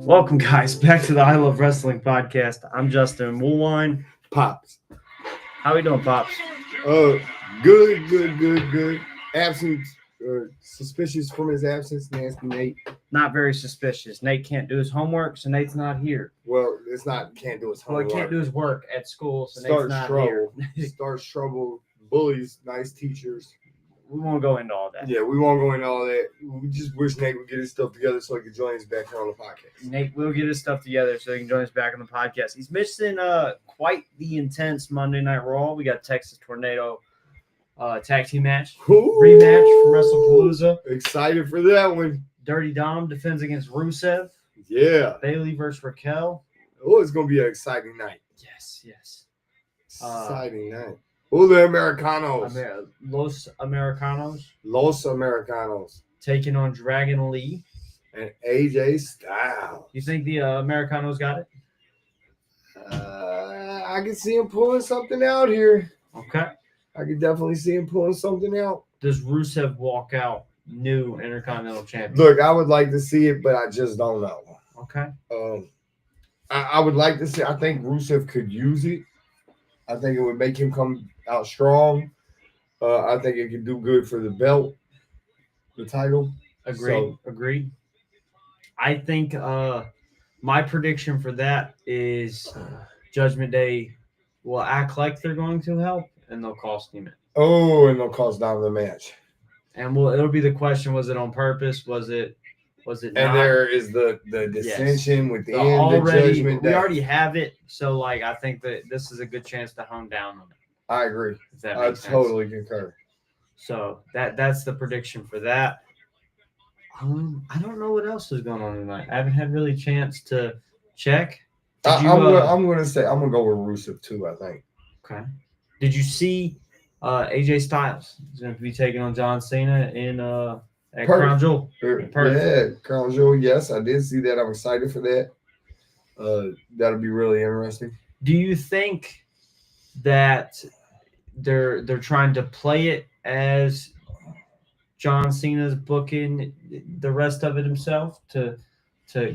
Welcome, guys, back to the I Love Wrestling podcast. I'm Justin Woolwine. Pops. How we doing, Pops? Good. Absent, suspicious from his absence, Nasty Nate. Not very suspicious. Nate can't do his homework, so Nate's not here. Well, it's not, can't do his homework. Well, he can't do his work at school, so Nate's not here. Starts trouble, bullies, nice teachers. We won't go into all that. Yeah, we won't go into all that. We just wish Nate would get his stuff together so he could join us back here on the podcast. Nate will get his stuff together so he can join us back on the podcast. He's missing quite the intense Monday Night Raw. We got Texas Tornado tag team match. Rematch from Wrestlepalooza. Excited for that one. Dirty Dom defends against Rusev. Yeah. Bailey versus Raquel. Oh, it's going to be an exciting night. Yes. Exciting night. Oh, the Americanos. Los Americanos. Los Americanos. Taking on Dragon Lee. And AJ Styles. You think the Americanos got it? I can see him pulling something out here. Okay. I could definitely see him pulling something out. Does Rusev walk out new Intercontinental Champion? Look, I would like to see it, but I just don't know. Okay. I would like to see. I think Rusev could use it. I think it would make him come out strong. I think it could do good for the belt, the title. Agreed. I think my prediction for that is Judgment Day will act like they're going to help, and they'll cost him it. Oh, and they'll cost down the match. And it'll be the question: was it on purpose? Was it not? And there is the dissension within the Judgment Day. We already have it, so I think that this is a good chance to hone down on it. I agree. If that makes sense. Totally concur. So that's the prediction for that. I don't know what else is going on tonight. I haven't had really a chance to check. I'm gonna go with Rusev too. I think. Okay. Did you see AJ Styles is going to be taking on John Cena at Crown Jewel? Yeah, Crown Jewel. Yes, I did see that. I'm excited for that. That'll be really interesting. Do you think that they're trying to play it as John Cena's booking the rest of it himself to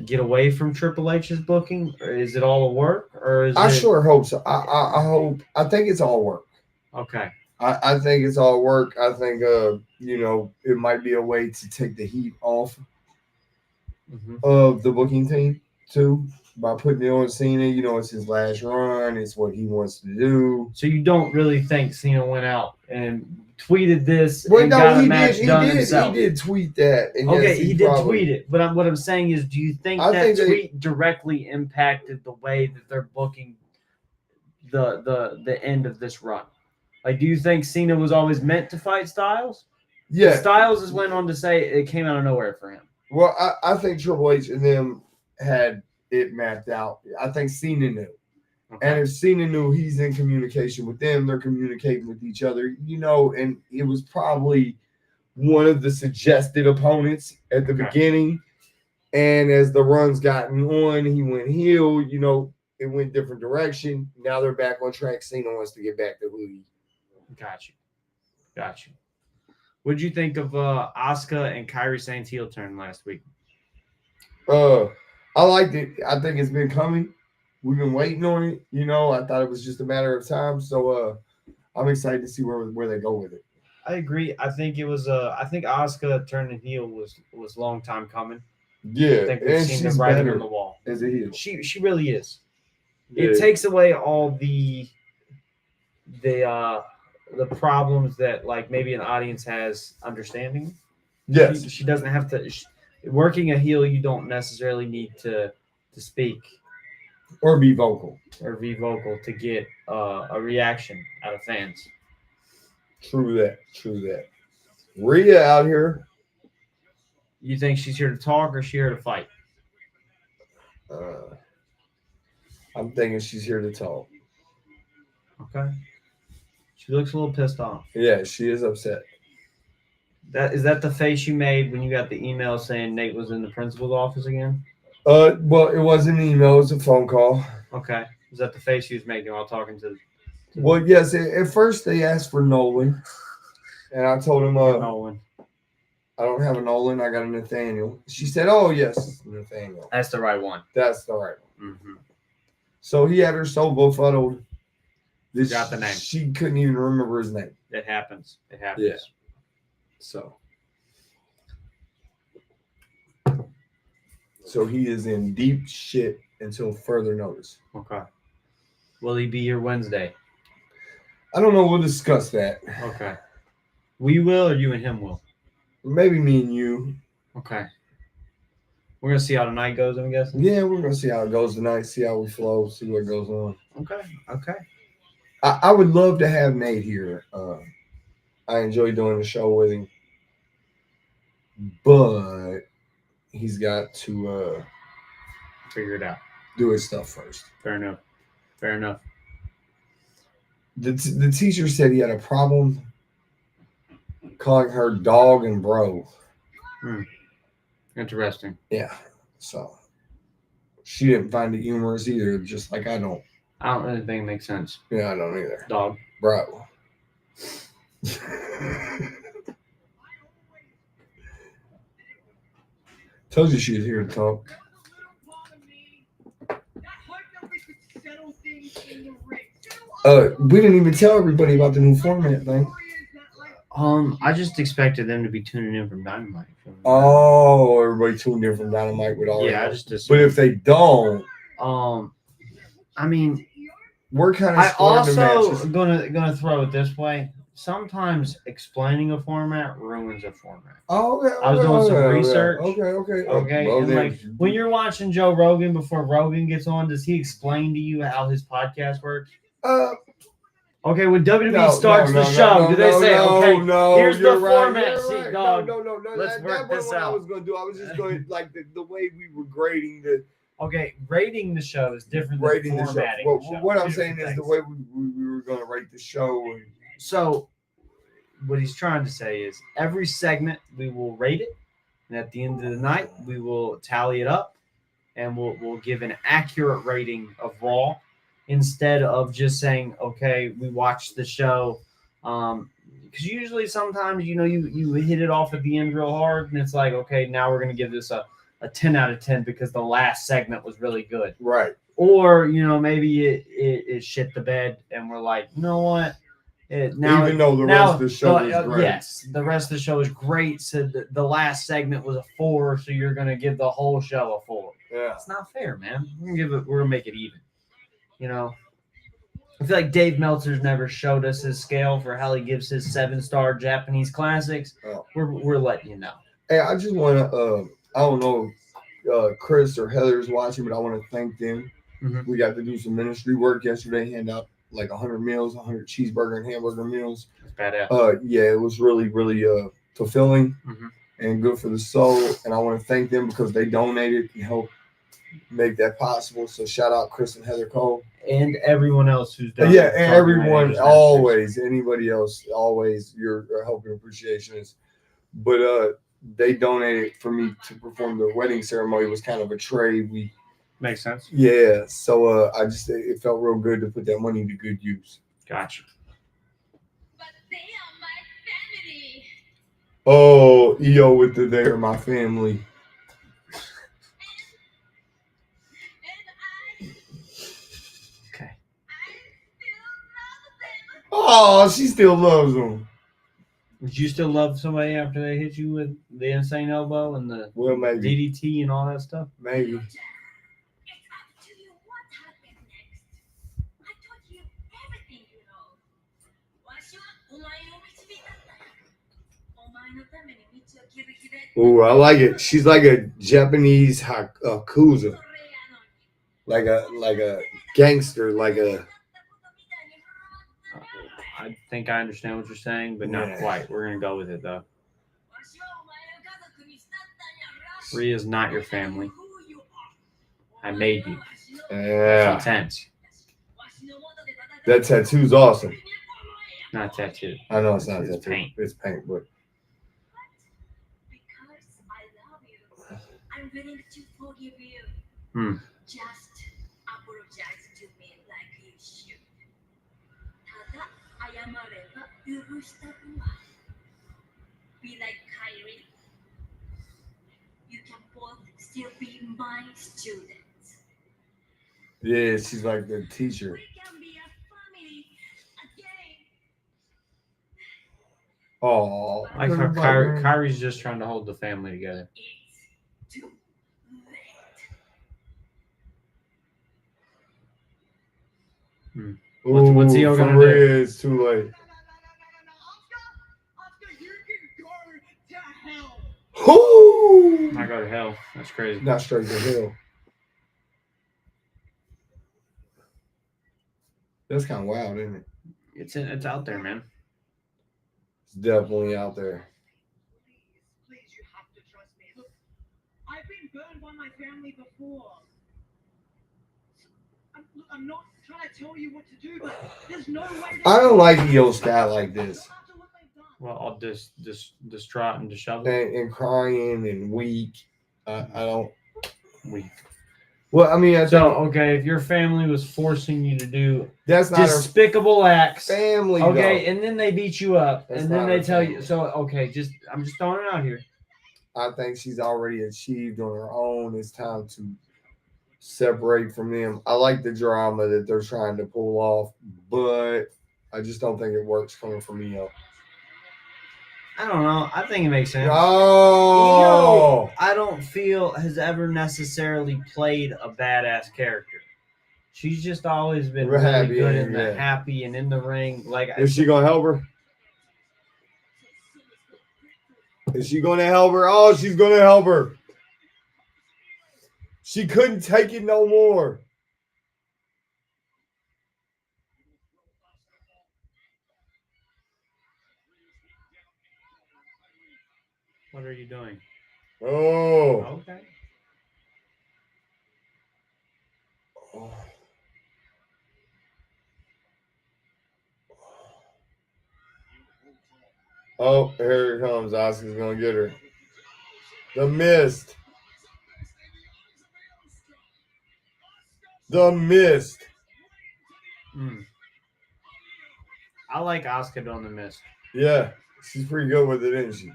get away from Triple H's booking, or is it all a work? Or is sure hope so. I think it's all work. Okay. I think it's all work. I think it might be a way to take the heat off of the booking team too by putting it on Cena. It's his last run. It's what he wants to do. So you don't really think Cena went out and tweeted this and got a match done himself? He did tweet that. And okay, yes, he did tweet it. But what I'm saying is, do you think that tweet directly impacted the way that they're booking the end of this run? Do you think Cena was always meant to fight Styles? Yeah. Styles has went on to say it came out of nowhere for him. Well, I think Triple H and them had it mapped out. I think Cena knew. Okay. And if Cena knew he's in communication with them, they're communicating with each other, and it was probably one of the suggested opponents at the beginning. And as the run's gotten on, he went heel, it went different direction. Now they're back on track. Cena wants to get back to who he. Got you. What did you think of Asuka and Kairi Sane's heel turn last week? I liked it. I think it's been coming. We've been waiting on it. I thought it was just a matter of time. So I'm excited to see where they go with it. I agree. I think it was. I think Asuka turning heel was a long time coming. Yeah, I think we've seen the writing on the wall as a heel. She really is. Yeah. It takes away all the problems that maybe an audience has understanding. Yes, she doesn't have to. Working a heel, you don't necessarily need to speak or be vocal to get a reaction out of fans. True that. Rhea out here. You think she's here to talk or she's here to fight? I'm thinking she's here to talk. Okay. She looks a little pissed off. Yeah, she is upset. Is that the face you made when you got the email saying Nate was in the principal's office again? Well, it wasn't an email. It was a phone call. Okay. Is that the face she was making while talking to Well, yes. At first, they asked for Nolan. And I told him, Nolan. I don't have a Nolan. I got a Nathaniel. She said, "Oh yes, Nathaniel. That's the right one. That's the right one." Mm-hmm. So he had her so befuddled that Forgot the name. She couldn't even remember his name. It happens. It happens. Yeah. So he is in deep shit until further notice. Okay. Will he be here Wednesday? I don't know. We'll discuss that. Okay. We will, or you and him will? Maybe me and you. Okay. We're gonna see how the night goes, I'm guessing. Yeah, we're gonna see how it goes tonight. See how we flow. See what goes on. Okay. Okay. I would love to have Nate here. I enjoy doing the show with him, but he's got to Figure it out. do his stuff first. Fair enough. Fair enough. The teacher said he had a problem calling her dog and bro. Interesting. Yeah, so she didn't find it humorous either, just like I don't. I don't really think it makes sense. Yeah, I don't either. Dog. Bro. Told you she was here to talk. We didn't even tell everybody about the new format thing. I just expected them to be tuning in from Dynamite. Oh, everybody tuned in from Dynamite with all. Yeah, I just assumed. But if they don't, I mean, we're kind of. I also gonna throw it this way. Sometimes explaining a format ruins a format. Oh, okay. I was doing some research. Okay. Well, and like when you're watching Joe Rogan before Rogan gets on, does he explain to you how his podcast works? Okay, when WWE starts the show, do they say, "Okay, here's the format, right. dog"? No. Let's work this out. I was going to do. I was just going like the way we were grading the. Okay, rating the show is different than Rating the formatting show. the show. What I'm saying is the way we were going to rate the show. So, what he's trying to say is every segment we will rate it, and at the end of the night we will tally it up, and we'll give an accurate rating of Raw. Instead of just saying, okay, we watched the show, because usually sometimes, you hit it off at the end real hard, and it's like, okay, now we're going to give this a 10 out of 10 because the last segment was really good. Right. Or, maybe it shit the bed, and we're like, you know what? Even though the rest of the show is great. Yes, the rest of the show is great. So the last segment was a 4, so you're going to give the whole show a 4. Yeah. It's not fair, man. We're going to make it even. I feel like Dave Meltzer's never showed us his scale for how he gives his 7-star Japanese classics. Oh. We're letting you know. Hey, I just want to, I don't know if Chris or Heather's watching, but I want to thank them. Mm-hmm. We got to do some ministry work yesterday, hand out like 100 meals, 100 cheeseburger and hamburger meals. That's badass. Yeah, it was really, really fulfilling mm-hmm. and good for the soul. And I want to thank them because they donated and helped make that possible. So shout out Chris and Heather Cole. And everyone else who's done. Yeah, and everyone, always, anybody else, always, your help and appreciation is. But they donated for me to perform the wedding ceremony. It was kind of a trade. Makes sense. Yeah, so it felt real good to put that money to good use. Gotcha. But they are my family. Oh, EO with the "they are my family." Oh, she still loves them. Would you still love somebody after they hit you with the insane elbow and the maybe DDT and all that stuff? Maybe. It's up to you what happens next. I taught you everything you know. わしはお前を導いたんだよ。お前のために道を切る日で。 Ooh, I like it. She's like a Japanese Yakuza. Like a gangster, like a. I think I understand what you're saying, but not quite. We're going to go with it, though. Rhea's not your family. I made you. Yeah. It's intense. That tattoo's awesome. Not tattoo. I know it's not It's tattoo. paint. It's paint, but. Because I love you, I'm willing to forgive you. Just apologize to me like you should. ただ謝れば許したるわ。Be like Kyrie. still be my student. Yeah, she's like the teacher. We can be a family again. Oh, I like how Kyrie's just trying to hold the family together. It's too late. What's Io gonna do? It's too late. Oscar, you can go to hell. Whoo! I go to hell. That's crazy. Not straight to hell. That's kind of wild, isn't it? It's out there, man. It's definitely out there. Please, you have to trust me. Look, I've been burned by my family before. I'm not trying to tell you what to do, but there's no way. I don't like Io Scott like this. Well, all distraught and disheveled. And crying and weak. I don't. Weak. Well, I mean, I So, think okay, if your family was forcing you to do that's not her despicable acts, family. okay, though. and then they beat you up, That's and then not they her tell you, family. so, okay, I'm just throwing it out here. I think she's already achieved on her own. It's time to separate from them. I like the drama that they're trying to pull off, but I just don't think it works coming from Io. I don't know. I think it makes sense. Oh, Io, I don't feel has ever necessarily played a badass character. She's just always been We're really happy good and- in the yeah. happy and in the ring. Like, is she gonna help her? Is she gonna help her? Oh, she's gonna help her. She couldn't take it no more. what are you doing? Oh. Okay. Oh, here it comes. Asuka's gonna get her. The mist. The mist. I like Asuka doing the mist. Yeah, she's pretty good with it, isn't she?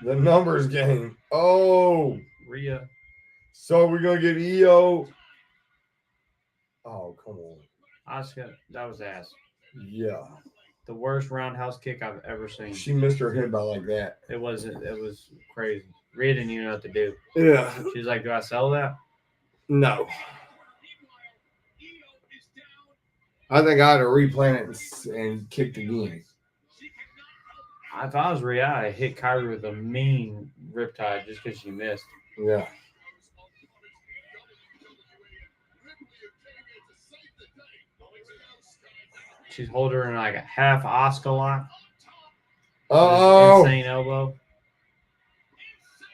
The numbers game. Oh, Rhea. so we're gonna get Io. Oh, come on. Asuka, that was ass. Yeah. The worst roundhouse kick I've ever seen. She missed her head by like that. It was crazy. Rhea didn't even know what to do. Yeah. She's like, do I sell that? No. I think I had to replant it and kicked again. If I was Rhea, I'd hit Kyrie with a mean riptide just because she missed. Yeah. She's holding her in like a half Oscar lock. Oh. Insane elbow.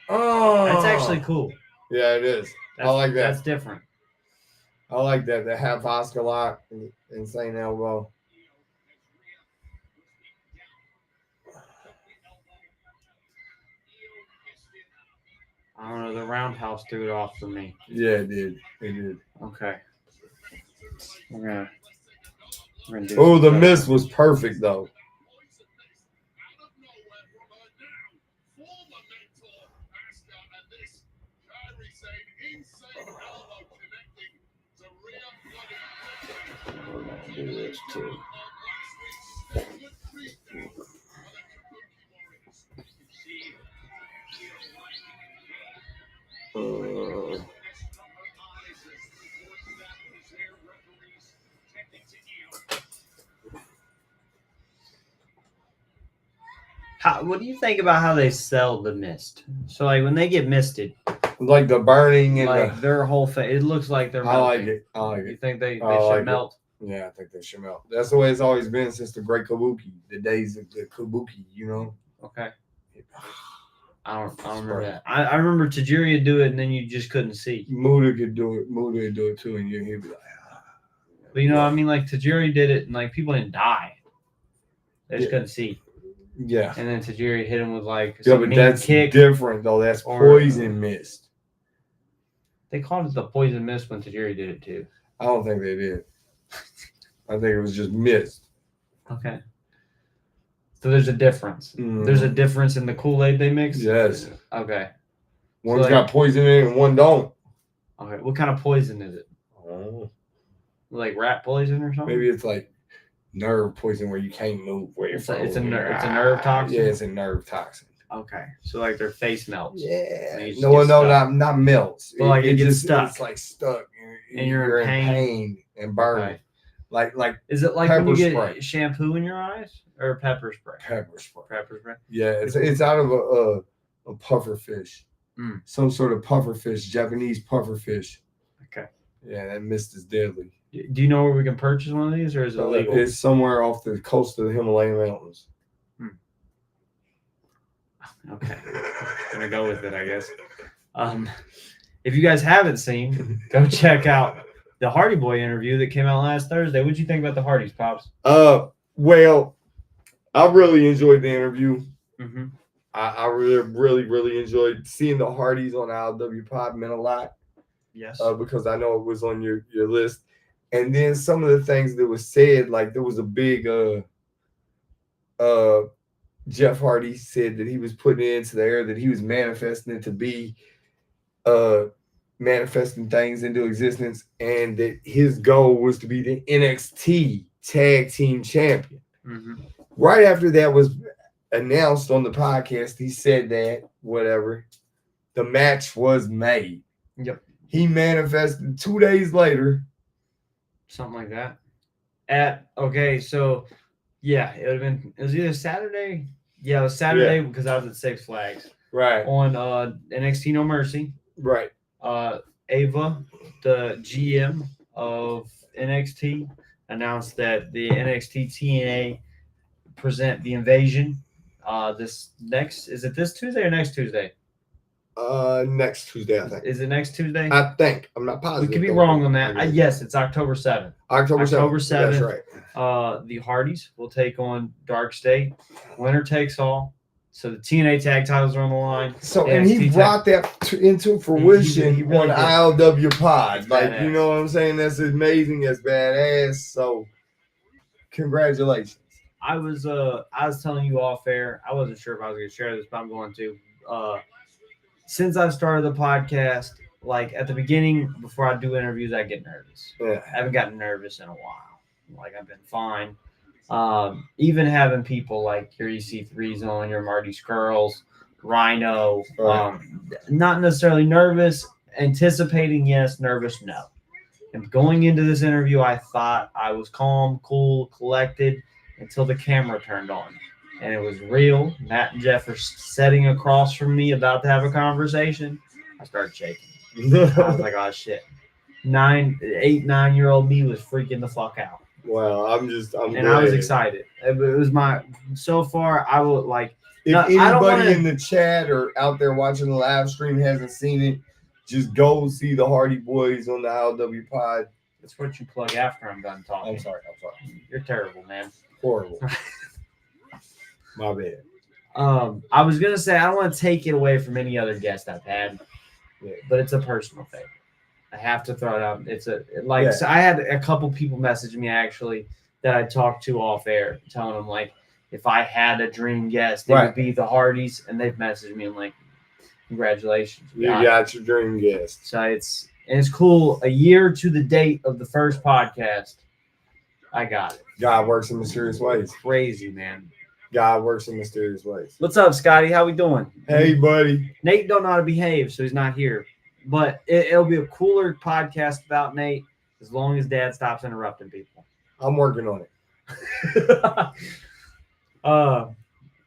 Oh. That's actually cool. Yeah, it is. That's, I like that. That's different. I like that. The half Oscar lock, insane elbow. I don't know. The roundhouse threw it off for me. Yeah, it did. It did. Okay. We're gonna do Oh, the some miss was perfect though. We're gonna do this too. What do you think about how they sell the mist? So, like, when they get misted, Like the burning and like their whole face, it looks like they're I melting. like it. I like You it. think they I should like it. melt? Yeah, I think they should melt. That's the way it's always been since the great Kabuki, the days of the Kabuki, you know? Okay. I don't remember that. I remember Tajiri do it, and then you just couldn't see. Muda could do it. Muda would do it too, and he'd be like, But you know, I mean, like Tajiri did it, and like people didn't die. They just Yeah. couldn't see. yeah. And then Tajiri hit him with like Yeah, some but mean that's kick. different though. That's Or- poison mist. They called it the poison mist when Tajiri did it too. I don't think they did. I think it was just mist. Okay. So there's a difference. Mm. There's a difference in the Kool-Aid they mix? Yes. Okay. One's like- got poison in it and one don't. Okay. What kind of poison is it? Oh. Like rat poison or something? Maybe it's like nerve poison where you can't move where you're It's from. a nerve toxin? Yeah, it's a nerve toxin. Okay. So like their face melts. Yeah. And you just No, get no, stuck. not melts. But, like, it gets stuck. It's like stuck. And you're in pain and burning. Okay. Like Is it like when you Pepper get spray. shampoo in your eyes or pepper spray? pepper spray. Pepper spray. Yeah, it's out of a puffer fish. Mm. Some sort of puffer fish, Japanese puffer fish. Okay. Yeah, that mist is deadly. Do you know where we can purchase one of these, or is it illegal? It's somewhere off the coast of the Himalayan mountains. Okay, gonna go with it, I guess. If you guys haven't seen, go check out the Hardy Boy interview that came out last Thursday. What'd you think about the Hardys, Pops? Well, I really enjoyed the interview. Mm-hmm. I really enjoyed seeing the Hardys on ILW Pod. Meant a lot. Yes. Because I know it was on your list. And then some of the things that was said, like there was a big Jeff Hardy said that he was putting it into the air, that he was manifesting it to be manifesting things into existence, and that his goal was to be the NXT Tag Team Champion. Mm-hmm. Right after that was announced on the podcast, he said that whatever, the match was made. Yep. He manifested 2 days later. Something like that. So yeah, it was either Saturday. Yeah, it was Saturday because I was at Six Flags. Right. On NXT No Mercy. Right. Ava, the GM of NXT, announced that the NXT TNA present the Invasion. Is it this Tuesday or next Tuesday? Next Tuesday, I think. Is it next Tuesday? I think. I'm not positive. We could be wrong on that. Yes, it's October 7th. October 7th. That's right. The Hardys will take on Dark State. Winner takes all. So the TNA tag titles are on the line. So, and he brought that into fruition he really on did. ILW Pod. It's Like, badass. you know what I'm saying? That's amazing. That's badass. So, congratulations. I was telling you off air. I wasn't sure if I was going to share this, but I'm going to. Since I've started the podcast, like at the beginning, before I do interviews, I get nervous. Yeah. I haven't gotten nervous in a while. Like I've been fine. Even having people like your EC3 Zone, your Marty Skruls, Rhino, Right. Not necessarily nervous, anticipating yes, nervous no. And going into this interview, I thought I was calm, cool, collected until the camera turned on. And it was real. Matt and Jeff are sitting across from me about to have a conversation. I started shaking. I was like, oh shit. 9-year-old me was freaking the fuck out. Well, I'm And glad. I was excited. It was so far, I would like. If No, I don't anybody wanna- in the chat or out there watching the live stream hasn't seen it, just go see the Hardy Boys on the ILW Pod. That's what you plug after I'm done talking. I'm sorry. You're terrible, man. Horrible. My bad. I was gonna say I don't want to take it away from any other guest I've had, but it's a personal favorite. I have to throw it out. So I had a couple people message me actually that I talked to off air, telling them like if I had a dream guest, it would be the Hardys, and they've messaged me and like, congratulations, You got your dream guest. So it's cool. A year to the date of the first podcast, I got it. God works in mysterious ways. Crazy, man. God works in mysterious ways. What's up, Scotty? How we doing? Hey, buddy. Nate don't know how to behave, so he's not here. But it'll be a cooler podcast about Nate as long as Dad stops interrupting people. I'm working on it.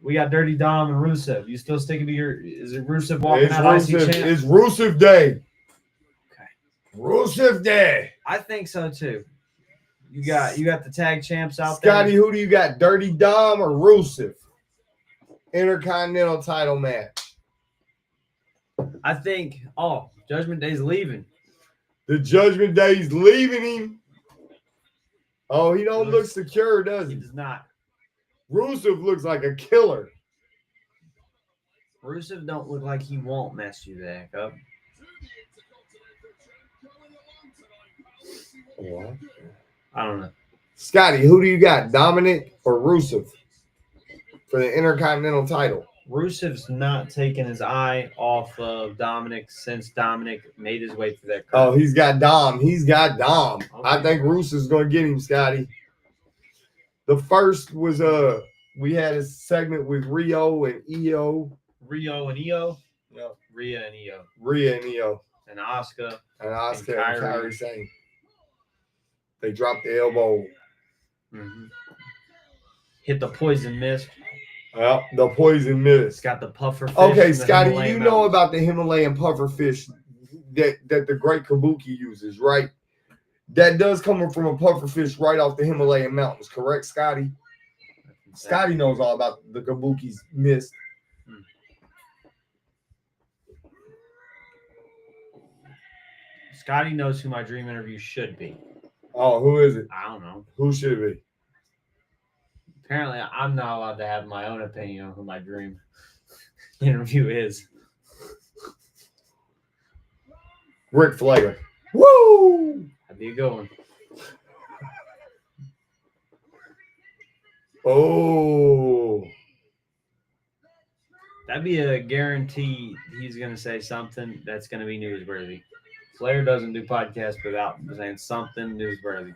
We got Dirty Dom and Rusev. You still sticking to your? Is it Rusev walking It's out IC Rusev. champ? It's Rusev Day. Okay. Rusev Day. I think so too. You got the tag champs out Scotty, there. who do you got? Dirty Dom or Rusev? Intercontinental title match. I think. Oh, Judgment Day's leaving. The Judgment Day's leaving him. Oh, he don't look secure, does He he? does not. Rusev looks like a killer. Rusev don't look like he won't mess you the heck up. What? I don't know. Scotty, who do you got? Dominic or Rusev? for the Intercontinental title. Rusev's not taken his eye off of Dominic since Dominic made his way through that Oh, curve. he's got Dom. He's got Dom. Okay. I think Rusev's going to get him, Scotty. The first was we had a segment with Rio and Io. Rio and Io. Yeah. Rhea and Io. Rhea and Io. And Asuka. And Oscar and Kyrie. Kyrie Sane. They dropped the elbow. Mm-hmm. Hit the poison mist. Well, the poison mist. It's got the puffer fish. Okay, and the Scotty, Himalayan you know mountains. about the Himalayan puffer fish that the great Kabuki uses, right? That does come from a puffer fish right off the Himalayan mountains, correct, Scotty? Scotty knows all about the Kabuki's mist. Scotty knows who my dream interview should be. Oh, who is it? I don't know. Who should it be? Apparently, I'm not allowed to have my own opinion on who my dream interview is. Ric Flair. Woo! That'd be a good one. Oh. That'd be a guarantee he's going to say something that's going to be newsworthy. Flair doesn't do podcasts without saying something newsworthy.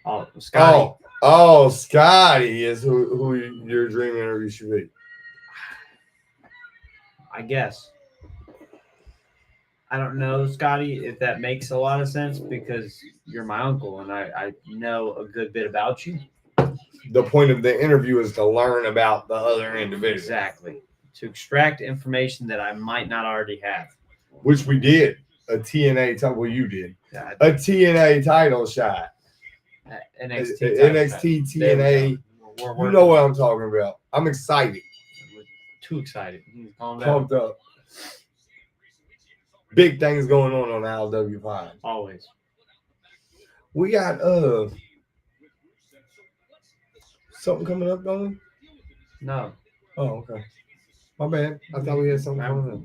Oh, Scotty. Oh, Scotty is who your dream interview should be. I guess. I don't know, Scotty, if that makes a lot of sense because you're my uncle and I know a good bit about you. The point of the interview is to learn about the other individual. Exactly. To extract information that I might not already have. Which we did. A TNA title. Well, you did. Yeah, A TNA title shot. NXT. NXT TNA. You know what I'm talking about. I'm excited. We're too excited. Calm down. Pumped up. Big things going on LW Pod. Always. We got something coming up, don't we? No. Oh, okay. My bad. I thought we had something coming up.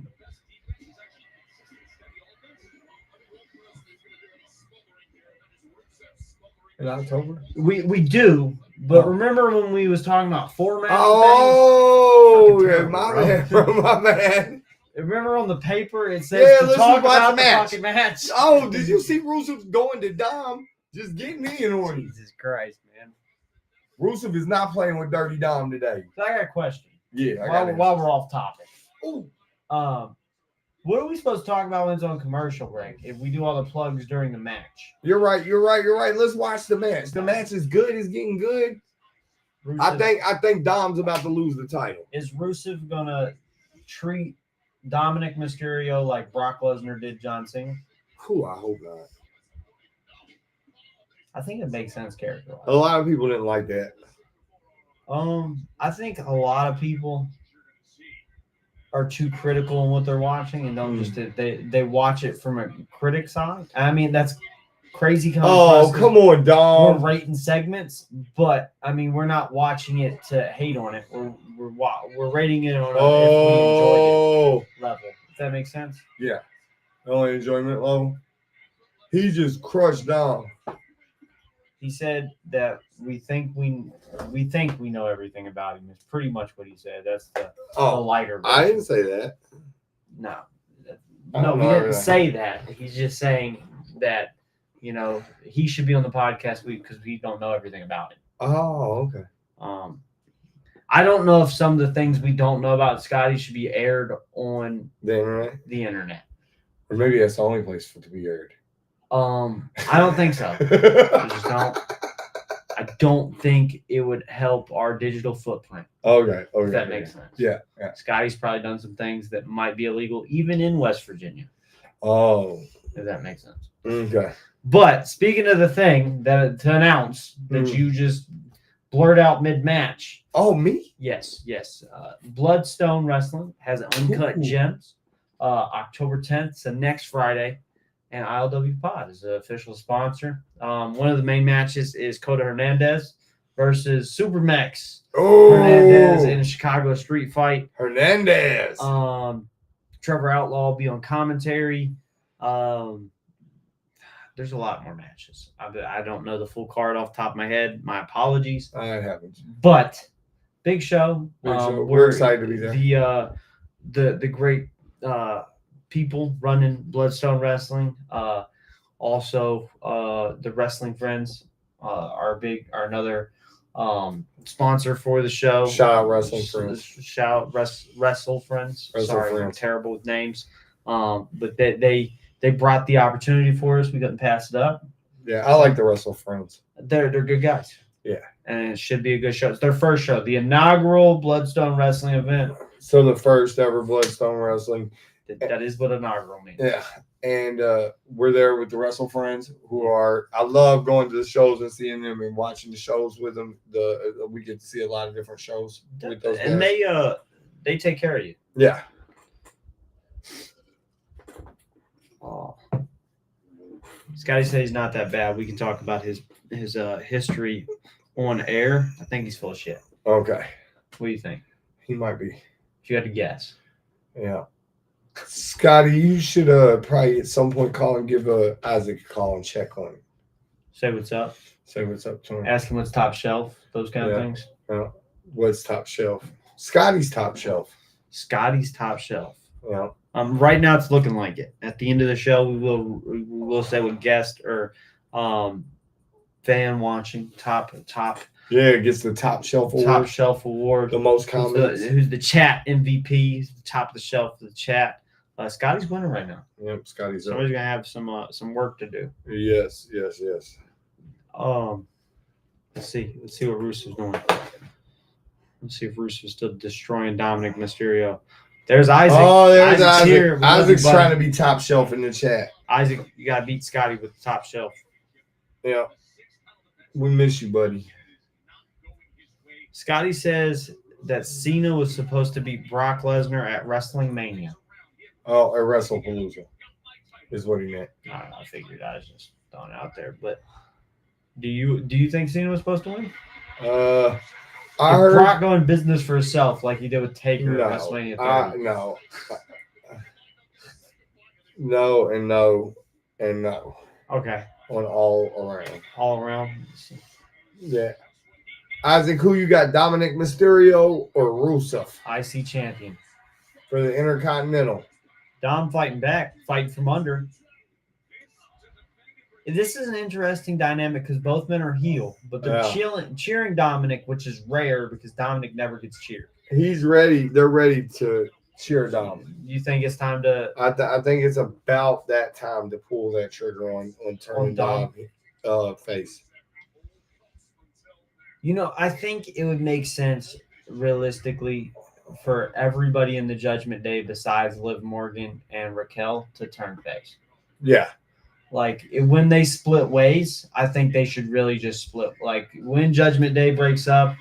In October? We do, but Oh. remember when we was talking about format? Oh, Fucking yeah, terrible, my bro. bad, bro, my bad. remember on the paper it says Yeah, to let's talk watch about the the match. fucking match. Oh, did you see Rusev going to Dom? Just get me in order. Jesus Christ, man. Rusev is not playing with Dirty Dom today. So I got a question. Yeah, While we're off topic. Ooh. What are we supposed to talk about when it's on commercial break if we do all the plugs during the match? You're right. Let's watch the match. The match is good. It's getting good. I think Dom's about to lose the title. Is Rusev gonna treat Dominic Mysterio like Brock Lesnar did John Cena? Whew, I hope not. I think it makes sense character-wise. A lot of people didn't like that. I think a lot of people are too critical in what they're watching and don't just they watch it from a critic side. I mean, that's crazy. Oh, come on, We're Dom. rating segments, but I mean, we're not watching it to hate on it. We're rating it on a if we enjoyed it level. If that makes sense. Yeah. Only enjoyment level. He just crushed Dom. He said that we think we know everything about him. It's pretty much what he said. That's the lighter version. I didn't say that. No, I no, don't he know didn't everything. say that. He's just saying that he should be on the podcast because we don't know everything about him. Oh, okay. I don't know if some of the things we don't know about Scotty should be aired on The internet? the internet. Or maybe that's the only place for it to be aired. I don't think so. I just don't. I don't think it would help our digital footprint. Okay. If that makes sense. Yeah. Scotty's probably done some things that might be illegal, even in West Virginia. Oh. If that makes sense. Okay. But speaking of the thing that to announce that you just blurt out mid-match. Oh, me? Yes. Bloodstone Wrestling has Uncut Ooh. Gems. October 10th, so next Friday. And ILW Pod is the official sponsor. One of the main matches is Coda Hernandez versus Supermex Hernandez in a Chicago street fight. Hernandez. Trevor Outlaw will be on commentary. There's a lot more matches. I don't know the full card off the top of my head. My apologies. That happens. But Big show. Big show. We're where excited to be there. The great people running Bloodstone Wrestling. Also, the Wrestling Friends are another sponsor for the show. Shout out Wrestling Friends. Shout out Wrestle Friends. Wrestle Sorry, I'm Friends. terrible with names. But they brought the opportunity for us. We couldn't pass it up. Yeah, I like the Wrestle Friends. They're good guys. Yeah. And it should be a good show. It's their first show, the inaugural Bloodstone Wrestling event. So the first ever Bloodstone Wrestling. That is what inaugural means. Yeah. And we're there with the Wrestle Friends I love going to the shows and seeing them and watching the shows with them. We get to see a lot of different shows with those guys. And they take care of you. Yeah. Oh. Scotty said he's not that bad. We can talk about his history on air. I think he's full of shit. Okay. What do you think? He might be. If you had to guess. Yeah. Scotty, you should probably at some point call and give Isaac a call and check on him. Say what's up. Say what's up to him. Ask him what's top shelf. Those kind of things. Yeah. What's top shelf? Scotty's top shelf. Scotty's top shelf. Yeah. Right now it's looking like it. At the end of the show, we will say what guest or fan watching top. Yeah, it gets the top shelf award. Top shelf award. The most comments. Who's the chat MVP? He's the top of the shelf of the chat. Scotty's winning right now. Yep, Scotty's up. Somebody's gonna have some work to do. Yes. Let's see what Russo's doing. Let's see if Russo's still destroying Dominic Mysterio. There's Isaac. Oh, there's Isaac. Here. Isaac's trying to be top shelf in the chat. Isaac, you gotta beat Scotty with the top shelf. Yeah. We miss you, buddy. Scotty says that Cena was supposed to beat Brock Lesnar at Wrestling Mania. Oh, at Wrestlepalooza is what he meant. I figured I was just throwing it out there. But do you think Cena was supposed to win? I heard Brock going business for himself like he did with Taker at WrestleMania 30. No. No and no and no. Okay. On all around. All around. Yeah. Isaac, who you got? Dominic Mysterio or Rusev? IC champion. For the Intercontinental. Dom fighting back, fighting from under. This is an interesting dynamic because both men are heel, but they're cheering Dominic, which is rare because Dominic never gets cheered. He's ready. They're ready to cheer Dom. You think it's time to? I think it's about that time to pull that trigger on turning Dom face. I think it would make sense realistically for everybody in the Judgment Day besides Liv Morgan and Raquel to turn face. Yeah. Like when they split ways, I think they should really just split. Like when Judgment Day breaks up,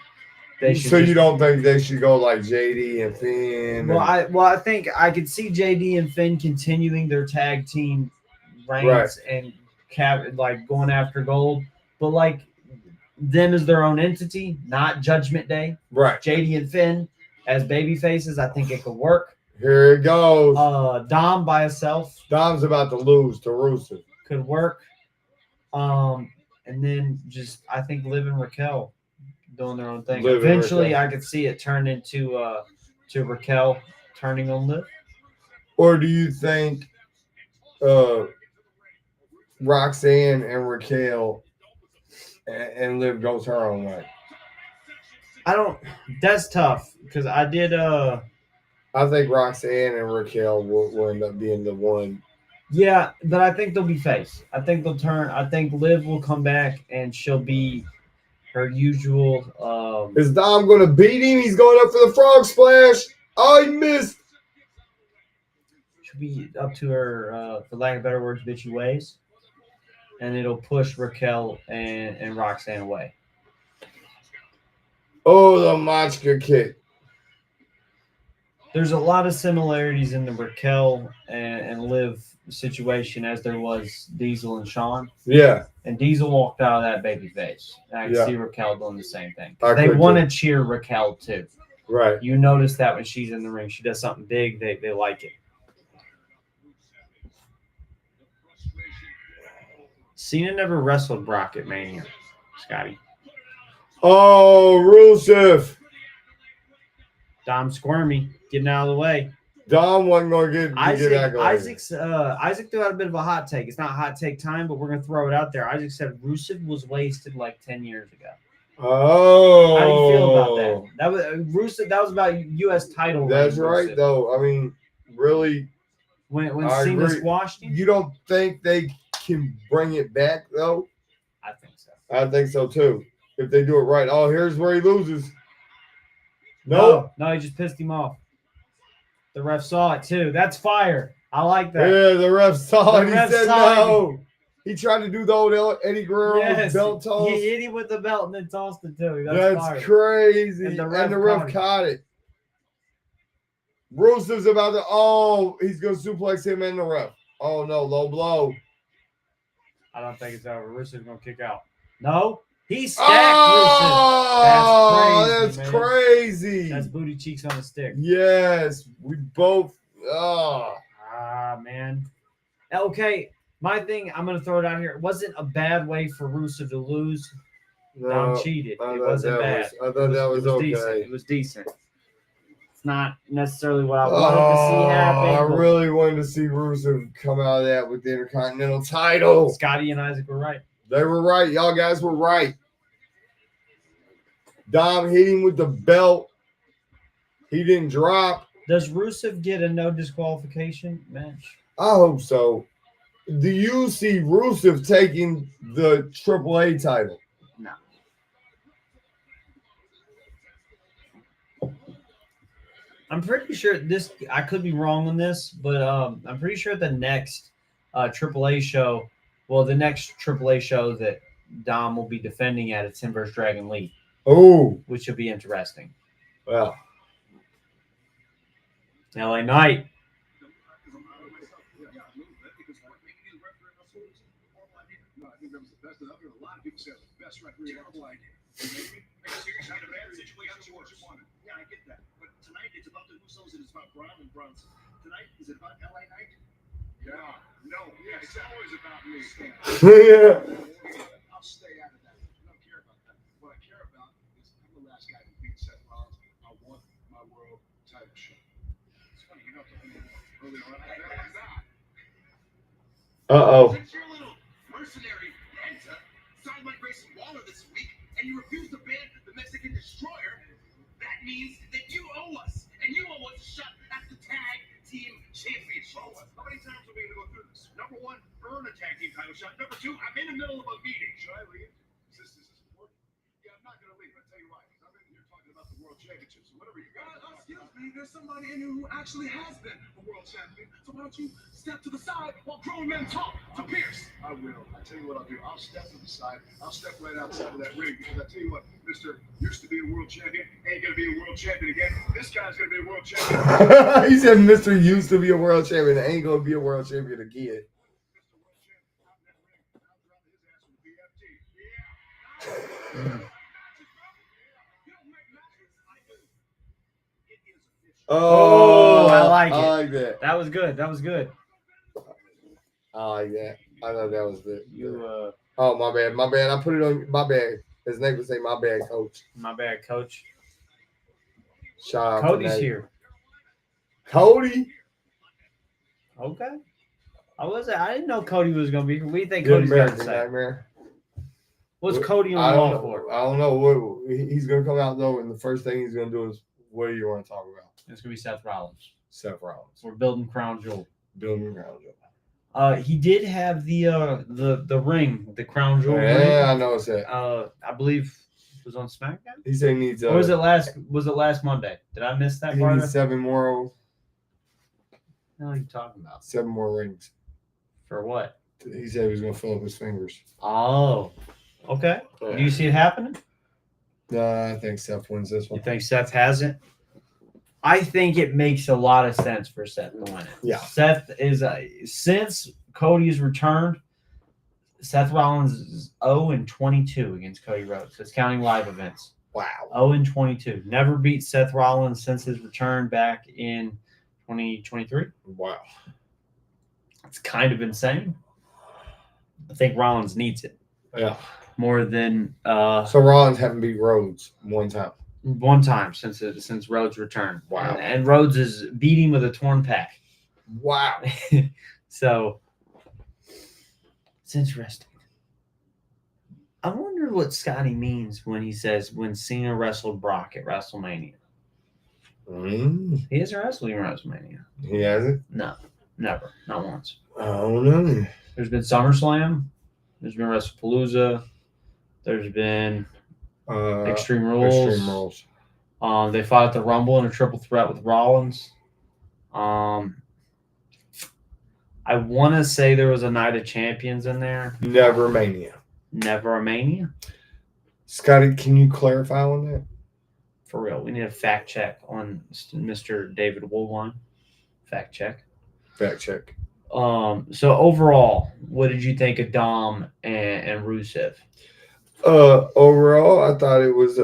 they should. So you don't think they should go like JD and Finn? I think I could see JD and Finn continuing their tag team reigns and like going after gold, but like them as their own entity, not Judgment Day. Right. JD and Finn as baby faces, I think it could work. Here it goes. Dom by himself. Dom's about to lose to Rusev. Could work. And then just I think Liv and Raquel doing their own thing. Eventually I could see it turn into to Raquel turning on Liv. Or do you think Roxanne and Raquel and Liv goes her own way? That's tough because I did I think Roxanne and Raquel will end up being the one. Yeah, but I think they'll be face. I think they'll turn. I think Liv will come back and she'll be her usual. Is Dom going to beat him? He's going up for the frog splash. Oh, he missed. She'll be up to her, for lack of better words, bitchy ways. And it'll push Raquel and Roxanne away. Oh, the monster kick. There's a lot of similarities in the Raquel and Liv situation as there was Diesel and Shawn. Yeah. And Diesel walked out of that baby face. And I can see Raquel doing the same thing. They want to cheer Raquel too. Right. You notice that when she's in the ring. She does something big, they like it. Cena never wrestled Brock at Mania, Scotty. Oh, Rusev. Dom squirmy, getting out of the way. Dom wasn't going to get Isaac threw out a bit of a hot take. It's not hot take time, but we're going to throw it out there. Isaac said Rusev was wasted like 10 years ago. Oh. How do you feel about that? That was Rusev. That was about U.S. title. That's reign, right, Rusev. though. I mean, really. When I Cena agree. squashed him? You don't think they can bring it back, though? I think so. I think so, too. If they do it right. Oh, here's where he loses. Nope. No, he just pissed him off. The ref saw it too. That's fire. I like that. Yeah, the ref saw The it. He ref said saw no. He tried to do the old Eddie Guerrero belt toss. He hit him with the belt and then tossed it to him. That's fire. Crazy. And the ref caught it. Rusev's about to. He's going to suplex him and the ref. Oh, no. Low blow. I don't think it's over. Rusev's going to kick out. No. He stacked Rusev. That's crazy. That's booty cheeks on a stick. Yes. We both. Man. Okay. My thing, I'm going to throw it out here. It wasn't a bad way for Rusev to lose. No, Dom cheated. It wasn't bad. I thought that was okay. Decent. It was decent. It's not necessarily what I wanted to see happen. I really wanted to see Rusev come out of that with the Intercontinental title. Scotty and Isaac were right. They were right. Y'all guys were right. Dom hit him with the belt. He didn't drop. Does Rusev get a no disqualification match? I hope so. Do you see Rusev taking the AAA title? No. I'm pretty sure this. I could be wrong on this, but I'm pretty sure the next AAA show, the next AAA show that Dom will be defending at, it's him versus Dragon Lee. Oh, which will be interesting. Well, LA Knight. Tonight it's about the Usos and it's about Braun and Bronson. Tonight, is it about LA Knight? Yeah. No. Yeah, it's always about me. Yeah. I'll stay out of that. I don't care about that. What I care about is I'm the last guy who beat Seth Rollins. I want my world title shot. It's funny, you know something earlier on. That was that. Uh-oh. Since your little mercenary Penta signed like Grayson Waller this week, and you refuse to ban the Mexican Destroyer, that means that you owe us, and you owe us a shot at the tag team championship. How many times are we going to go through this? Number one, earn a tag team title shot. Number two, I'm in the middle of a meeting. Should I leave? This is important. Yeah, I'm not going to leave. I'll tell you why. Because I'm in here talking about the world championship. So whatever you got. Excuse me, there's somebody in here who actually has been a world champion. So why don't you step to the side while grown men talk to Pierce? I will. I tell you what I'll do. I'll step to the side. I'll step right outside of that ring because I tell you what, Mr. used to be a world champion, ain't gonna be a world champion again. This guy's gonna be a world champion. He said Mr. used to be a world champion, ain't gonna be a world champion again. Oh, I like it. I like that. That was good. That was good. I like that. I thought that was good. You Oh, my bad. My bad. I put it on my bad. His name would say my bad, coach. my bad, coach. Shout out Cody's to Nate. here. Cody? Okay. I didn't know Cody was gonna be here. What do you think Good Cody's got to American say? Nightmare. What's Cody I on don't the know. wall for? I don't know. What he's gonna come out though, and the first thing he's gonna do is, what do you want to talk about? It's gonna be Seth Rollins. Seth Rollins. We're building Crown Jewel. Building Crown Jewel. He did have the ring, the Crown Jewel ring. Yeah, I know it's that. I believe it was on SmackDown. He said he needs. Or was it last Monday? Did I miss that He part? needs 7 more. What the hell are you talking about? 7 more rings. For what? He said he was gonna fill up his fingers. Oh, okay. Yeah. Do you see it happening? I think Seth wins this You one. think Seth has it? I think it makes a lot of sense for Seth to win it. Yeah. Seth is since Cody's returned, Seth Rollins is 0-22 against Cody Rhodes. That's counting live events. Wow. 0-22. Never beat Seth Rollins since his return back in 2023. Wow. It's kind of insane. I think Rollins needs it Yeah. more than So Rollins haven't beat Rhodes one time. One time since Rhodes returned. Wow. And Rhodes is beating with a torn pec. Wow. So it's interesting. I wonder what Scotty means when he says when Cena wrestled Brock at WrestleMania. He hasn't wrestled in WrestleMania. He hasn't? No, never. Not once. I don't know. There's been SummerSlam. There's been Wrestlepalooza. There's been Extreme Rules. Extreme Rules. They fought at the Rumble in a triple threat with Rollins. I want to say there was a Night of Champions in there. Never Mania. Never a Mania. Scotty, can you clarify on that? For real. We need a fact check on Mr. David Woolwine. Fact check. Fact check. So overall, what did you think of Dom and Rusev? Overall, I thought it was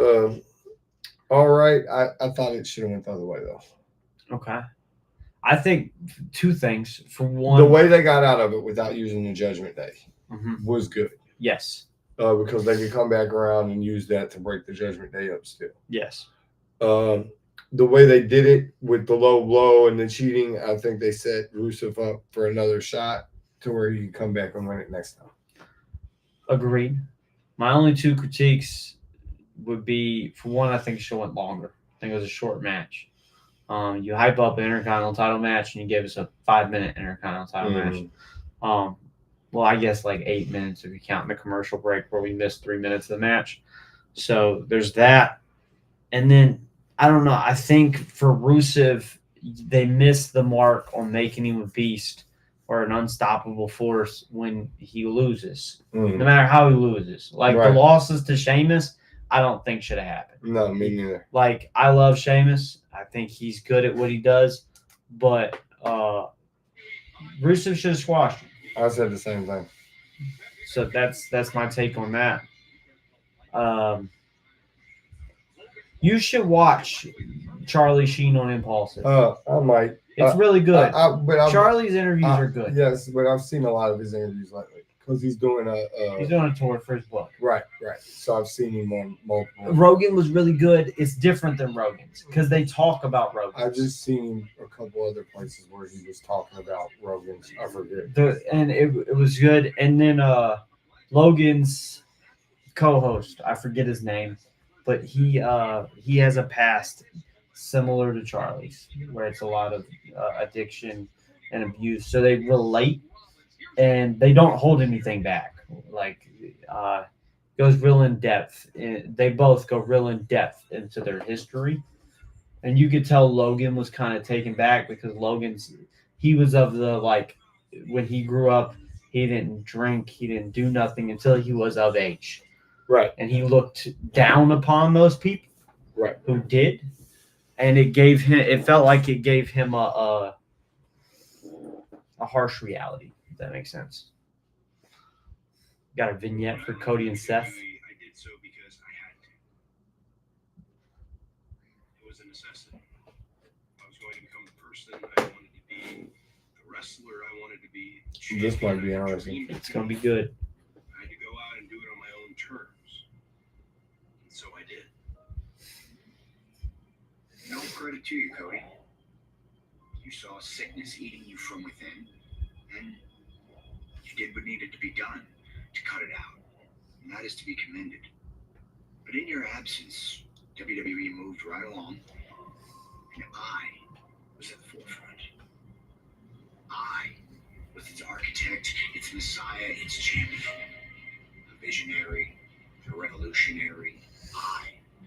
all right. I thought it should have went the other way though. Okay. I think two things. For one, the way they got out of it without using the Judgment Day was good. Yes. Because they could come back around and use that to break the Judgment Day up still. Yes. The way they did it with the low blow and the cheating, I think they set Rusev up for another shot to where he can come back and win it next time. Agreed. My only two critiques would be, for one, I think it should have went longer. I think it was a short match. You hype up an Intercontinental title match and you gave us a 5-minute Intercontinental title match. Well, I guess like 8 minutes if you count the commercial break where we missed 3 minutes of the match. So there's that. And then, I don't know, I think for Rusev, they missed the mark on making him a beast or an unstoppable force when he loses, no matter how he loses. Like the losses to Sheamus, I don't think should have happened. No, me neither. Like, I love Sheamus. I think he's good at what he does. But Rusev should have squashed him. I said the same thing. So that's my take on that. You should watch Charlie Sheen on Impulsive. I might. It's really good. But Charlie's interviews are good. Yes, but I've seen a lot of his interviews lately because he's doing he's doing a tour for his book. Right. So I've seen him on multiple. Rogan was really good. It's different than Rogan's because they talk about Rogan. I've just seen him a couple other places where he was talking about Rogan's. I forget. And it was good. And then Logan's co-host, I forget his name, but he has a past similar to Charlie's, where it's a lot of addiction and abuse. So they relate, and they don't hold anything back. Like, goes real in depth. They both go real in depth into their history, and you could tell Logan was kind of taken back because he was of the, like, when he grew up, he didn't drink, he didn't do nothing until he was of age. Right. And he looked down upon those people who did. And it felt like it gave him a harsh reality, if that makes sense. Got a vignette for Cody and Seth. I did so because I had to. It was a necessity. I was going to become the person I wanted to be, the wrestler I wanted to be. This might be interesting. It's going to be good. I had to go out and do it on my own terms. And so I did. No credit to you, Cody. You saw sickness eating you from within, and you did what needed to be done to cut it out. And that is to be commended. But in your absence, WWE moved right along, and I was at the forefront. I was its architect, its messiah, its champion. A visionary, a revolutionary. I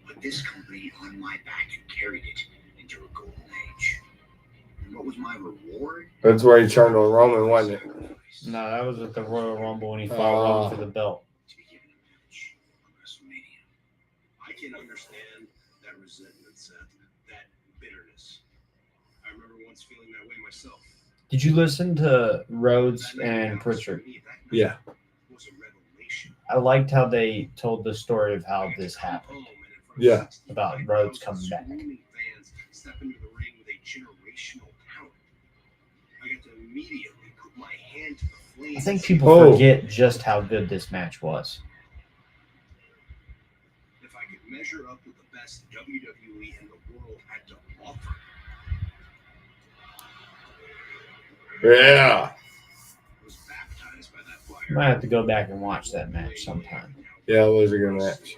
put this company on my back and carried it into a golden age. And what was my reward? That's where he turned on Roman, wasn't it? No, that was at the Royal Rumble when he fought Roman for the belt. To be given a match on WrestleMania. I can understand that resentment, Seth, that bitterness. I remember once feeling that way myself. Did you listen to Rhodes and Pritchard? Yeah. Was a revelation. I liked how they told the story of how this happened. Yeah. About Rhodes coming back. Fans step into the ring with a generational power. I got to immediately put my hand to the flame. I think people forget just how good this match was. If I could measure up with the best best WWE and the world had to offer. Yeah. Was baptized by that fire. Might have to go back and watch that match sometime. Yeah, it was a good match.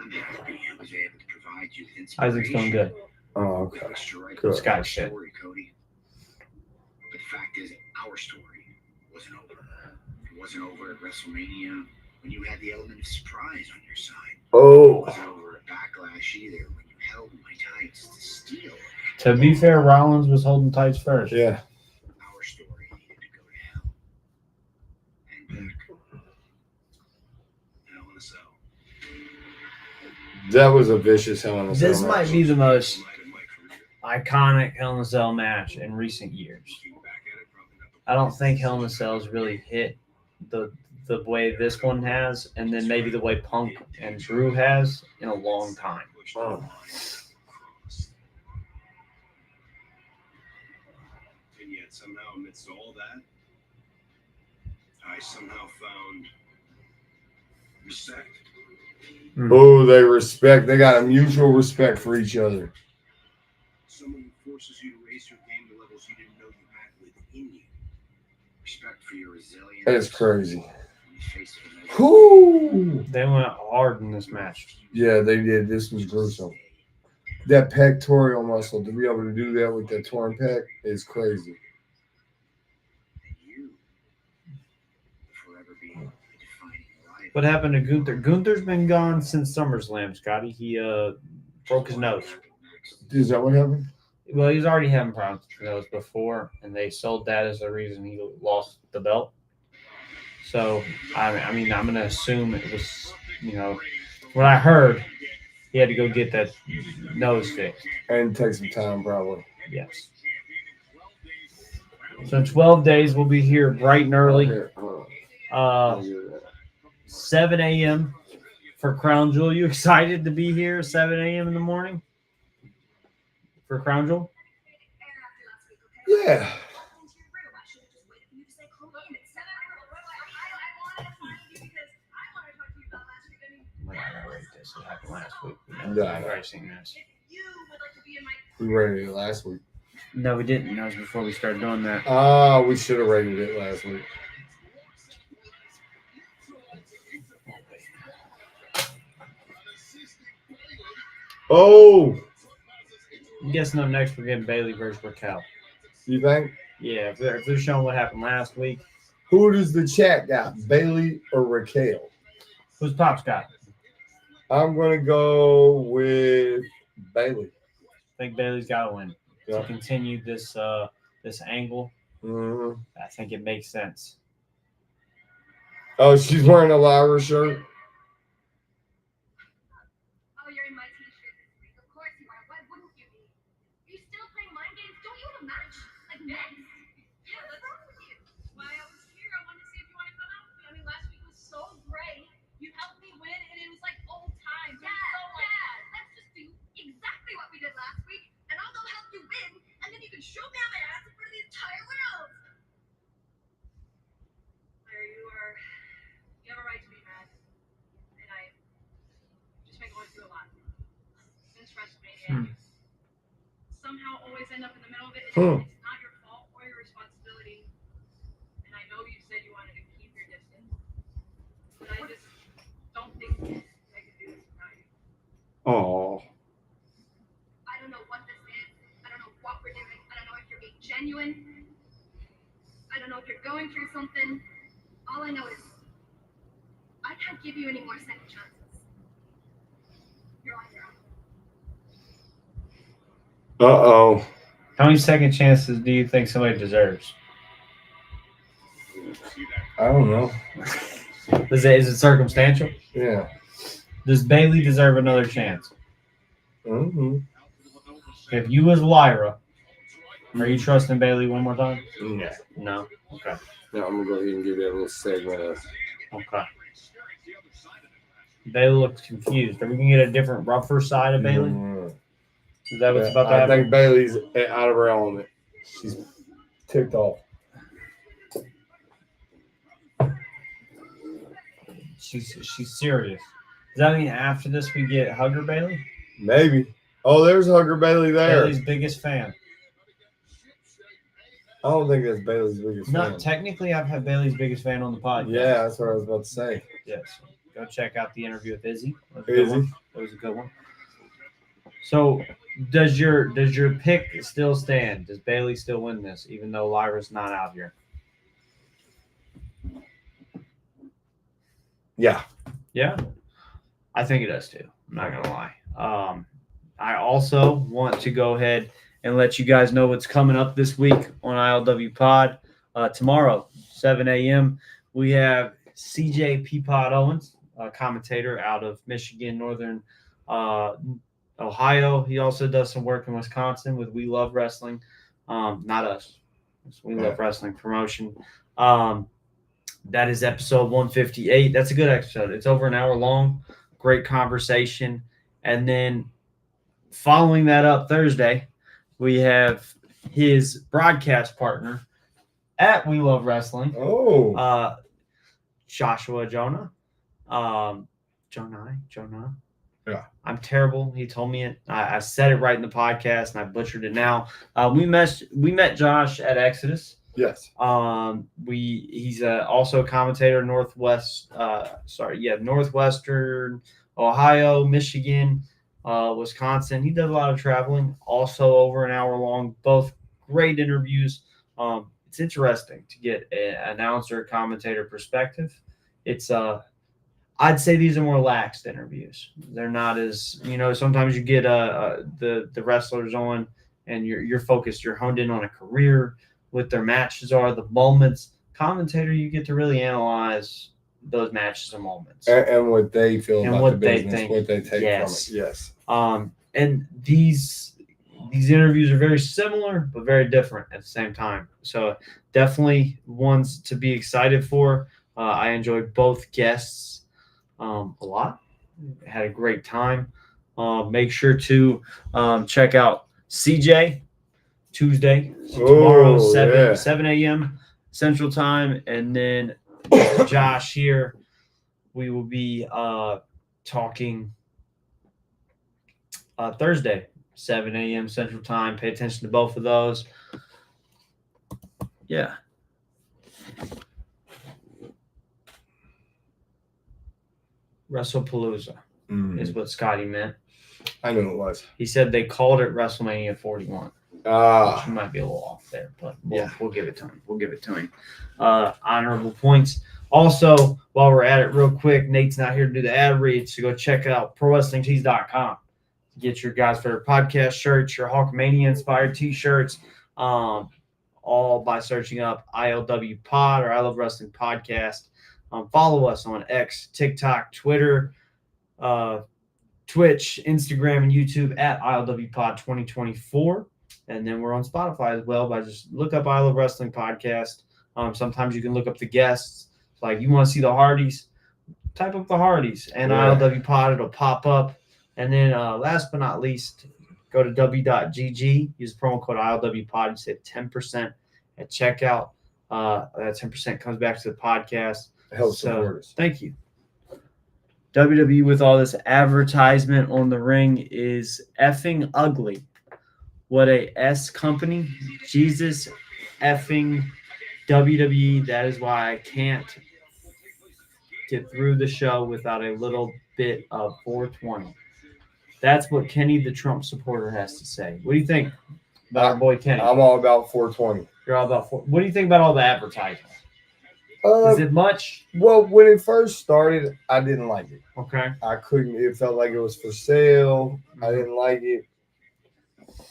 I'm happy I was able to provide you with Isaac's doing good. Oh, okay. Good. Sky shit. Story, Cody. But the fact is, our story wasn't over. It wasn't over at WrestleMania when you had the element of surprise on your side. It Oh. wasn't over at Backlash either when you held my tights to steal. To be fair, Rollins was holding tights first. Yeah. Our story needed to go to hell. And back. Hell in a Cell. That was a vicious Hell in a Cell This match. might be the most iconic Hell in a Cell match in recent years. I don't think Hell in a Cell has really hit the way this one has, and then maybe the way Punk and Drew has in a long time. Oh. And yet somehow amidst all that, I somehow found respect. Oh, they respect. They got a mutual respect for each other. Someone who forces you to raise your game to levels you didn't know you had within you. Respect for your resilience. That's crazy. in the face of immense Whoo! They went hard in this match. Yeah, they did. This was gruesome. That pectoral muscle, to be able to do that with that torn pec is crazy. And you will forever be a defining rival. What happened to Gunther? Gunther's been gone since SummerSlam, Scotty. He broke his nose. Is that what happened? Well, he was already having problems with his nose before, and they sold that as the reason he lost the belt. So, I mean, I'm going to assume it was, what I heard, he had to go get that nose fixed. And take some time, probably. Yes. So in 12 days, we'll be here bright and early. Here, hold on. 7 a.m. for Crown Jewel. You excited to be here 7 a.m. in the morning for Crown Jewel? Yeah. I gotta rate this. It happened last week. Yeah. I've already seen this. We rated it last week. No, we didn't. That was before we started doing that. Oh, we should have rated it last week. Oh, I'm guessing up next we're getting Bailey versus Raquel. you think? Yeah, if they're showing what happened last week. Who does the chat got, Bailey or Raquel? Who's Pops got? I'm going to go with Bailey. I think Bailey's got to win Yeah. to continue this this angle. Mm-hmm. I think it makes sense. Oh, she's wearing a Lyra shirt. Oh, you're in my t-shirt this week. Of course you are. Why wouldn't you be? Are you still playing mind games? Don't you have a match? Like next? Yeah, what's wrong with you? Why I was here. I wanted to see if you want to come out with me. I mean, last week was so great. You helped me win, and it was like old times. Dad, let's just do exactly what we did last week, and I'll go help you win, and then you can show me on my ass in front of the entire world. Larry, you have a right to be mad, and I just been going through a lot since WrestleMania. Somehow always end up in the middle of it. It's not your fault or your responsibility. And I know you said you wanted to keep your distance, but I just don't think I can do this without you. Oh. I don't know what this is. I don't know what we're doing. I don't know if you're being genuine. I don't know if you're going through something. All I know is I can't give you any more second chances. You're on your own. Uh-oh. How many second chances do you think somebody deserves? I don't know. Is it circumstantial? Yeah. Does Bailey deserve another chance? Mm-hmm. If you was Lyra, are you trusting Bailey one more time? Yeah. No. Okay. Now I'm going to go ahead and give that little segment of... Okay. Bailey looks confused. Are we going to get a different, rougher side of Bailey? Mm. Is that what's about to I happen? think Bailey's out of her element. She's ticked off. She's serious. Does that mean after this we get Hugger Bailey? Maybe. Oh, there's Hugger Bailey there. Bailey's biggest fan. I don't think that's Bailey's biggest No, fan. technically I've had Bailey's biggest fan on the podcast. Yeah, that's what I was about to say. Yes. Go check out the interview with Izzy. That was a Who good is one. he? That was a good one. So does your pick still stand? Does Bailey still win this, even though Lyra's not out here? Yeah. Yeah, I think it does too. I'm not gonna lie. I also want to go ahead and let you guys know what's coming up this week on ILW Pod. Tomorrow, 7 a.m., we have CJ Peapod Owens, a commentator out of Michigan, Northern Ohio. He also does some work in Wisconsin with We Love Wrestling. Not us. We Love Wrestling promotion. That is episode 158. That's a good episode. It's over an hour long. Great conversation. And then following that up Thursday, we have his broadcast partner at We Love Wrestling, Oh. Joshua Jonah. Jonah. Yeah. I'm terrible. He told me it. I said it right in the podcast, and I butchered it now. We met Josh at Exodus. Yes. He's also a commentator Northwestern Ohio, Michigan, Wisconsin. He does a lot of traveling, also over an hour long. Both great interviews. It's interesting to get an announcer commentator perspective. It's I'd say these are more laxed interviews. They're not as, sometimes you get the wrestlers on and you're focused, you're honed in on a career, what their matches are, the moments. Commentator, you get to really analyze those matches and moments. And what they feel And about what the they business, think. what they take Yes. from it. Yes. And these interviews are very similar, but very different at the same time. So definitely ones to be excited for. I enjoyed both guests a lot. Had a great time. Make sure to check out CJ Tuesday, tomorrow, 7 a.m. Central Time. And then Josh here, we will be talking Thursday, 7 a.m. Central Time. Pay attention to both of those. Yeah. Wrestlepalooza is what Scotty meant. I knew it was. He said they called it WrestleMania 41. Which might be a little off there, but we'll give it to him. We'll give it to him. Honorable points. Also, while we're at it real quick, Nate's not here to do the ad read, so go check out ProWrestlingTees.com. Get your guys' favorite podcast shirts, your Hulkmania-inspired T-shirts, all by searching up ILW Pod or I Love Wrestling Podcast. Follow us on X, TikTok, Twitter, Twitch, Instagram, and YouTube at ILW Pod 2024. And then we're on Spotify as well by just look up I Love Wrestling Podcast. Sometimes you can look up the guests. Like you want to see the Hardys, type up the Hardys and ILW Pod. It'll pop up. And then last but not least, go to w.gg. Use the promo code ILW Pod. You save 10% at checkout. That 10% comes back to the podcast. Helps support us. Thank you. WWE with all this advertisement on the ring is effing ugly. What a S company. Jesus effing WWE. That is why I can't get through the show without a little bit of 420. That's what Kenny the Trump supporter has to say. What do you think about our boy Kenny? I'm all about 420. You're all about what do you think about all the advertising? Is it much? Well, when it first started, I didn't like it. Okay. I couldn't. It felt like it was for sale. I didn't like it.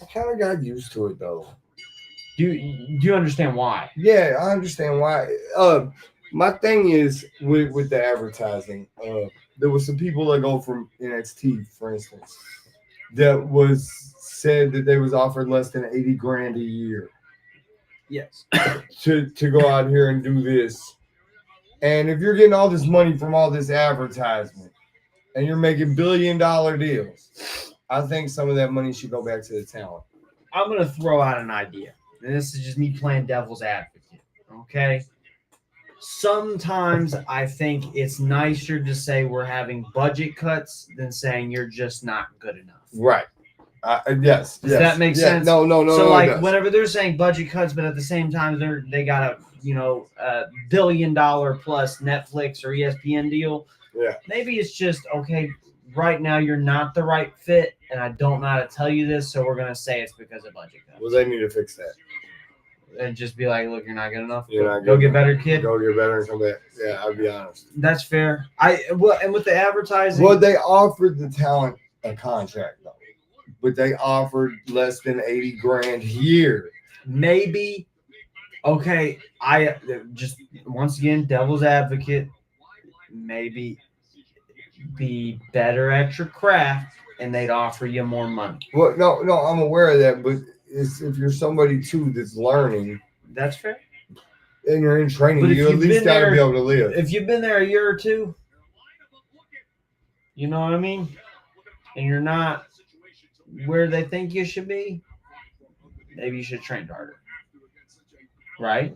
I kind of got used to it, though. Do you understand why? Yeah, I understand why. My thing is with the advertising. There was some people that go from NXT, for instance, that was said that they was offered less than $80,000 a year. Yes. to go out here and do this. And if you're getting all this money from all this advertisement and you're making billion-dollar deals, I think some of that money should go back to the talent. I'm going to throw out an idea. And this is just me playing devil's advocate. Okay? Sometimes I think it's nicer to say we're having budget cuts than saying you're just not good enough. Right. Yes. Does that make sense? No. So it like does. whenever they're saying budget cuts, but at the same time they got a $1 billion plus Netflix or ESPN deal. Yeah. Maybe it's just okay. Right now you're not the right fit, and I don't know how to tell you this, so we're gonna say it's because of budget cuts. Well, they need to fix that. And just be like, look, you're not good enough. You're not Go good get enough. better, kid. Go get better and come back. Yeah, I'll be honest. That's fair. And with the advertising, Well, they offered the talent a contract though, but they offered less than $80,000 a year. maybe. Okay, I just once again, devil's advocate. Maybe be better at your craft, and they'd offer you more money. Well, no, I'm aware of that, but if you're somebody too that's learning That's fair. and you're in training, But if you at you've least been got to there- be able to live. If you've been there a year or two, you know what I mean, and you're not where they think you should be, maybe you should train harder, right?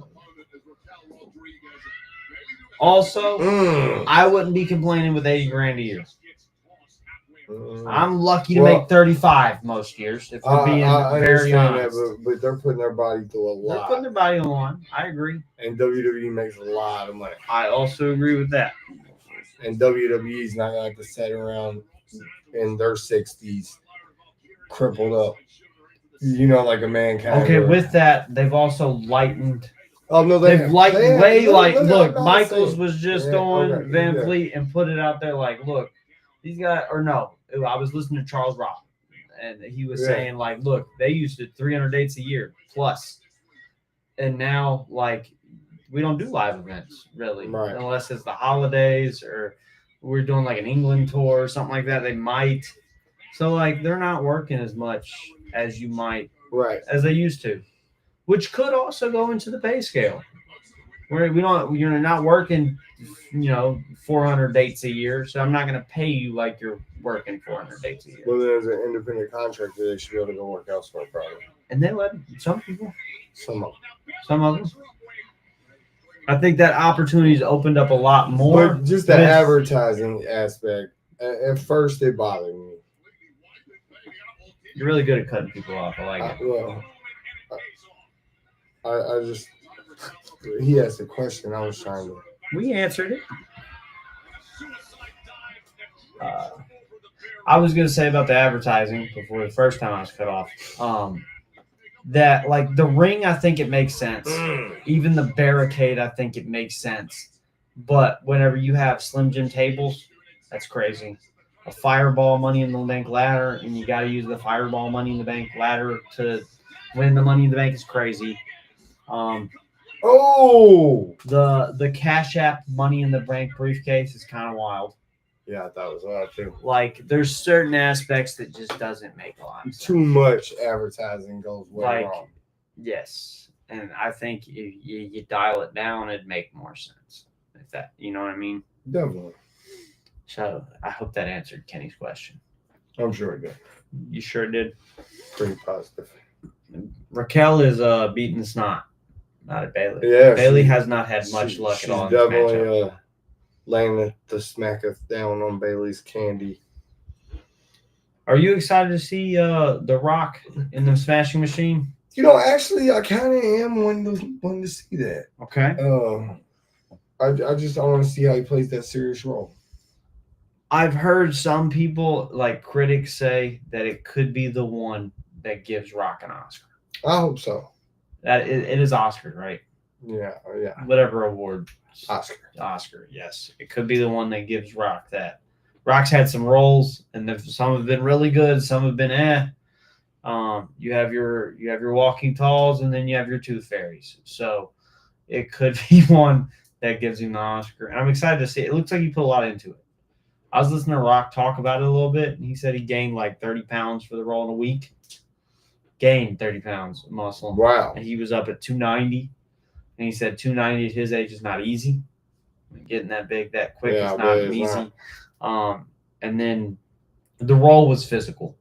Also, I wouldn't be complaining with $80,000 a year. I'm lucky to Well, make 35 most years, if we're being I very understand honest. that, but they're putting their body through a They're putting lot, their body on the line. I agree. and WWE makes a lot of money, I also agree with that. and WWE's not going to have to sit around in their 60s, crippled up, like a man can. Okay, with that, they've also lightened. Oh no, They've lightened look, Michaels saying. was just Yeah, on okay, Van yeah. Fleet and put it out there like, look, these guys, or no, I was listening to Charles Rock, and he was Yeah. saying like, look, they used to 300 dates a year plus, and now like we don't do live events really, Right. unless it's the holidays or we're doing like an England tour or something like that. They might, so like they're not working as much as you might Right. as they used to, which could also go into the pay scale. Where you're not working, 400 dates a year, so I'm not going to pay you like you're working 400 dates a year. Well, there's an independent contractor. They should be able to go work elsewhere, probably. And they let some people, Some of some of them. I think that opportunity's opened up a lot more. But just the with- advertising aspect, at first it bothered me. You're really good at cutting people off. I like it. I just, he asked a question. I was trying to. We answered it. I was going to say about the advertising before the first time I was cut off. That like the ring, I think it makes sense. Even the barricade, I think it makes sense. But whenever you have Slim Jim tables, that's crazy. A Fireball Money in the Bank ladder, and you got to use the Fireball Money in the Bank ladder to win the Money in the Bank is crazy. The Cash App Money in the Bank briefcase is kind of wild. Yeah, I thought it was wild too. Like there's certain aspects that just doesn't make a lot of sense. Too much advertising goes way wrong. Yes, and I think if you dial it down, it'd make more sense. If that, you know what I mean? Definitely. So I hope that answered Kenny's question. I'm sure it did. You sure did. Pretty positive. Raquel is beating the snot out of Bailey. Yeah, Bailey has not had much luck she's at all in this definitely matchup. laying the smacketh down on Bailey's candy. Are you excited to see The Rock in the Smashing Machine? Actually, I kind of am wanting to see that. Okay. I just want to see how he plays that serious role. I've heard some people, like critics, say that it could be the one that gives Rock an Oscar. I hope so. That it is Oscar, right? Yeah. Whatever award. Oscar. Yes. It could be the one that gives Rock that. Rock's had some roles, and some have been really good, some have been You have your Walking Talls, and then you have your Tooth Fairies. So it could be one that gives him the Oscar. And I'm excited to see it. It looks like he put a lot into it. I was listening to Rock talk about it a little bit, and he said he gained like 30 pounds for the role in a week. Gained 30 pounds of muscle. Wow. And he was up at 290. And he said 290 at his age is not easy. Getting that big that quick Yeah, is but not it's easy. And then the role was physical.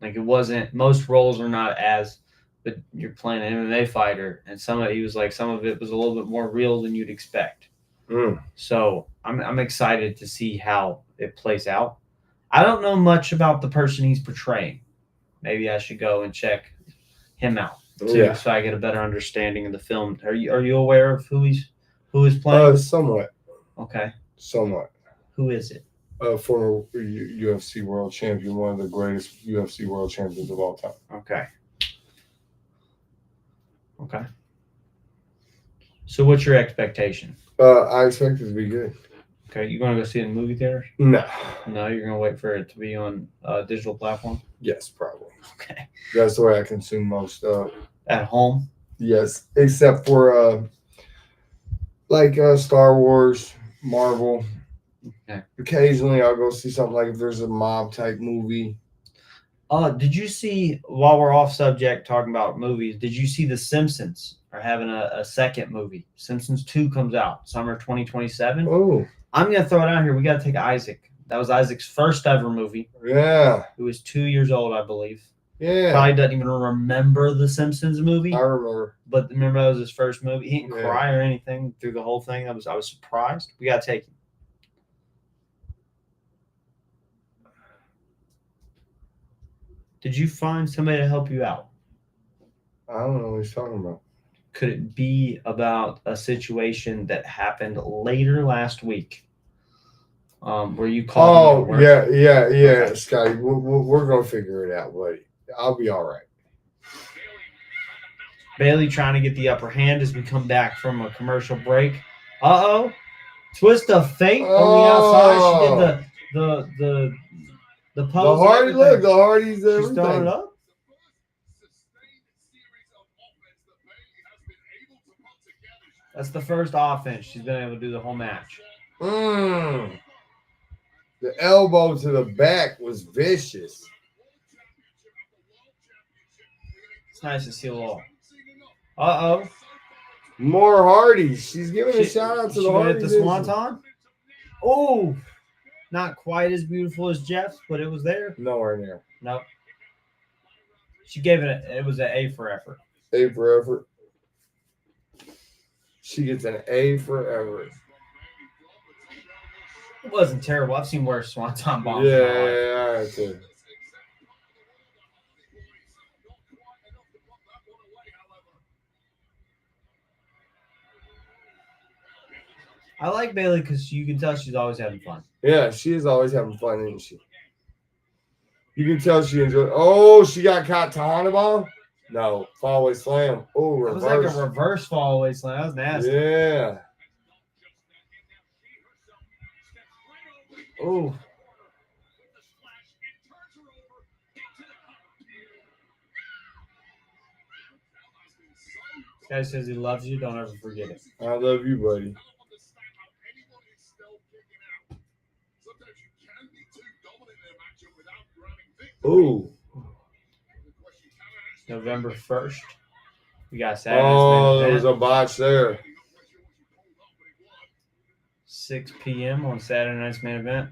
Like it wasn't, most roles are not as but you're playing an MMA fighter, and some of it was a little bit more real than you'd expect. So I'm excited to see how it plays out. I don't know much about the person he's portraying. Maybe I should go and check him out too, so I get a better understanding of the film. Are you aware of who is playing? Somewhat. Okay. Somewhat. Who is it? Former UFC world champion, one of the greatest UFC world champions of all time. Okay. Okay. So what's your expectation? I expect it to be good. Okay, you going to go see it in movie theaters? No. No, you're going to wait for it to be on a digital platform? Yes, probably. Okay. That's the way I consume most. At home? Yes, except for Star Wars, Marvel. Okay. Occasionally, I'll go see something like if there's a mob type movie. Did you see, while we're off subject talking about movies, did you see The Simpsons are having a second movie? Simpsons 2 comes out summer 2027. Oh, I'm going to throw it out here. We got to take Isaac. That was Isaac's first ever movie. yeah. He was 2 years old, I believe. Yeah. Probably doesn't even remember the Simpsons movie. I remember. But remember that was his first movie. He didn't Yeah. cry or anything through the whole thing. I was surprised. We got to take him. Did you find somebody to help you out? I don't know what he's talking about. Could it be about a situation that happened later last week? Where you called me at work? Yeah, Okay. Scotty. We're going to figure it out, buddy. I'll be all right. Bailey trying to get the upper hand as we come back from a commercial break. Uh-oh. Twist of fate on the outside. She did the pose. The Hardy, look, the Hardy's She's everything. throwing it up. That's the first offense she's been able to do the whole match. The elbow to the back was vicious. It's nice to see a little. Uh-oh. More Hardys. She's giving a shout out to the Hardys. Hardys. The Swanton? Oh, not quite as beautiful as Jeff's, but it was there. Nowhere near. Nope. She gave it was an A for effort. A for effort. She gets an A for effort. It wasn't terrible. I've seen worse Swanton bombs. Yeah, I too. I like Bailey because you can tell she's always having fun. Yeah, she is always having fun, isn't she? You can tell she enjoys. Oh, she got caught Tahana bomb? No, fallaway slam. Oh, It reverse. was like a reverse fall away slam. That was nasty. Yeah. Oh. This guy says he loves you. Don't ever forget it. I love you, buddy. Ooh. November 1st. We got Saturday's Oh, main there was event, a botch there. 6 p.m. on Saturday night's main event.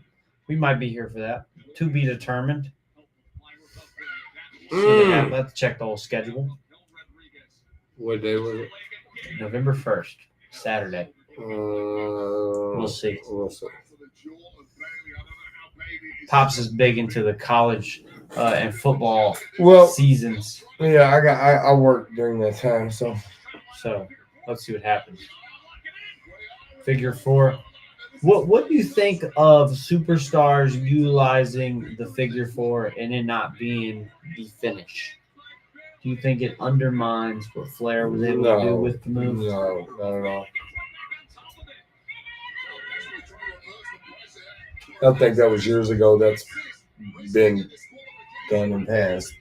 We might be here for that. To be determined. Let's check the whole schedule. What day was it? November 1st, Saturday. We'll see. We'll see. Pops is big into the college and football seasons. Yeah, I work during that time, so Let's see what happens. Figure 4. What do you think of superstars utilizing the figure 4 and it not being the finish? Do you think it undermines what Flair was able to do with the move? No, not at all. I think that was years ago. That's been done and past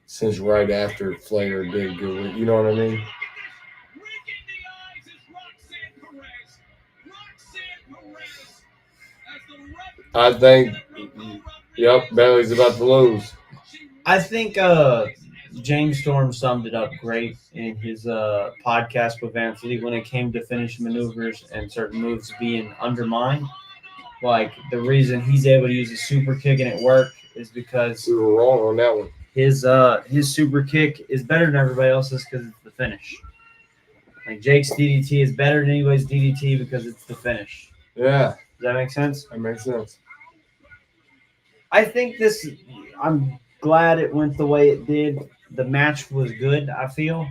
since right after Flair did good. You know what I mean? I think, yep, Bailey's about to lose. I think James Storm summed it up great in his podcast with Anthony when it came to finishing maneuvers and certain moves being undermined. Like, the reason he's able to use a super kick and it worked is because We were wrong on that one. his super kick is better than everybody else's because it's the finish. Like Jake's DDT is better than anybody's DDT because it's the finish. Yeah, Does that make sense? that makes sense. I think this. I'm glad it went the way it did. The match was good. I feel.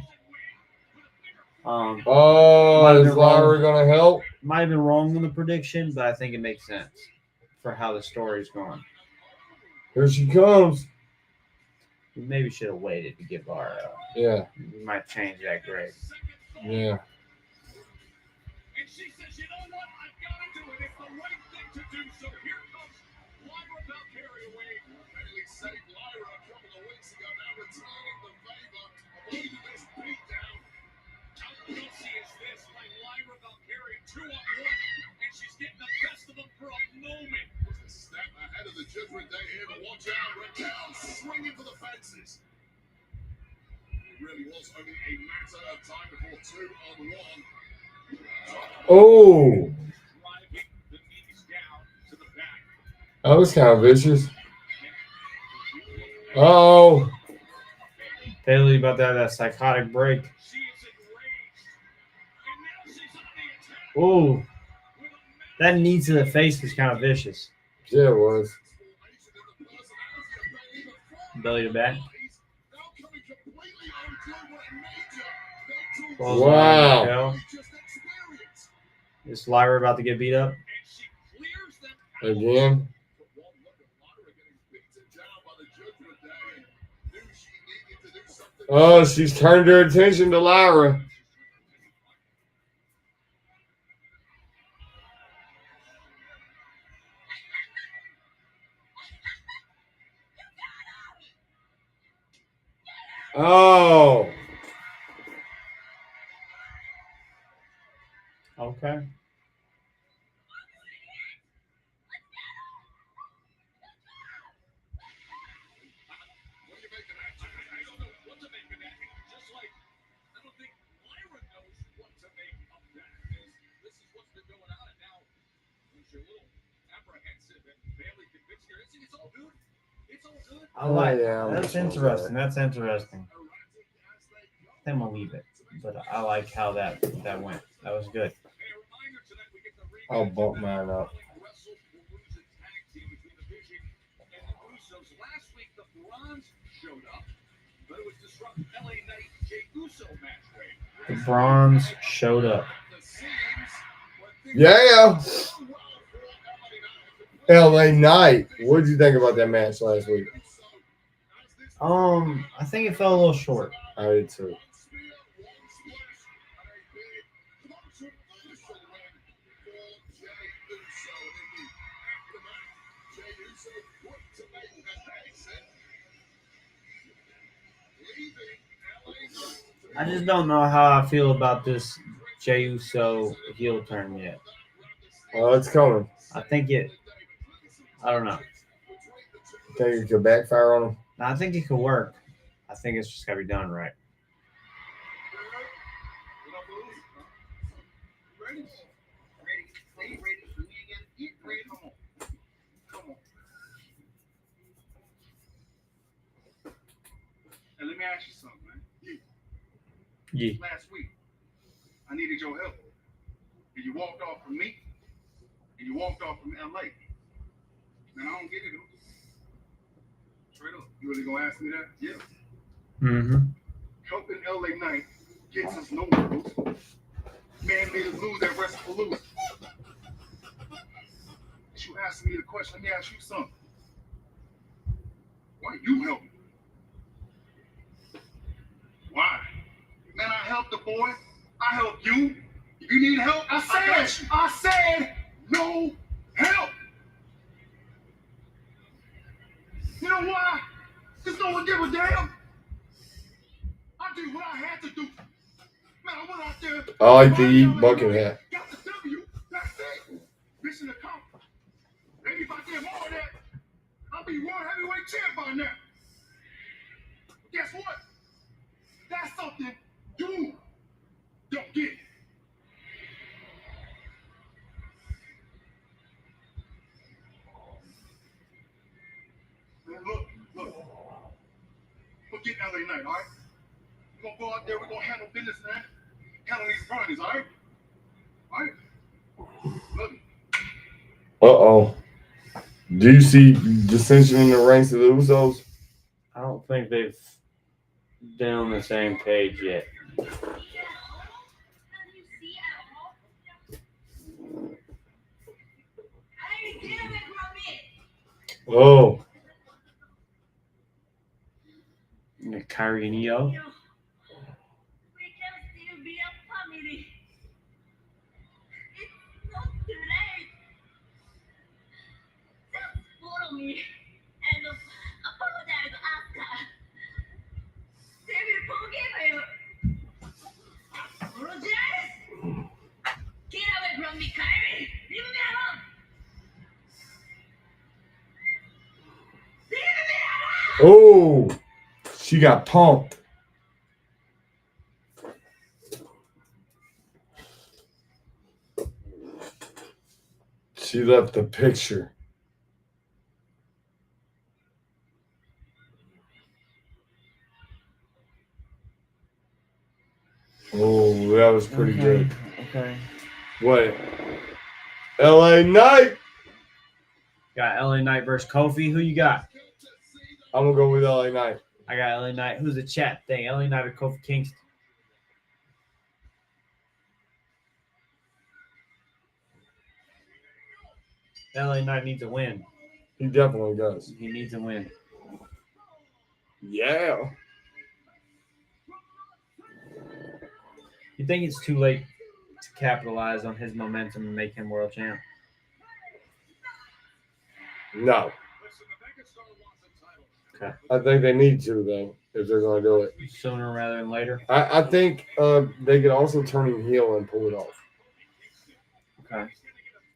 Oh, Might have is been wrong. Lyra gonna help? Might have been wrong on the prediction, but I think it makes sense for how the story's going. Here she comes. We maybe should have waited to give our. Yeah, We might change that grade. yeah. And she says, you know what? I've got to do it. It's the right thing to do. So here comes Lyra Valkyrie away. Finally saved Lyra a couple of weeks ago. Now returning the favor. Avoiding this beatdown. How gutsy is this by Lyra Valkyrie? 2-on-1. And she's getting the best of them for a moment. Was a step ahead of the Judgment Day here. But watch out. Red down. Swinging for the fences. It really was only a matter of time before 2-on-1. Oh, that was kind of vicious. Oh, Bailey about to have that psychotic break. Oh, that knee to the face was kind of vicious. yeah, it was. Belly to back. Wow. Is Lyra about to get beat up? Again. Oh, she's turned her attention to Lyra. Oh. Okay. I like that's interesting. That's interesting. I'm gonna leave it, but I like how that went. That was good. I'll bump mine up. The Bronze showed up. Yeah. LA Knight. What did you think about that match last week? I think it fell a little short. I did too. I just don't know how I feel about this Jey Uso heel turn yet. Oh, it's coming. I think it. I don't know. Think it could backfire on him? No, I think it could work. I think it's just gotta be done right. And let me ask you something, man. Yeah. Last week, I needed your help. And you walked off from me. And you walked off from LA. Man, I don't get it. Straight up. You really gonna ask me that? Yeah. Mm-hmm. Helping LA Knight gets us nowhere. Man made us lose at Wrestlepalooza. You asked me the question. Let me ask you something. Why you help me? Why? Man, I helped the boy. I helped you. If you need help, I said no help. You know why? Because no one give a damn. I did what I had to do. Man, I went out there. I like the eat bucket hat. Got the W. That's it. Mission accomplished. Maybe if I did more of that, I'll be world heavyweight champ by now. But guess what? That's something you don't get. Man, look. Forget LA Knight, all right? We're gonna go out there, we're gonna handle business, man. Handle these burners, all right? All right? Love you. Uh-oh. Do you see dissension in the ranks of the Usos? I don't think they've been on the same page yet. Oh. Kyrie and Io. We can still be a family. It's not too late. Just follow me and apologize to Asuka. They will forgive you. Apologize? Get away from me, Kyrie. Leave me alone. Leave me alone. Oh. She got pumped. She left the picture. Oh, that was pretty good. Okay. What? LA Knight. Got LA Knight versus Kofi. Who you got? I'm gonna go with LA Knight. I got LA Knight. Who's the chat thing? LA Knight or Kofi Kingston? LA Knight needs a win. He definitely does. He needs a win. Yeah. You think it's too late to capitalize on his momentum and make him world champ? No. Okay. I think they need to, though, if they're going to do it. Sooner rather than later. I think they could also turn him heel and pull it off. Okay.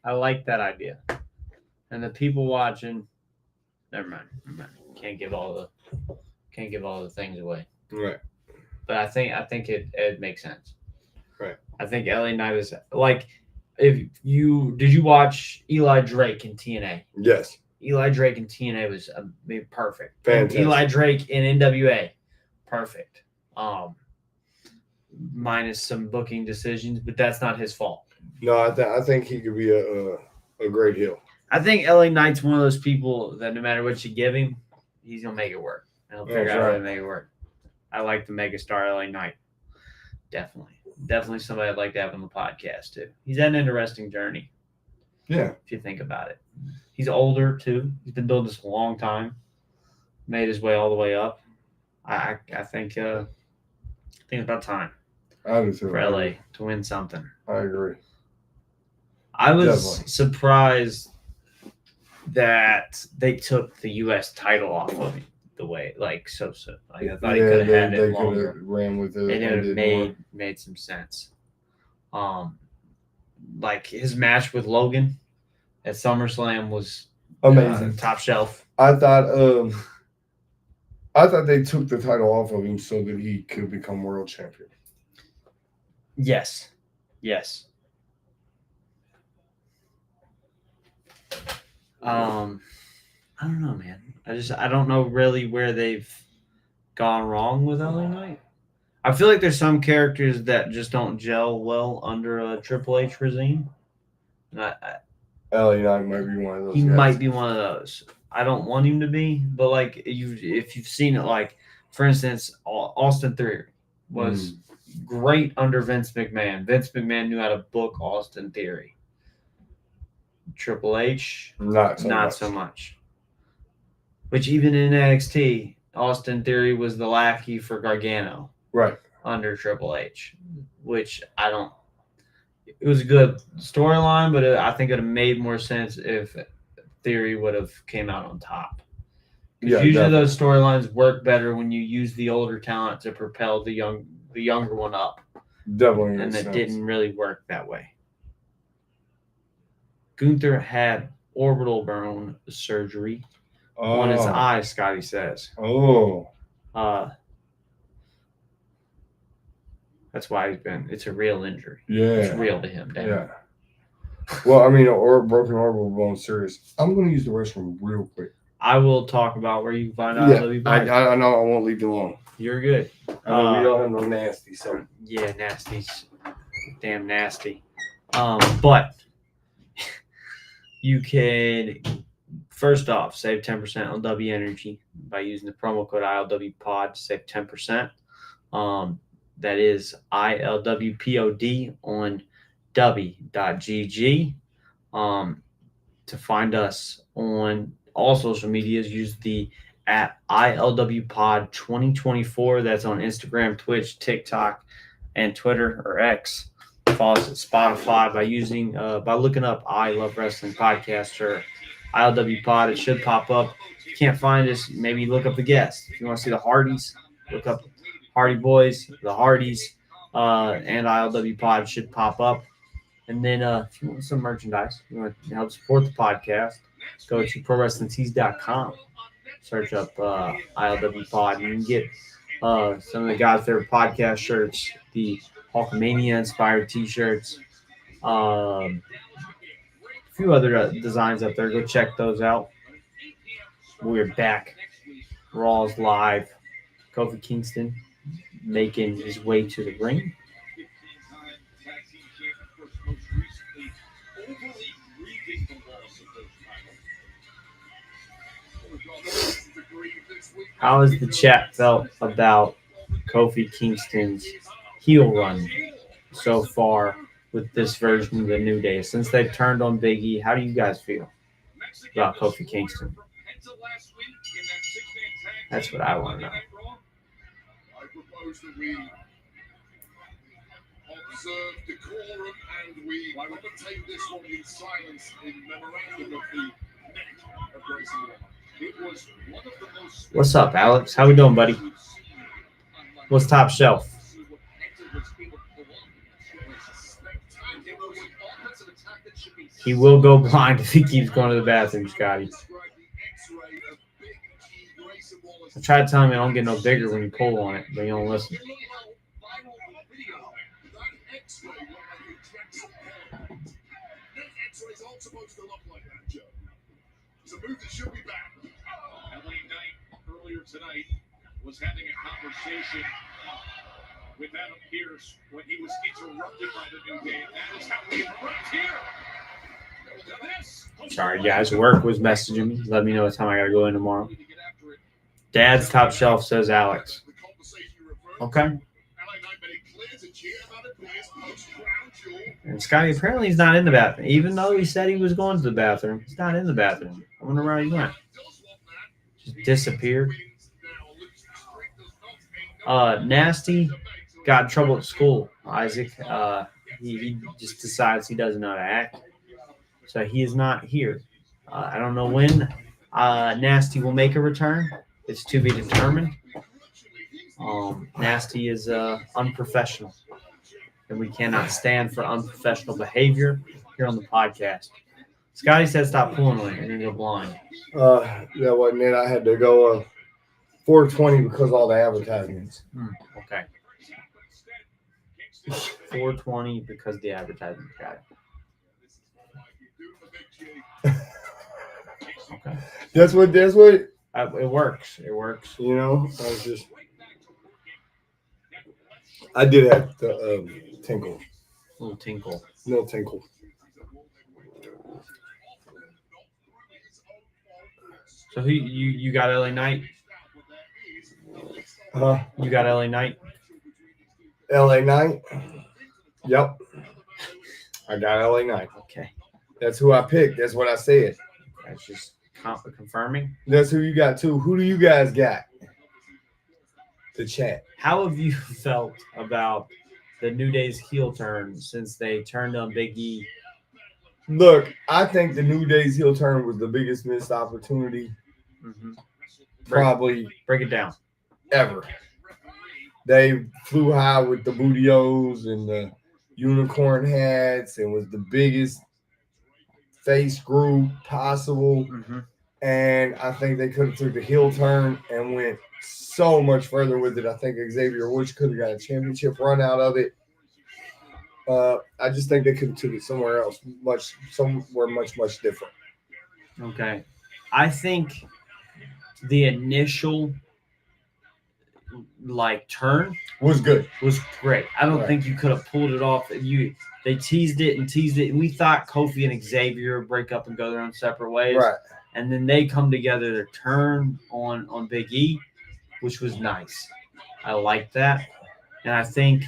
I like that idea. And the people watching, never mind. Can't give all the things away. Right. But I think it makes sense. Right. I think LA Knight is like, did you watch Eli Drake in TNA? Yes. Eli Drake in TNA was perfect. Fantastic. Eli Drake in NWA, perfect. Minus some booking decisions, but that's not his fault. No, I think he could be a great heel. I think LA Knight's one of those people that no matter what you give him, he's gonna make it work. And he'll figure out how to make it work. I like the megastar LA Knight. Definitely somebody I'd like to have on the podcast too. He's had an interesting journey. Yeah. If you think about it. He's older too. He's been doing this a long time. Made his way all the way up. I think it's about time I do too. for LA to win something. I agree. I was Definitely. surprised that they took the U.S. title off of him the way, like so. Like I thought he could have had they it could longer. have ran with it. It and would have did more. made some sense. Like his match with Logan at SummerSlam was Amazing. top shelf. I thought they took the title off of him so that he could become world champion. Yes. I don't know, man. I don't know really where they've gone wrong with LA Knight. I feel like there's some characters that just don't gel well under a Triple H regime. And LA Knight might be one of those. he guys. might be one of those. I don't want him to be, but like if you've seen it, like for instance, Austin Theory was great under Vince McMahon. Vince McMahon knew how to book Austin Theory. Triple H, Not so much. Which even in NXT, Austin Theory was the lackey for Gargano Right. under Triple H, which I don't. It was a good storyline, but I think it would have made more sense if Theory would have came out on top. Yeah, Usually definitely. those storylines work better when you use the older talent to propel the younger one up, Definitely. and makes that sense. didn't really work that way. Gunther had orbital bone surgery on his eye, Scotty says. Oh. That's why it's a real injury. Yeah. It's real to him, Dan. Yeah. Well, I mean, or broken orbital bone serious. I'm going to use the restroom real quick. I will talk about where you can find out. Yeah, I know I won't leave you long. You're good. I mean, we don't have no nasty, so Yeah, nasty's damn nasty. But you can first off save 10% on Dubby Energy by using the promo code ILWPOD to save 10%. That is ILWPOD on Dubby.gg. To find us on all social medias, use the at ILWPod 2024. That's on Instagram, Twitch, TikTok, and Twitter or X. Follow us at Spotify by looking up I Love Wrestling Podcast or ILW Pod. It should pop up. If you can't find us, maybe look up the guests. If you want to see the Hardys, look up Hardy Boys, the Hardys, and ILW Pod should pop up. And then if you want some merchandise, you want to help support the podcast, go to ProWrestlingTees.com. Search up ILW Pod. You can get some of the guys' favorite podcast shirts, the Hulkamania inspired T-shirts, a few other designs up there. Go check those out. We're back. Raw's live. Kofi Kingston making his way to the ring. How has the chat felt about Kofi Kingston's heel run so far with this version of the New Day? Since they've turned on Big E, how do you guys feel about Kofi Kingston? That's what I want to know. I propose that we observe decorum and we commentate this one in silence in memorandum of the neck of Grayson Waller. It was one of the most. What's up, Alex? How we doing, buddy? What's top shelf? He will go blind if he keeps going to the bathroom, Scotty. I try to tell him it don't get no bigger when you pull on it, but you don't listen. Move that should be back. LA Knight earlier tonight was having a conversation with Adam Pearce when he was interrupted by the New Day. That is how we interrupt here. Sorry, guys. Work was messaging me. Let me know what time I got to go in tomorrow. Dad's top shelf, says Alex. Okay. And Scotty, apparently he's not in the bathroom. Even though he said he was going to the bathroom, he's not in the bathroom. I wonder where he went. Just disappeared. Nasty got in trouble at school, Isaac. He just decides he doesn't know how to act. So he is not here. I don't know when Nasty will make a return. It's to be determined. Nasty is unprofessional. And we cannot stand for unprofessional behavior here on the podcast. Scotty said stop pulling on it. You're going to go blind. That wasn't it. I had to go 420 because of all the advertisements. Okay. 420 because the advertisement got it. Okay. That's what it works. It works. You know, I did have the tinkle. Little tinkle. No tinkle. So who you got LA Knight? You got LA Knight? LA Knight? Yep. I got LA Knight. Okay. That's who I picked. That's what I said. That's just confirming. That's who you got too. Who do you guys got? The chat. How have you felt about the New Day's heel turn since they turned on Big E? Look, I think the New Day's heel turn was the biggest missed opportunity. Probably break it down. Ever. They flew high with the bootios and the unicorn hats and was the biggest face group possible. And I think they could have took the heel turn and went so much further with it. I think Xavier Woods could have got a championship run out of it. I just think they could have took it somewhere else, somewhere much different. Okay. I think the initial like turn Was good. was great. I don't Right. think you could have pulled it off. They teased it, and we thought Kofi and Xavier would break up and go their own separate ways. Right. And then they come together to turn on Big E, which was nice. I like that. And I think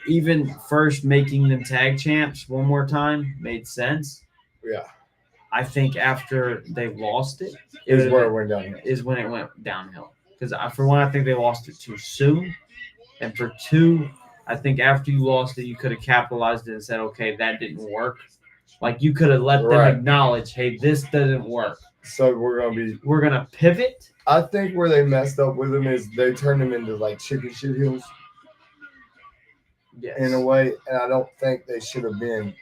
even first making them tag champs one more time made sense. Yeah. I think after they lost it, Is where it went down. is when it went downhill. Because for one, I think they lost it too soon. And for two, I think after you lost it, you could have capitalized it and said, okay, that didn't work. Like you could have let them Right. acknowledge, hey, this doesn't work. So we're gonna pivot. I think where they messed up with him is they turned him into like chicken shit heels Yes. in a way, and I don't think they should have been.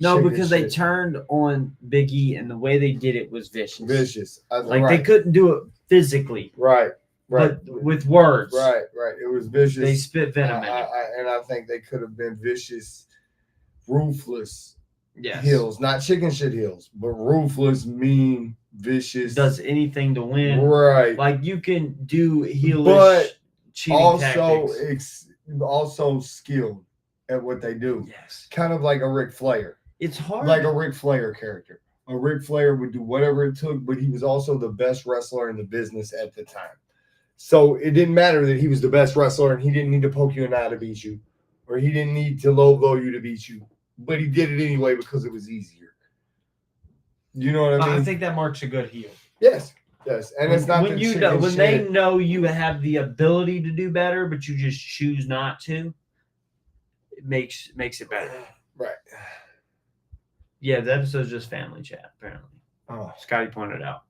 No, chicken because they shit. turned on Big E, and the way they did it was vicious. Vicious. Like right. they couldn't do it physically, Right. but with words. Right. It was vicious. They spit venom in it. And I think they could have been vicious, ruthless Yes. heels, not chicken shit heels, but ruthless, mean, vicious. Does anything to win. Right. Like you can do heelish But cheating tactics. Also skilled at what they do. Yes. Kind of like a Ric Flair. It's hard. Like a Ric Flair character. A Ric Flair would do whatever it took, but he was also the best wrestler in the business at the time. So it didn't matter that he was the best wrestler and he didn't need to poke you in the eye to beat you, or he didn't need to low blow you to beat you, but he did it anyway because it was easier. You know what I mean? I think that marks a good heel. Yes. And it's not when the you chicken know, when shit. they know you have the ability to do better, but you just choose not to. It makes it better. Right. Yeah, the episode's just family chat, apparently. Oh. Scotty pointed out.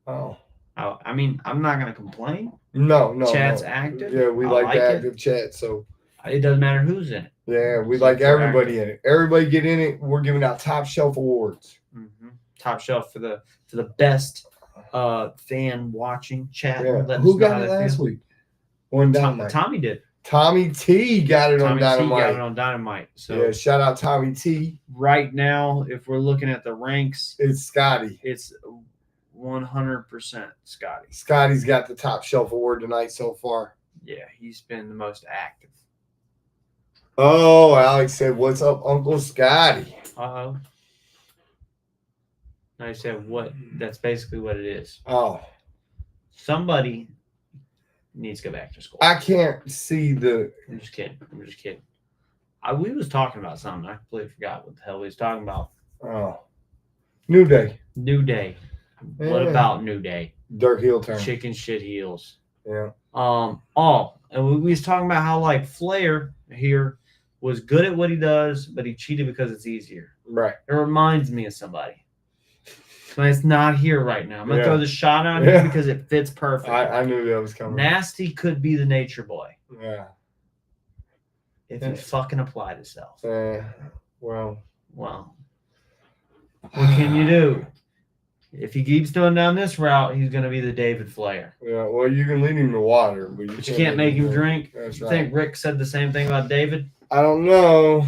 Oh. I mean, I'm not gonna complain. No. Chat's active. Yeah, we I like like the it. active chat, so It doesn't matter who's in it. yeah, we So like for everybody in it. Everybody get in it. We're giving out top shelf awards. Mm-hmm. Top shelf for the best fan watching chat. Yeah. Let us Who know got how it they last feel. week? On Dynamite. Tommy did. Tommy T got it on Tommy T got Dynamite. it on Dynamite. So Yeah, shout out Tommy T. right now, if we're looking at the ranks, It's Scotty. it's 100% Scotty. Scotty's got the top shelf award tonight so far. Yeah, he's been the most active. Oh, Alex said, "What's up, Uncle Scotty?" Uh-oh. I said what? That's basically what it is. Oh, Somebody needs to go back to school. I can't see the. I'm just kidding. We was talking about something. I completely forgot what the hell we was talking about. Oh, New Day. New Day. What Yeah. about New Day? Dark heel turn. Chicken shit heels. Yeah. And we was talking about how like Flair here was good at what he does, but he cheated because it's easier. Right. It reminds me of somebody. But it's not here right now. I'm gonna Yeah. throw the shot out Yeah. here because it fits perfect. I knew that was coming. Nasty could be the nature boy Yeah. if he fucking applied himself. Well. Well, what can you do? If he keeps going down this route, he's gonna be the David Flair. Yeah. Well, you can lead him to water, but You can't make him drink. That's You right. think Rick said the same thing about David? I don't know.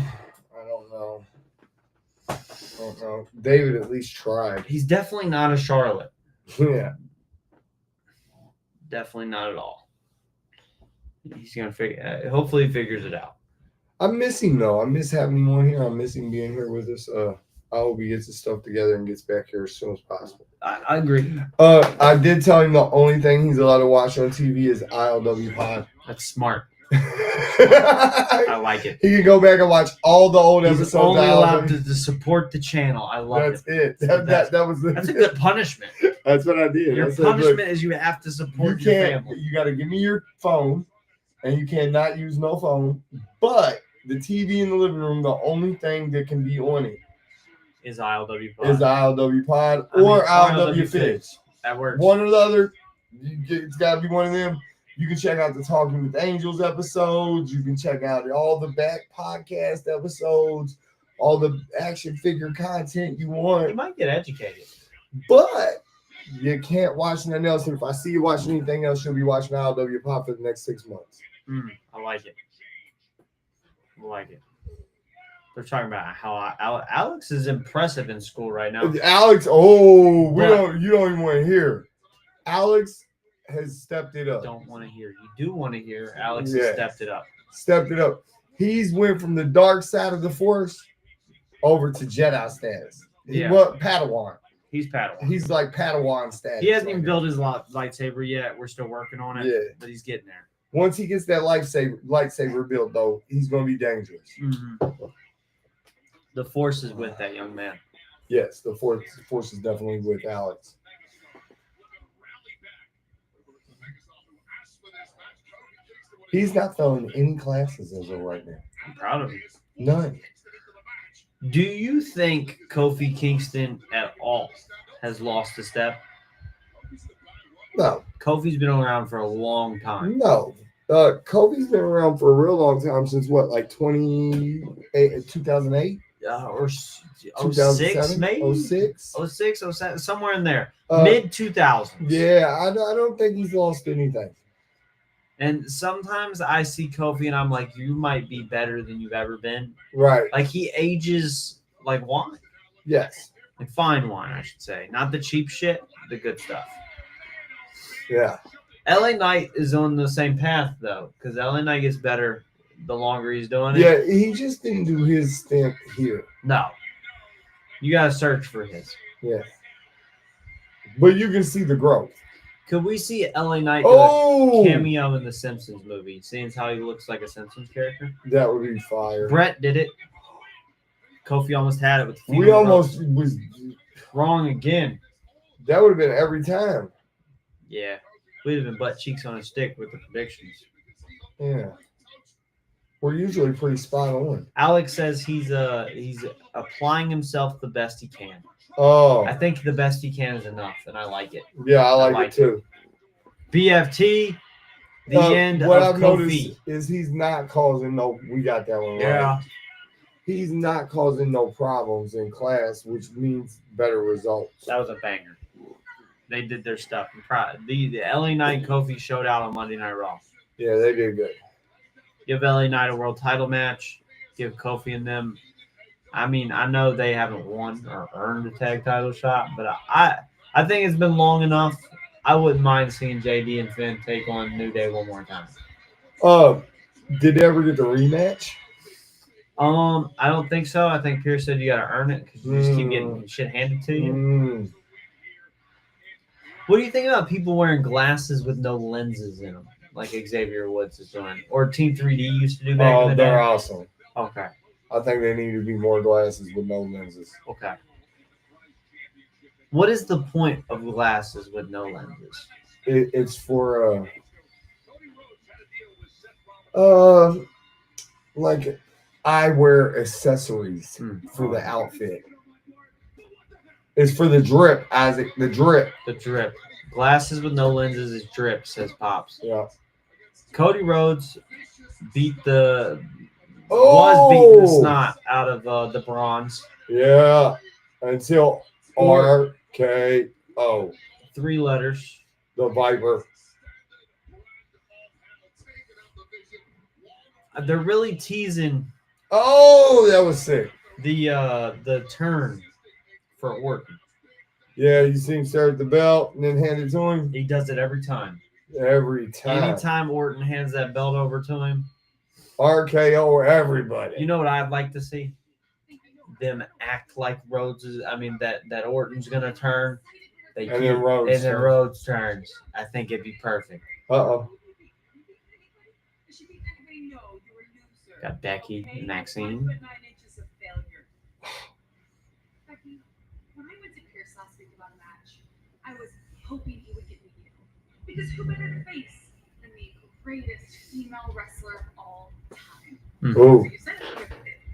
David at least tried. He's definitely not a Charlotte. Yeah. Definitely not at all. He's gonna figure. Hopefully, he figures it out. I miss him though. I miss having him on here. I miss him being here with us. I hope he gets his stuff together and gets back here as soon as possible. I agree. I did tell him the only thing he's allowed to watch on TV is ILW Pod. That's smart. I I like it. He can go back and watch all the old He's episodes. only of allowed ILW. to support the channel. I love That's it. it. That's That was a good punishment. That's what I did. Your I said, "Look, punishment is you have to you support your can't. family. You got to give me your phone, and you cannot use no phone. But the TV in the living room, the only thing that can be on it Is ILW Pod. is ILW Pod I mean, or or ILW ILW Fix. That works. One or the other. It's got to be one of them. You can check out the Talking with Angels episodes. You can check out all the back podcast episodes, all the action figure content you You want. might get educated. But you can't watch nothing else. And if I see you watching anything else, you'll be watching ILW Pop for the next 6 months. I like it. I like it. They're talking about how Alex is impressive in school right now. Alex, you But- don't even want to hear. Alex has stepped it up. Don't want to hear. You do want to hear. Alex has Yes. stepped it up. Stepped it up. He's went from the dark side of the Force over to Jedi status. Yeah. What Padawan? He's Padawan. He's like Padawan status. He hasn't right even now. built his lightsaber yet. We're still working on it. Yeah. But he's getting there. Once he gets that lightsaber built, though, he's going to be dangerous. Mm-hmm. The Force is with that young man. Yes, the Force is definitely with Alex. He's not throwing any classes as of right now. I'm proud of him. None. Do you think Kofi Kingston at all has lost a step? No. Kofi's been around for a long time. No. Kobe's been around for a real long time, since what, like 2008? Or 2007? 06 maybe? 06? 06, 07, somewhere in there. Uh, Mid-2000s. Yeah, I don't think he's lost anything. And sometimes I see Kofi and I'm like, you might be better than you've ever been. Right. Like, he ages like wine. Yes. Like fine wine, I should say. Not the cheap shit, the good stuff. Yeah. LA Knight is on the same path, though, because LA Knight gets better the longer he's doing it. Yeah, he just didn't do his stint here. No. You got to search for his. Yeah. But you can see the growth. Could we see LA Knight do Oh! a cameo in the Simpsons movie, seeing as how he looks like a Simpsons character? That would be fire. Brett did it. Kofi almost had it with the We almost was. wrong again. That would have been every time. Yeah. We'd have been butt cheeks on a stick with the predictions. Yeah. We're usually pretty spot on. Alex says he's applying himself the best he can. Oh. I think the best he can is enough, and I like it. Yeah, I like like it too. BFT, the end what of I've Kofi. noticed is he's not causing no. We got that one right. Yeah. He's not causing no problems in class, which means better results. That was a banger. They did their stuff. I'm proud. The LA Knight and Kofi showed out on Monday Night Raw. Yeah, they did good. Give LA Knight a world title match. Give Kofi and them. I mean, I know they haven't won or earned a tag title shot, but I think it's been long enough. I wouldn't mind seeing JD and Finn take on New Day one more time. Did they ever get the rematch? I don't think so. I think Pierce said you got to earn it because you just keep getting shit handed to you. What do you think about people wearing glasses with no lenses in them, like Xavier Woods is doing, or Team 3D used to do back in the day? They're awesome. Okay. I think they need to be more glasses with no lenses. Okay. What is the point of glasses with no lenses? It's for like eyewear accessories for the outfit. It's for the drip, Isaac. The drip. The drip. Glasses with no lenses is drip, says Pops. Yeah. Cody Rhodes beat was Oh! beating the snot out of the Bronze. Yeah. Until RKO. 3 letters. The Viper. They're really teasing Oh, that was sick. the turn for Orton. Yeah, you see him start the belt and then hand it to him He does it every time. every time. Anytime Orton hands that belt over to him, RKO everybody. you know what I'd like to see? Them act like that Orton's gonna turn. And then Rhodes turns. I think it'd be perfect. Uh-oh. Got Becky and Maxine. Becky, when I went to Pierce last week about a match, I was hoping he would give me you. Because who better to face than the greatest female wrestler of all time? Ooh. You said it.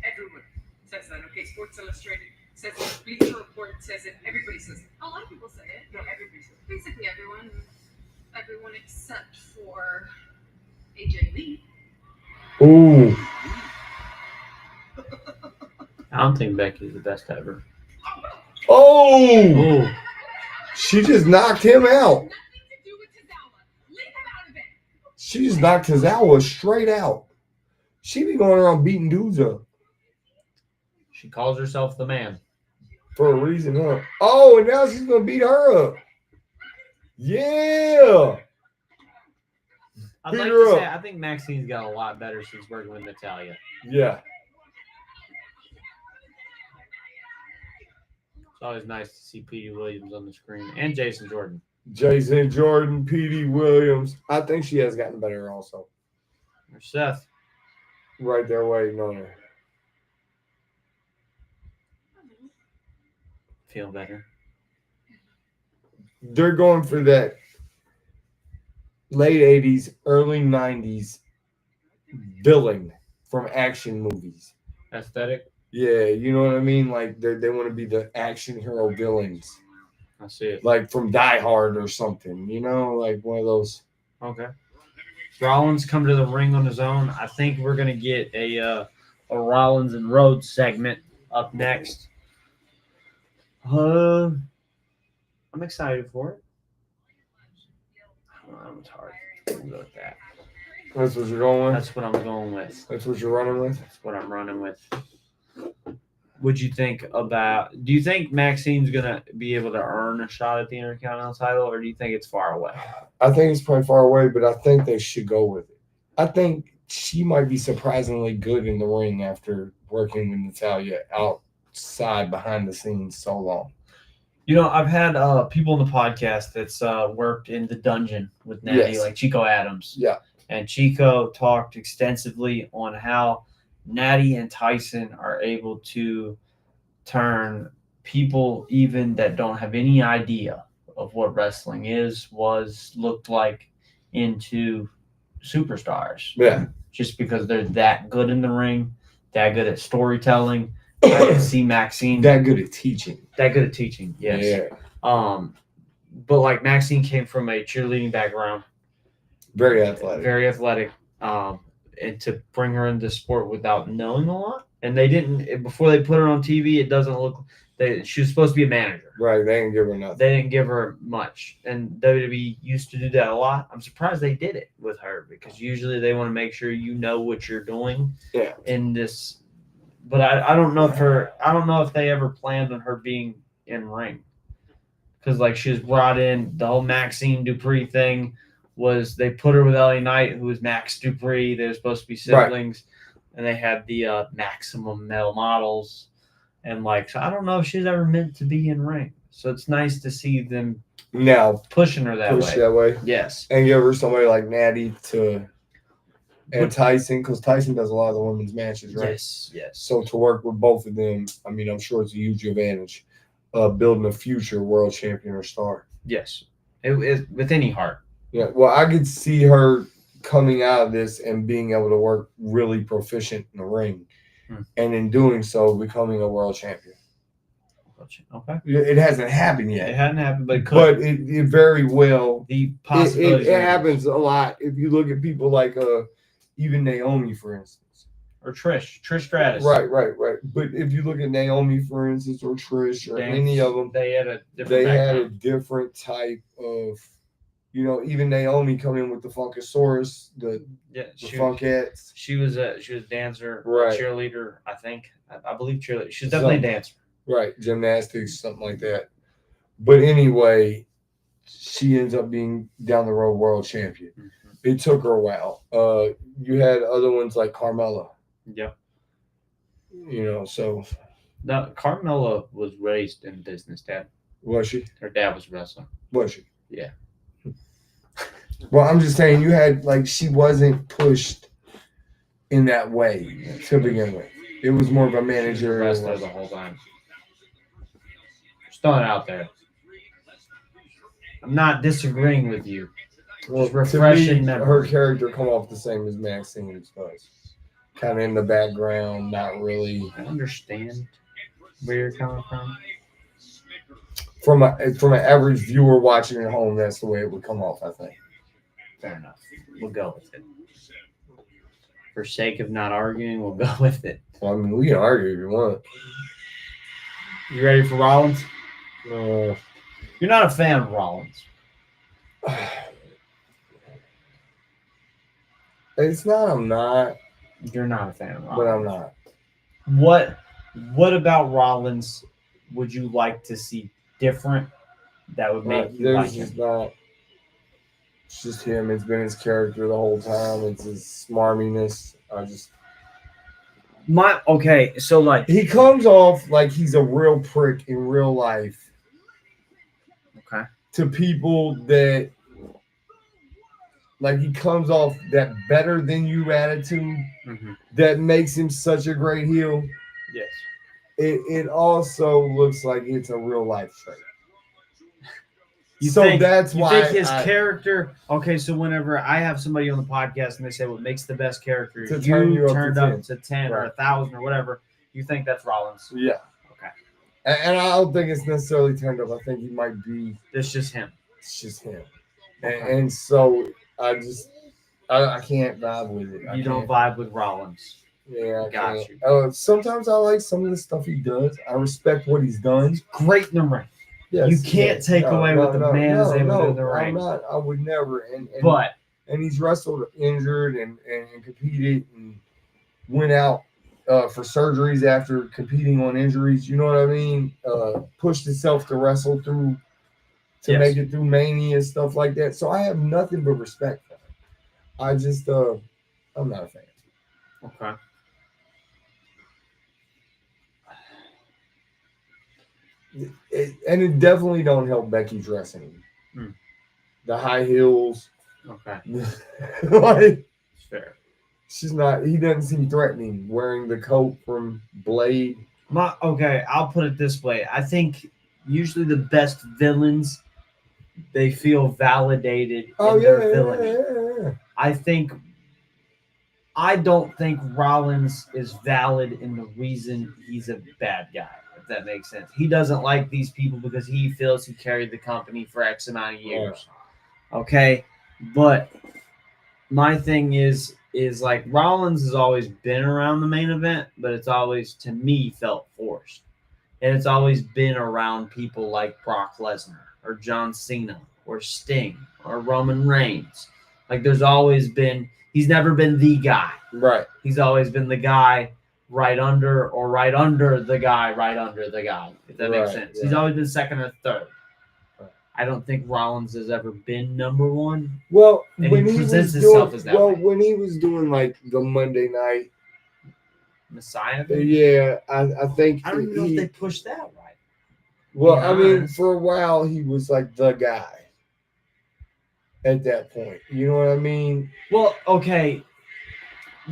Everyone says that. Okay, Sports Illustrated says it. Bleacher Report says it. Everybody says it. A lot of people say it. No, everybody says it. Basically everyone except for AJ Lee. Ooh. I don't think Becky's the best ever. Oh! Oh, She just knocked him out. Nothing to do with Tozawa. Leave him out of it. She just knocked Tozawa straight out. She be going around beating dudes up she calls herself the man. for a reason, huh? Oh, and now she's going to beat her up. Yeah. I'd Beat like her to say up. I think Maxine's got a lot better since working with Natalia. Yeah. It's always nice to see Petey Williams on the screen and Jason Jordan. Jason Jordan, Petey Williams. I think she has gotten better also. Or Seth. Right there waiting on her. Feel better. They're going for that late 80s, early 90s villain from action movies. Aesthetic. Yeah, you know what I mean? Like they want to be the action hero villains. I see it. Like from Die Hard or something, you know, like one of those. Okay. Rollins come to the ring on his own. I think we're gonna get a Rollins and Rhodes segment up next. I'm excited for it. I'm tired. I'll go with that. That's what you're going with? That's what I'm going with. That's what you're running with? That's what I'm running with. Would you think about? Do you think Maxine's gonna be able to earn a shot at the Intercontinental title, or do you think it's far away? I think it's probably far away, but I think they should go with it. I think she might be surprisingly good in the ring after working with Natalia outside behind the scenes so long. You know, I've had people on the podcast that's worked in the dungeon with Natty, Yes. like Chico Adams. Yeah. And Chico talked extensively on how Natty and Tyson are able to turn people even that don't have any idea of what wrestling looked like into superstars. Yeah. Just because they're that good in the ring, that good at storytelling. I can see Maxine That good at teaching. that good at teaching. Yes. Yeah. But like Maxine came from a cheerleading background, Very athletic. very athletic. And to bring her into sport without knowing a lot, and they didn't before they put her on TV. It doesn't look. She was supposed to be a manager. Right. They didn't give her nothing. They didn't give her much, and WWE used to do that a lot. I'm surprised they did it with her because usually they want to make sure you know what you're doing. Yeah. In this, but I don't know if they ever planned on her being in ring, because like she was brought in. The whole Maxine Dupree thing was they put her with LA Knight, who was Max Dupree. They were supposed to be siblings, and they had the Maximum Male Models. And like, so I don't know if she's ever meant to be in ring. So it's nice to see them Now pushing her that push way. that way. Yes. And give her somebody like Natty and Tyson, because Tyson does a lot of the women's matches, right? Yes. So to work with both of them, I mean, I'm sure it's a huge advantage building a future world champion or star. Yes. It with any heart. Yeah, well, I could see her coming out of this and being able to work really proficient in the ring, and in doing so, becoming a world champion. Okay. It hasn't happened yet. It hadn't happened, but it could. But it very well. The possibilities. It happens a lot. If you look at people like even Naomi, for instance. Or Trish Stratus. Right. But if you look at Naomi, for instance, or Trish, or any of them, they had a different they background. had a different type of, even Naomi come in with the Funkasaurus, the Funkettes. She was a dancer, Right. cheerleader, I think. I believe cheerleader. She's definitely a dancer. Right, gymnastics, something like that. But anyway, she ends up being down the road world champion. Mm-hmm. It took her a while. You had other ones like Carmella. Yep. So. No, Carmella was raised in business, Dad. Was she? Her dad was a wrestler. Was she? Yeah. Well, I'm just saying, you had, she wasn't pushed in that way to begin with. It was more of a manager. Wrestler the whole time. Just throwing it out there. I'm not disagreeing with you. Well, Just refreshing to me, memory. her character come off the same as Maxine's does. Kind of in the background, not really. I understand where you're coming from. From an average viewer watching at home, that's the way it would come off, I think. Fair enough. We'll go with it. For sake of not arguing, we'll go with it. Well, I mean, we can argue if you want. You ready for Rollins? You're not a fan of Rollins. It's not, I'm not, You're not a fan of Rollins. but I'm not. What about Rollins would you like to see different that would make you like There's just him? not. It's just him. It's been his character the whole time. It's his smarminess. So like, He comes off like he's a real prick in real life okay, to people that, like, he comes off that better than you attitude that makes him such a great heel. yes. It also looks like it's a real life trait. You think his character? Okay, so whenever I have somebody on the podcast and they say what makes the best character To is turn you you up turned to up to 10 or Right. 1,000 or whatever, you think that's Rollins? Yeah. Okay, And I don't think it's necessarily turned up. I think he might be. it's just him. It's just him. Okay. And so I can't vibe with it. You don't vibe with Rollins. Yeah, I Got can't. you. Sometimes I like some of the stuff he does. I respect what he's done. Great in the ring. Yes, You can't take away what the man is able to do in the ring. I'm not. I would never. But and he's wrestled injured and competed and went out for surgeries after competing on injuries. You know what I mean? Pushed himself to wrestle through to Yes. make it through Mania and stuff like that. So I have nothing but respect for him. I just I'm not a fan. okay. And it definitely don't help Becky dressing. The high heels. Okay. Like, It's fair. she's not. He doesn't seem threatening wearing the coat from Blade. Okay, I'll put it this way. I think usually the best villains, they feel validated in their villainy. I don't think Rollins is valid in the reason he's a bad guy, if that makes sense. He doesn't like these people because he feels he carried the company for X amount of years. Okay? But my thing is like Rollins has always been around the main event, but it's always, to me, felt forced. And it's always been around people like Brock Lesnar or John Cena or Sting or Roman Reigns. Like there's always been, he's never been the guy. Right. He's always been the guy right under or right under the guy right under the guy, if that makes sense. Yeah. He's always been second or third. I don't think Rollins has ever been number one. Well, And when he he presents was himself doing, as that way. when he was doing like the Monday night, Messiah thing? yeah, I think I don't even know if they pushed that right. Well, be I mean, honest. for a while he was like the guy. At that point, you know what I mean? Well, okay.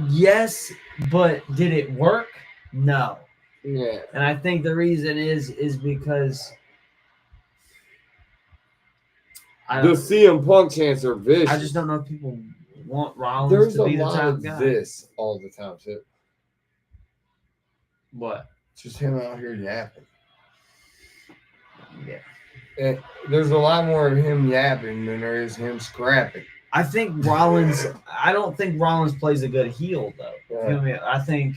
Yes, but did it work? No. Yeah. And I think the reason is because The CM Punk chants are vicious. I just don't know if people want Rollins There's to a be the lot top of guy. this all the time too. What? Just him out here yapping. Yeah. And there's a lot more of him yapping than there is him scrapping. I think Rollins. I don't think Rollins plays a good heel though. Yeah. You know what I mean? I think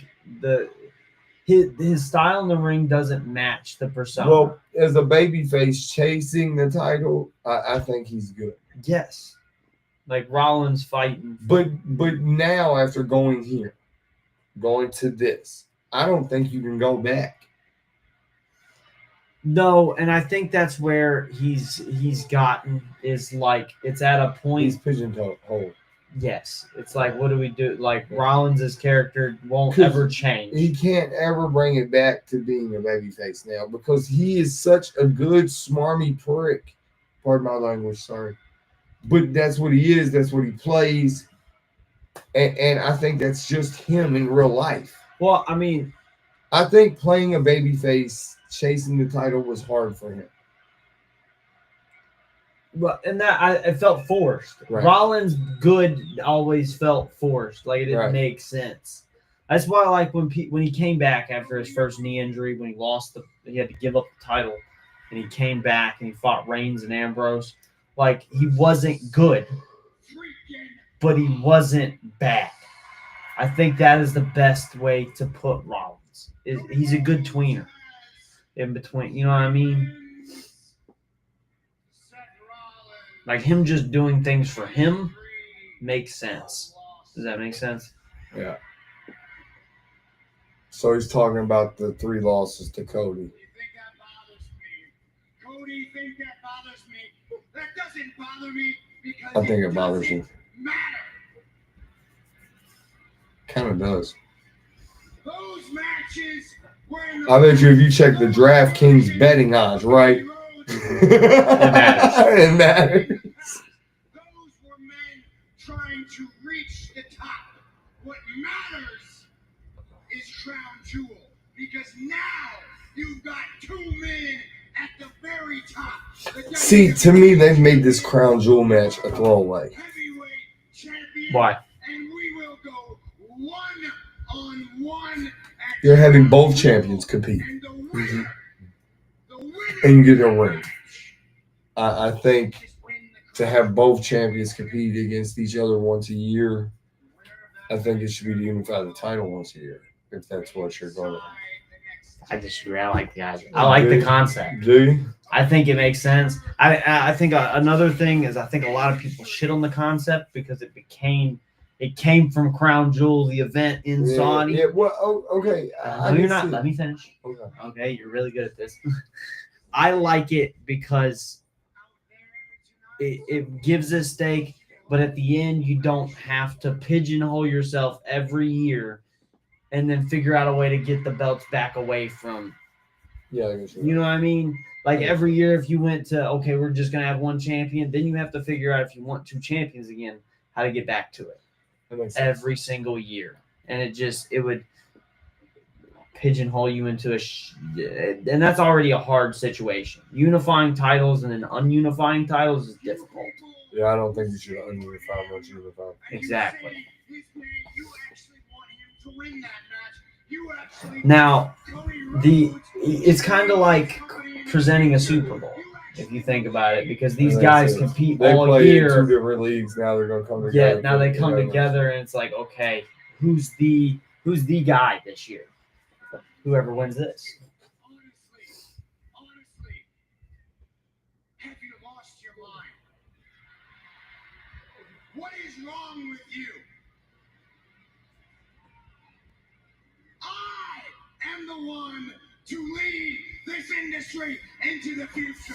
his style in the ring doesn't match the persona. Well, as a babyface chasing the title, I think he's good. Yes, like Rollins fighting. But now after going to this, I don't think you can go back. No, and I think that's where he's gotten is like it's at a point. He's pigeonholed. Yes, it's like what do we do? Like Rollins' character won't 'Cause ever change. He can't ever bring it back to being a babyface now because he is such a good smarmy prick. Pardon my language, sorry. But that's what he is. That's what he plays. And I think that's just him in real life. Well, I mean, I think playing a babyface chasing the title was hard for him. but and that it felt forced. Right. Rollins' good always felt forced. Like it didn't Right. make sense. That's why, like when he came back after his first knee injury, when he had to give up the title, and he came back and he fought Reigns and Ambrose. Like he wasn't good, but he wasn't bad. I think that is the best way to put Rollins. He's a good tweener in between. You know what I mean? Like him just doing things for him makes sense. Does that make sense? Yeah. So he's talking about the 3 losses to Cody. You think that bothers me? Cody, think that bothers me? That doesn't bother me. because I think it bothers doesn't you. matter. Kind of does. Those matches were in the I bet you if you check the DraftKings betting odds, right? matters. It matters. Those were men trying to reach the top. What matters is Crown Jewel, because now you've got two men at the very top. The See, to me, they've made this Crown Jewel match a throwaway. heavyweight champion. Why? And we will go one-on-one. at You're having both champions compete, And the winner, the winner and you get a of the ring. match I think is win the to have both champions compete against each other once a year, I think it should be to unify the title once a year, if that's what you're going to. I disagree. I like the idea. I like the concept. Do you? I think it makes sense. I think another thing is I think a lot of people shit on the concept because it came from Crown Jewel, the event in Saudi. Yeah, well, okay. No, can you're not. see Let it. me finish. Okay. Okay, you're really good at this. I like it because it gives a stake, but at the end, you don't have to pigeonhole yourself every year and then figure out a way to get the belts back away from. Yeah, I guess you're You know right. what I mean? Like every year, if you went to, okay, we're just going to have one champion, then you have to figure out if you want two champions again, how to get back to it That makes sense. every single year. And it would pigeonhole you into and that's already a hard situation. Unifying titles and then ununifying titles is difficult. Yeah, I don't think you should ununify once you unify. Exactly. You actually want him to win that match. You actually Now, Cody it's kind of like presenting a Super Bowl, if you think about it, because these guys compete They all play in year. two different leagues. Now they're going to come Yeah, together. now they come together and it's like, okay, who's the guy this year? Whoever wins this. honestly, have you lost your mind? What is wrong with you? I am the one to lead this industry into the future.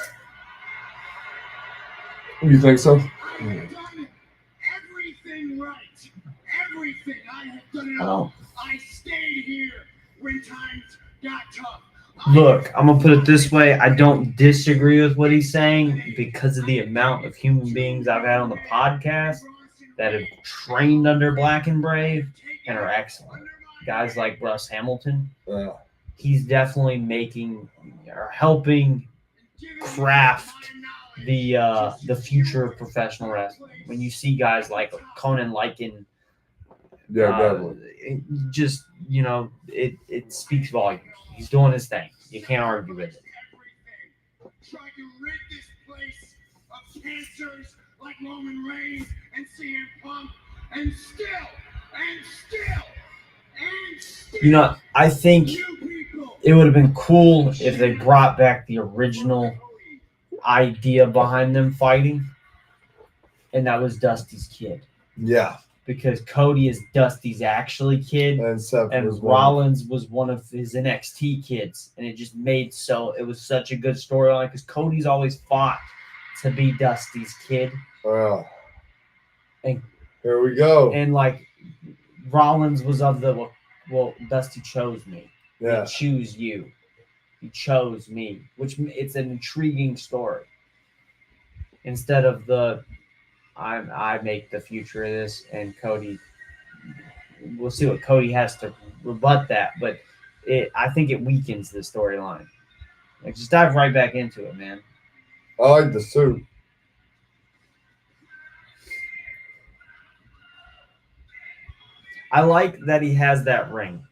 You think so? I have done everything right. Everything. I have done it all. I stayed here when times got tough. Look, I'm gonna put it this way. I don't disagree with what he's saying because of the amount of human beings I've had on the podcast that have trained under Black and Brave and are excellent. Guys like Russ Hamilton, he's definitely making or helping craft the future of professional wrestling. When you see guys like Conan Lycan, Yeah, definitely. it speaks volumes. He's doing his thing. You can't argue with it. Tried to rid this place of cancers like Roman Reigns and CM Punk, and still, You know, I think you people. it would have been cool if they brought back the original idea behind them fighting, and that was Dusty's kid. Yeah. Because Cody is Dusty's actually kid, And Seth and was Rollins was one of his NXT kids, and it just made it was such a good storyline because Cody's always fought to be Dusty's kid, Well, And- here we go. and like Rollins was of the well, Dusty chose me. Yeah. He choose you. He chose me, which it's an intriguing story. Instead of I make the future of this, and Cody. We'll see what Cody has to rebut that, but I think it weakens the storyline. Like, just dive right back into it, man. I like the suit. I like that he has that ring.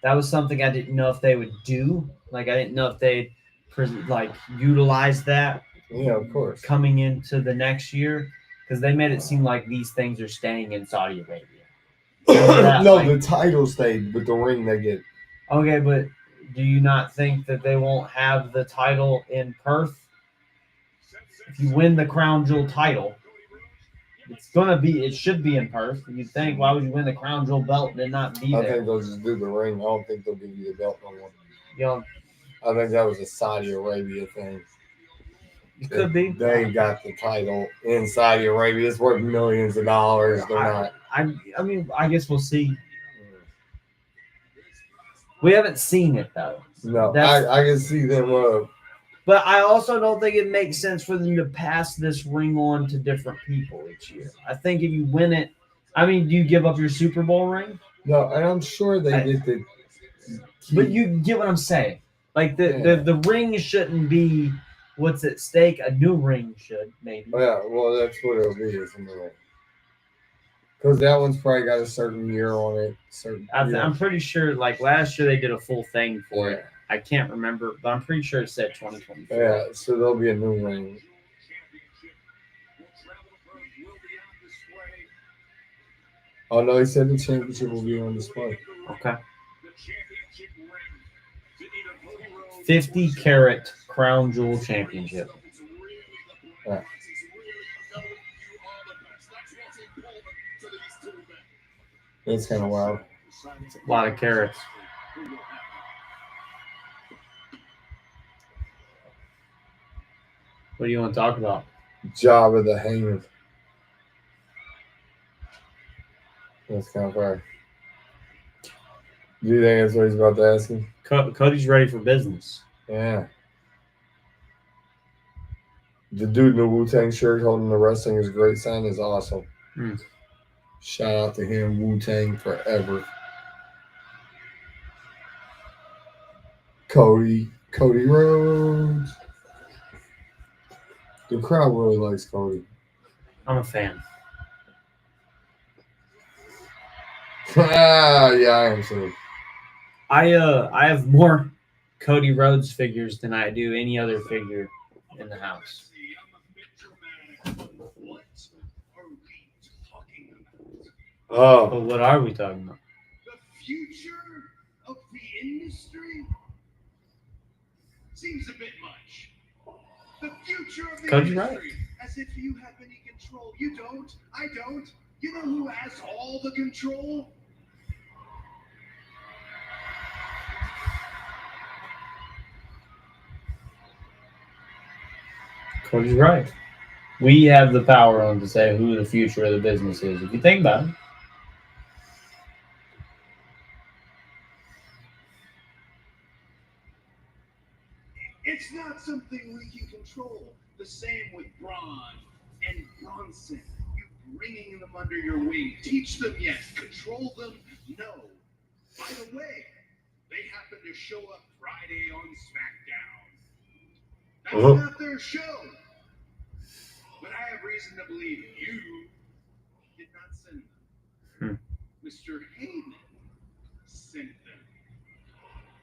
That was something I didn't know if they would do. Like, I didn't know if they'd utilize that Yeah, of course. coming into the next year, because they made it seem like these things are staying in Saudi Arabia. that, No, like- the title stayed, but the ring they get. Okay, but do you not think that they won't have the title in Perth? If you win the Crown Jewel title, it should be in Perth. You'd think, why would you win the Crown Jewel belt and then not be I there? think they'll just do the ring. I don't think they'll give you the belt no more. You know, I think that was a Saudi Arabia thing. It could be. They got the title in Saudi Arabia. It's worth millions of dollars. They're not. I mean, I guess we'll see. We haven't seen it though. No, That's- I can see them. But I also don't think it makes sense for them to pass this ring on to different people each year. I think if you win it, I mean, do you give up your Super Bowl ring? No, and I'm sure they get the. But you get what I'm saying. Like the ring shouldn't be what's at stake. A new ring should maybe. Oh, yeah, well, that's what it'll be. Is a new ring. Because that one's probably got a certain year on it. I'm pretty sure. Like last year, they did a full thing for Yeah. it. I can't remember, but I'm pretty sure it said 2024. Yeah, so there'll be a new ring. Oh no, he said the championship will be on display. Okay. 50 carat crown jewel championship. Yeah. That's kind of wild. It's a lot of carats. What do you want to talk about? Job of the Hangman. That's kind of fire. Do you think that's what he's about to ask him? Cody's ready for business. Yeah. The dude in the Wu-Tang shirt holding the wrestling is great sign is awesome. Mm. Shout out to him, Wu-Tang forever. Cody Rhodes. The crowd really likes Cody. I'm a fan. Yeah, I am too. I have more Cody Rhodes figures than I do any other figure in the house. Oh, But what are we talking about? The future of the industry seems a bit much. The future of the Cody's industry, right. as if you have any control. You don't. I don't. You know who has all the control? Cody's right. We have the power on to say who the future of the business is. If you think about it. It's not something we can control. The same with Braun and Bronson. You bringing them under your wing. Teach them, yes. Control them, no. By the way, they happen to show up Friday on SmackDown. That's not their show. But I have reason to believe you did not send them. Mr. Heyman sent them.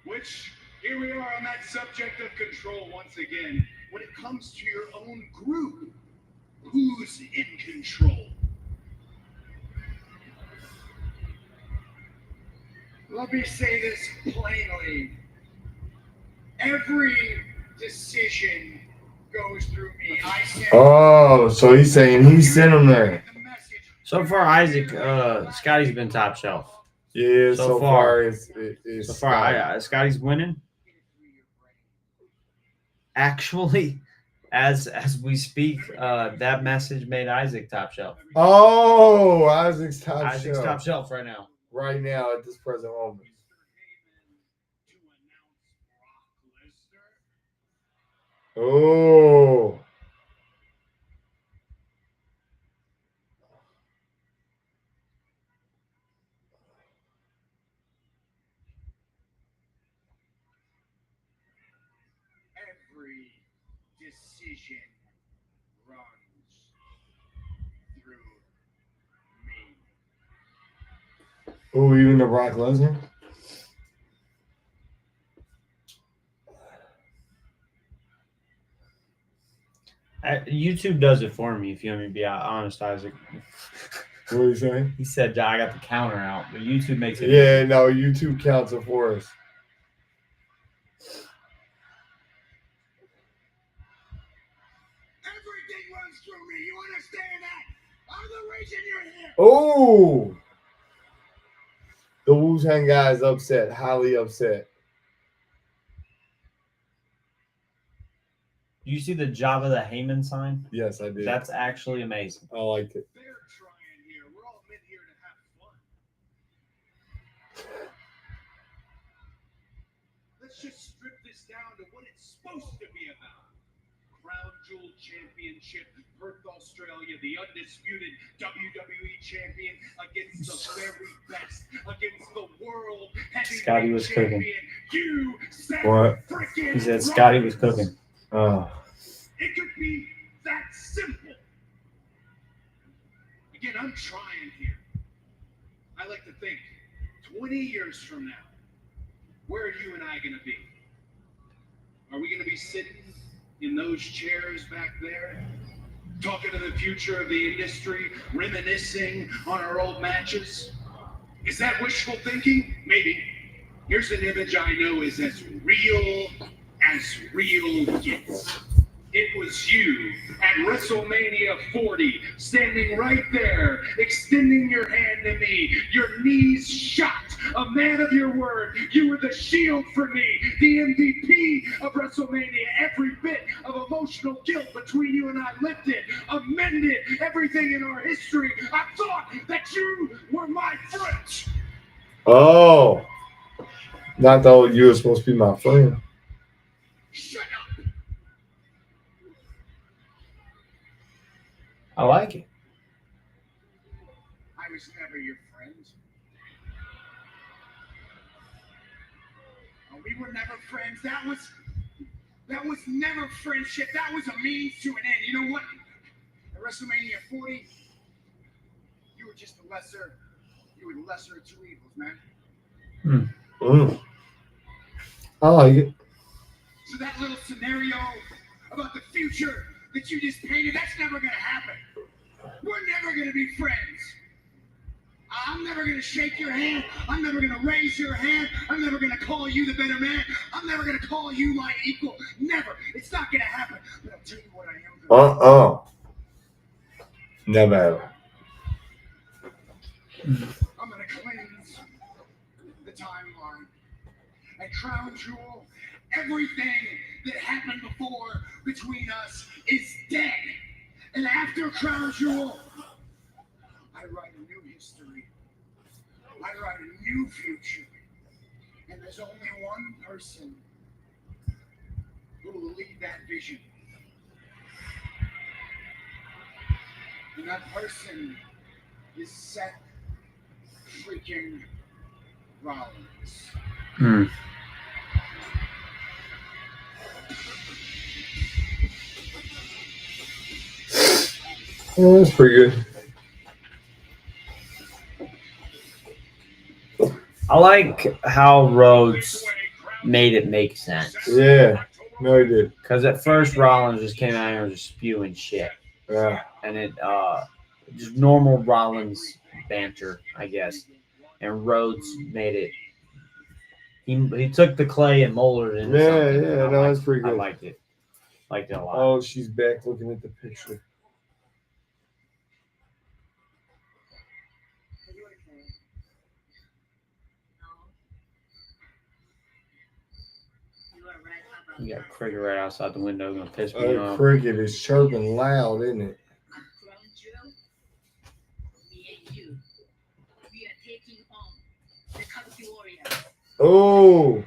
Which, here we are on that subject of control once again. When it comes to your own group, who's in control? Let me say this plainly. Every decision goes through me. I send Oh, so he's saying he sent him there. the message. So far, Isaac, Scotty's been top shelf. Yeah, So so far- far it's So far, Scotty's winning. Actually, as we speak, that message made Isaac top shelf. Oh, Isaac's top Isaac's shelf top shelf right now. right now at this present moment. Oh, Every decision runs through me. oh, even the Brock Lesnar. YouTube does it for me, if you want me to be honest, Isaac. What are you saying? He said I got the counter out, but YouTube makes it. Yeah, no, YouTube counts it for us. Everything runs through me. You understand that? I'm the reason you're here. Oh, the Wu-Tang guy is upset, highly upset. Do you see the Jabba the Heyman sign? Yes, I did. That's actually amazing. I liked it. They're trying here. We're all meant here to have fun. Let's just strip this down to what it's supposed to be about. Crown Jewel Championship, Perth, Australia, the undisputed WWE champion against the very best, against the world heavyweight Scotty was champion. cooking. You said What? frickin' He said Scotty was Rollins. cooking. It could be that simple. Again, I'm trying here. I like to think 20 years from now, where are you and I going to be? Are we going to be sitting in those chairs back there, talking to the future of the industry, reminiscing on our old matches? Is that wishful thinking? Maybe. Here's an image I know is as real gets. It was you at WrestleMania 40, standing right there, extending your hand to me, your knees shot, a man of your word. You were the shield for me, the MVP of WrestleMania. Every bit of emotional guilt between you and I lifted, amended everything in our history. I thought that you were my friend. Oh. Not though you were supposed to be my friend. Shut up. I like it. I was never your friend. Oh, we were never friends. That was never friendship. That was a means to an end. You know what? At WrestleMania 40, you were just the lesser of two evils, man. I like it. So that little scenario about the future that you just painted, that's never gonna happen. We're never gonna be friends. I'm never gonna shake your hand. I'm never gonna raise your hand. I'm never gonna call you the better man. I'm never gonna call you my equal. Never. It's not gonna happen. But I'll tell you what I am gonna do. Never. I'm gonna cleanse the timeline and Crown Jewel. Everything that happened before between us is dead. And after Crown Jewel, I write a new history. I write a new future. And there's only one person who will lead that vision. And that person is Seth freaking Rollins. Oh, that's pretty good. I like how Rhodes made it make sense. Yeah. No, he did. Because at first Rollins just came out here just spewing shit. Yeah. And it just normal Rollins banter, I guess. And Rhodes made it. He took the clay and molded it into something. Yeah, no, that's pretty good. I liked it. Liked it a lot. Oh, she's back looking at the picture. You got a cricket right outside the window, gonna piss me That off. cricket is chirping loud, isn't it? Crown Jewel, me and you, we are taking on the Kabuki Warriors. Oh,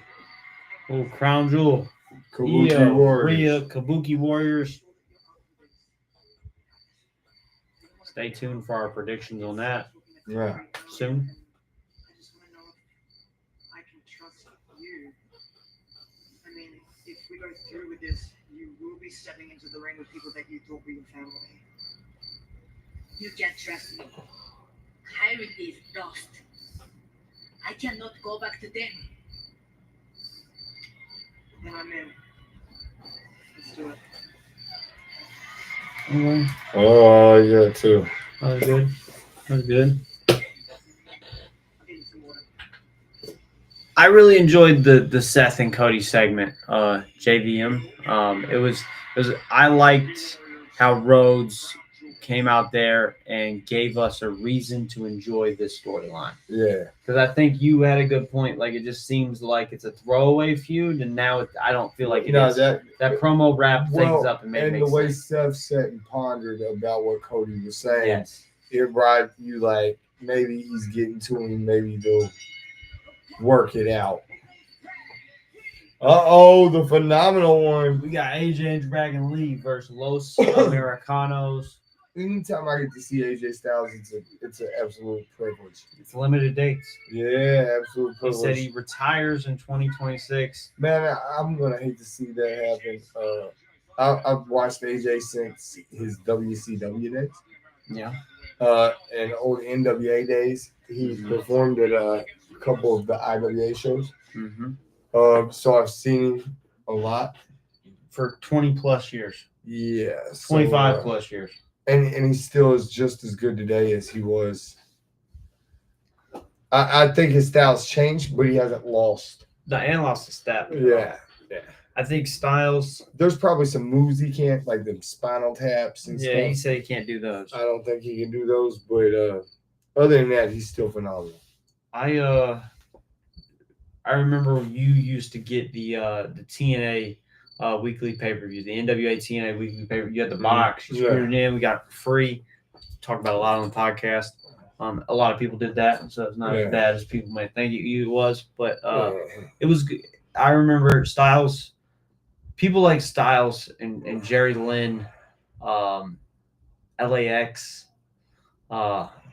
Oh, Crown Jewel. Kabuki Yeah, Warriors. Rhea, Kabuki Warriors. Stay tuned for our predictions on that Yeah. soon. I just want to know if I can trust you. I mean, if we go through with this, you will be stepping into the ring with people that you thought were your family. You can trust me. Hierarchy is lost. I cannot go back to them. Then I'm in. Let's do it. Okay. Oh, yeah, too. That was good. That was good. I'll give you some water. I really enjoyed the Seth and Cody segment, JVM. It was I liked how Rhodes came out there and gave us a reason to enjoy this storyline. Yeah. Because I think you had a good point. Like, it just seems like it's a throwaway feud, and now I don't feel like it is. That promo wrapped things up and made it make the way sense. Steph sat and pondered about what Cody was saying, Yes. it brought you like, maybe he's getting to him, maybe they'll work it out. The phenomenal one. We got AJ and Dragon Lee versus Los Americanos. Anytime I get to see AJ Styles, it's an absolute privilege. It's limited dates. Yeah, absolute He privilege. said he retires in 2026. Man, I'm gonna hate to see that happen. I've watched AJ since his WCW days. Yeah. And old NWA days. He performed at a couple of the IWA shows. Mm-hmm. So I've seen him a lot. For 20 plus years. Yeah. 25 plus years. And he still is just as good today as he was. I think his style's changed, but he hasn't lost. And lost a step. Yeah. I think Styles. There's probably some moves he can't, like the spinal taps and stuff. Yeah, he said he can't do those. I don't think he can do those, but other than that, he's still phenomenal. I remember you used to get the TNA weekly pay-per-view, the NWA TNA weekly pay-per-view. You had the box, you screwed it in, we got it for free. Talked about a lot on the podcast. A lot of people did that, so it's not as bad as people might think it was, but it was good. I remember Styles, people like Styles and Jerry Lynn, LAX,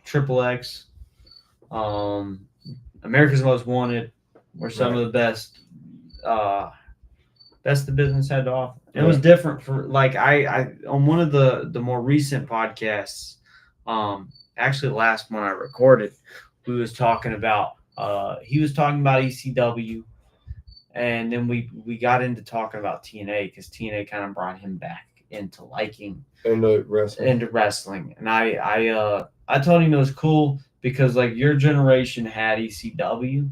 Triple X, America's Most Wanted were some of the best the business had to offer. It was different for, like, I on one of the more recent podcasts, actually last one I recorded, we was talking about he was talking about ECW, and then we got into talking about TNA because TNA kind of brought him back into liking into wrestling. And I told him it was cool because, like, your generation had ECW,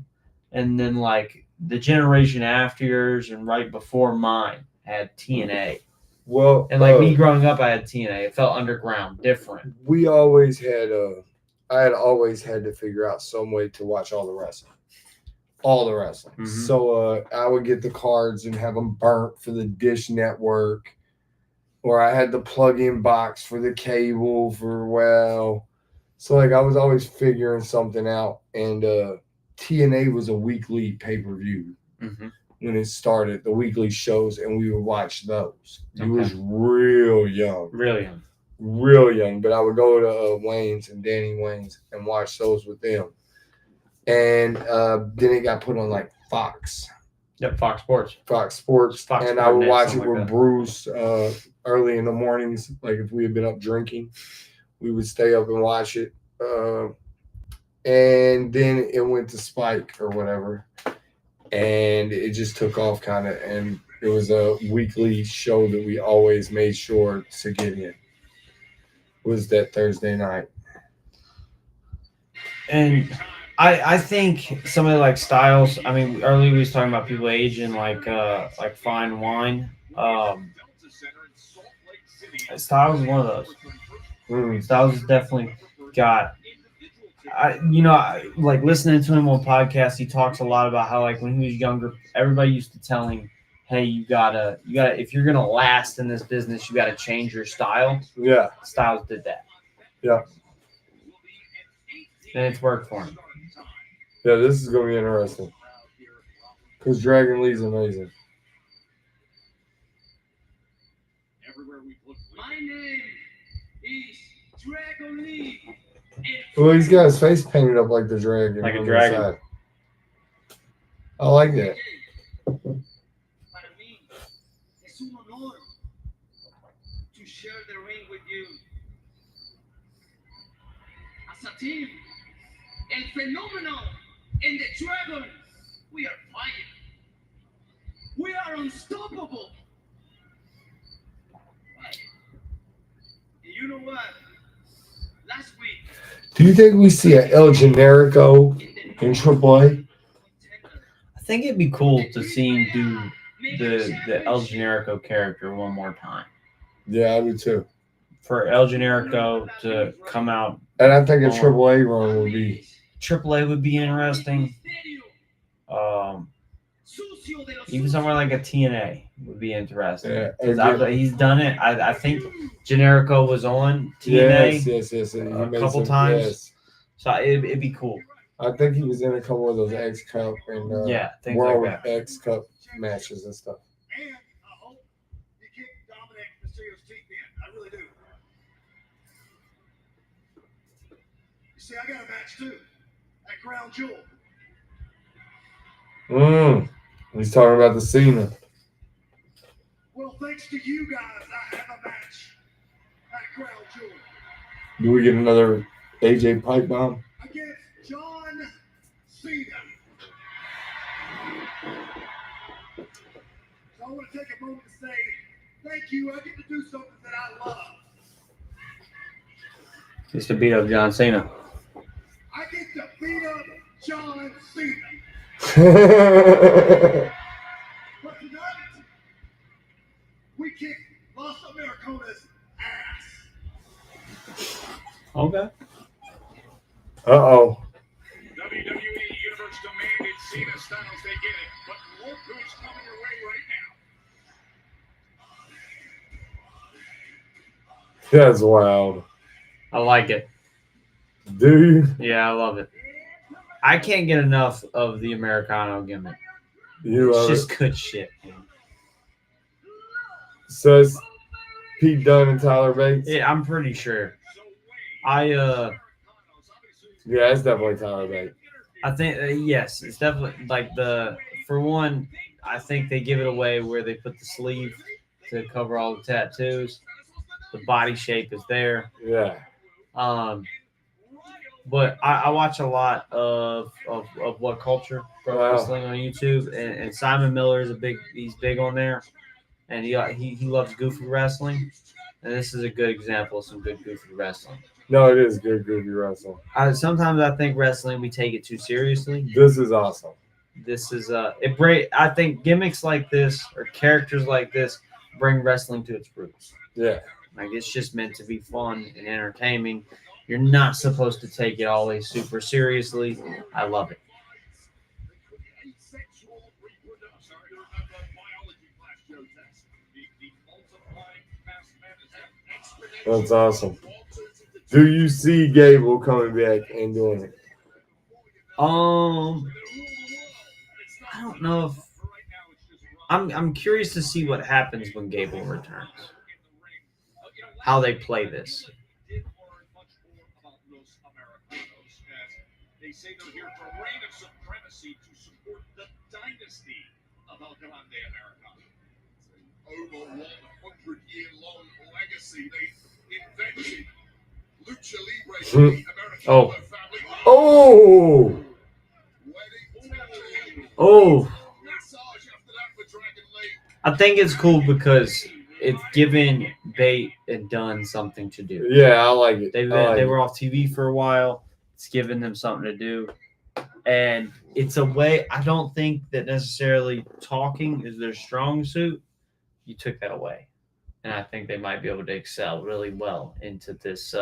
and then like the generation after yours and right before mine had TNA. Well, and like me growing up, I had TNA. It felt underground, different. We always had I had always had to figure out some way to watch all the wrestling. Mm-hmm. So I would get the cards and have them burnt for the Dish Network, or I had the plug-in box for the cable so like I was always figuring something out. And TNA was a weekly pay-per-view when it started, the weekly shows, and we would watch those. He was real young. Real young, but I would go to Wayne's and Danny Wayne's and watch those with them. And then it got put on like Fox. Yep, Fox Sports. And I would watch it with Bruce early in the mornings. Like if we had been up drinking, we would stay up and watch it. And then it went to Spike or whatever. And it just took off kind of. And it was a weekly show that we always made sure to get in. Was that Thursday night. And I think somebody like Styles, I mean, earlier we was talking about people aging like fine wine. Styles is one of those. Styles has definitely got, like listening to him on podcasts, he talks a lot about how, like, when he was younger, everybody used to tell him, hey, you gotta, if you're gonna last in this business, you gotta change your style. Yeah. Styles did that. Yeah. And it's worked for him. Yeah, this is gonna be interesting. Because Dragon Lee's amazing. My name is Dragon Lee. Well, he's got his face painted up like the dragon. Like a dragon. I like that. Para mí es un honor to share the ring with you. As a team, El Fenómeno and the Dragon, we are fire. We are unstoppable. You know what? Last week. Do you think we see an El Generico in AAA? I think it'd be cool to see him do the El Generico character one more time. Yeah, I would too. for El Generico to come out. And I think a AAA run would be. AAA would be interesting. Even somewhere like a TNA would be interesting. Yeah, 'Cause he's done it. I think Generico was on TNA Yes. a couple times. So it'd be cool. I think he was in a couple of those X Cup and Things World like that. X Cup matches and stuff. And I hope you kick Dominic Mysterio's teeth in. I really do. You see, I got a match too. At Crown Jewel. He's talking about the Cena. Well, thanks to you guys, I have a match at Crown Jewel Do we get another AJ pipe bomb? against John Cena. So I want to take a moment to say thank you. I get to do something that I love. Just to beat up John Cena. I get to beat up John Cena. But tonight, we kick Los Americanas' ass. Okay. Uh-oh. WWE Universe demanded Cena Styles, they get it. But more good's coming your way right now. That's wild. I like it. Do you? Yeah, I love it. I can't get enough of the Americano gimmick. You It's love just it. good shit. Man. So it's Pete Dunne and Tyler Bates? Yeah, I'm pretty sure. I Yeah, it's definitely Tyler Bates. think yes, it's definitely like for one, I think they give it away where they put the sleeve to cover all the tattoos. The body shape is there. Yeah. But I watch a lot of What Culture Pro Wow. Wrestling on YouTube, and Simon Miller is he's big on there, and he loves goofy wrestling, and this is a good example of some good goofy wrestling. No, it is good goofy wrestling. Sometimes I think wrestling we take it too seriously. This is awesome. This is I think gimmicks like this or characters like this bring wrestling to its roots. Yeah. Like it's just meant to be fun and entertaining. You're not supposed to take it always super seriously. I love it. That's awesome. Do you see Gable coming back and doing it? I don't know if I'm curious to see what happens when Gable returns. How they play this. They say they're here for a reign of supremacy to support the dynasty of El Grande Americano. Over 100-year-long legacy, they invented Lucha Libre for the Americano family. Oh! Oh, I think it's cool because it's given Bate and Dunn something to do. Yeah, I like it. They were off TV for a while. It's given them something to do. And it's a way, I don't think that necessarily talking is their strong suit. You took that away. And I think they might be able to excel really well into this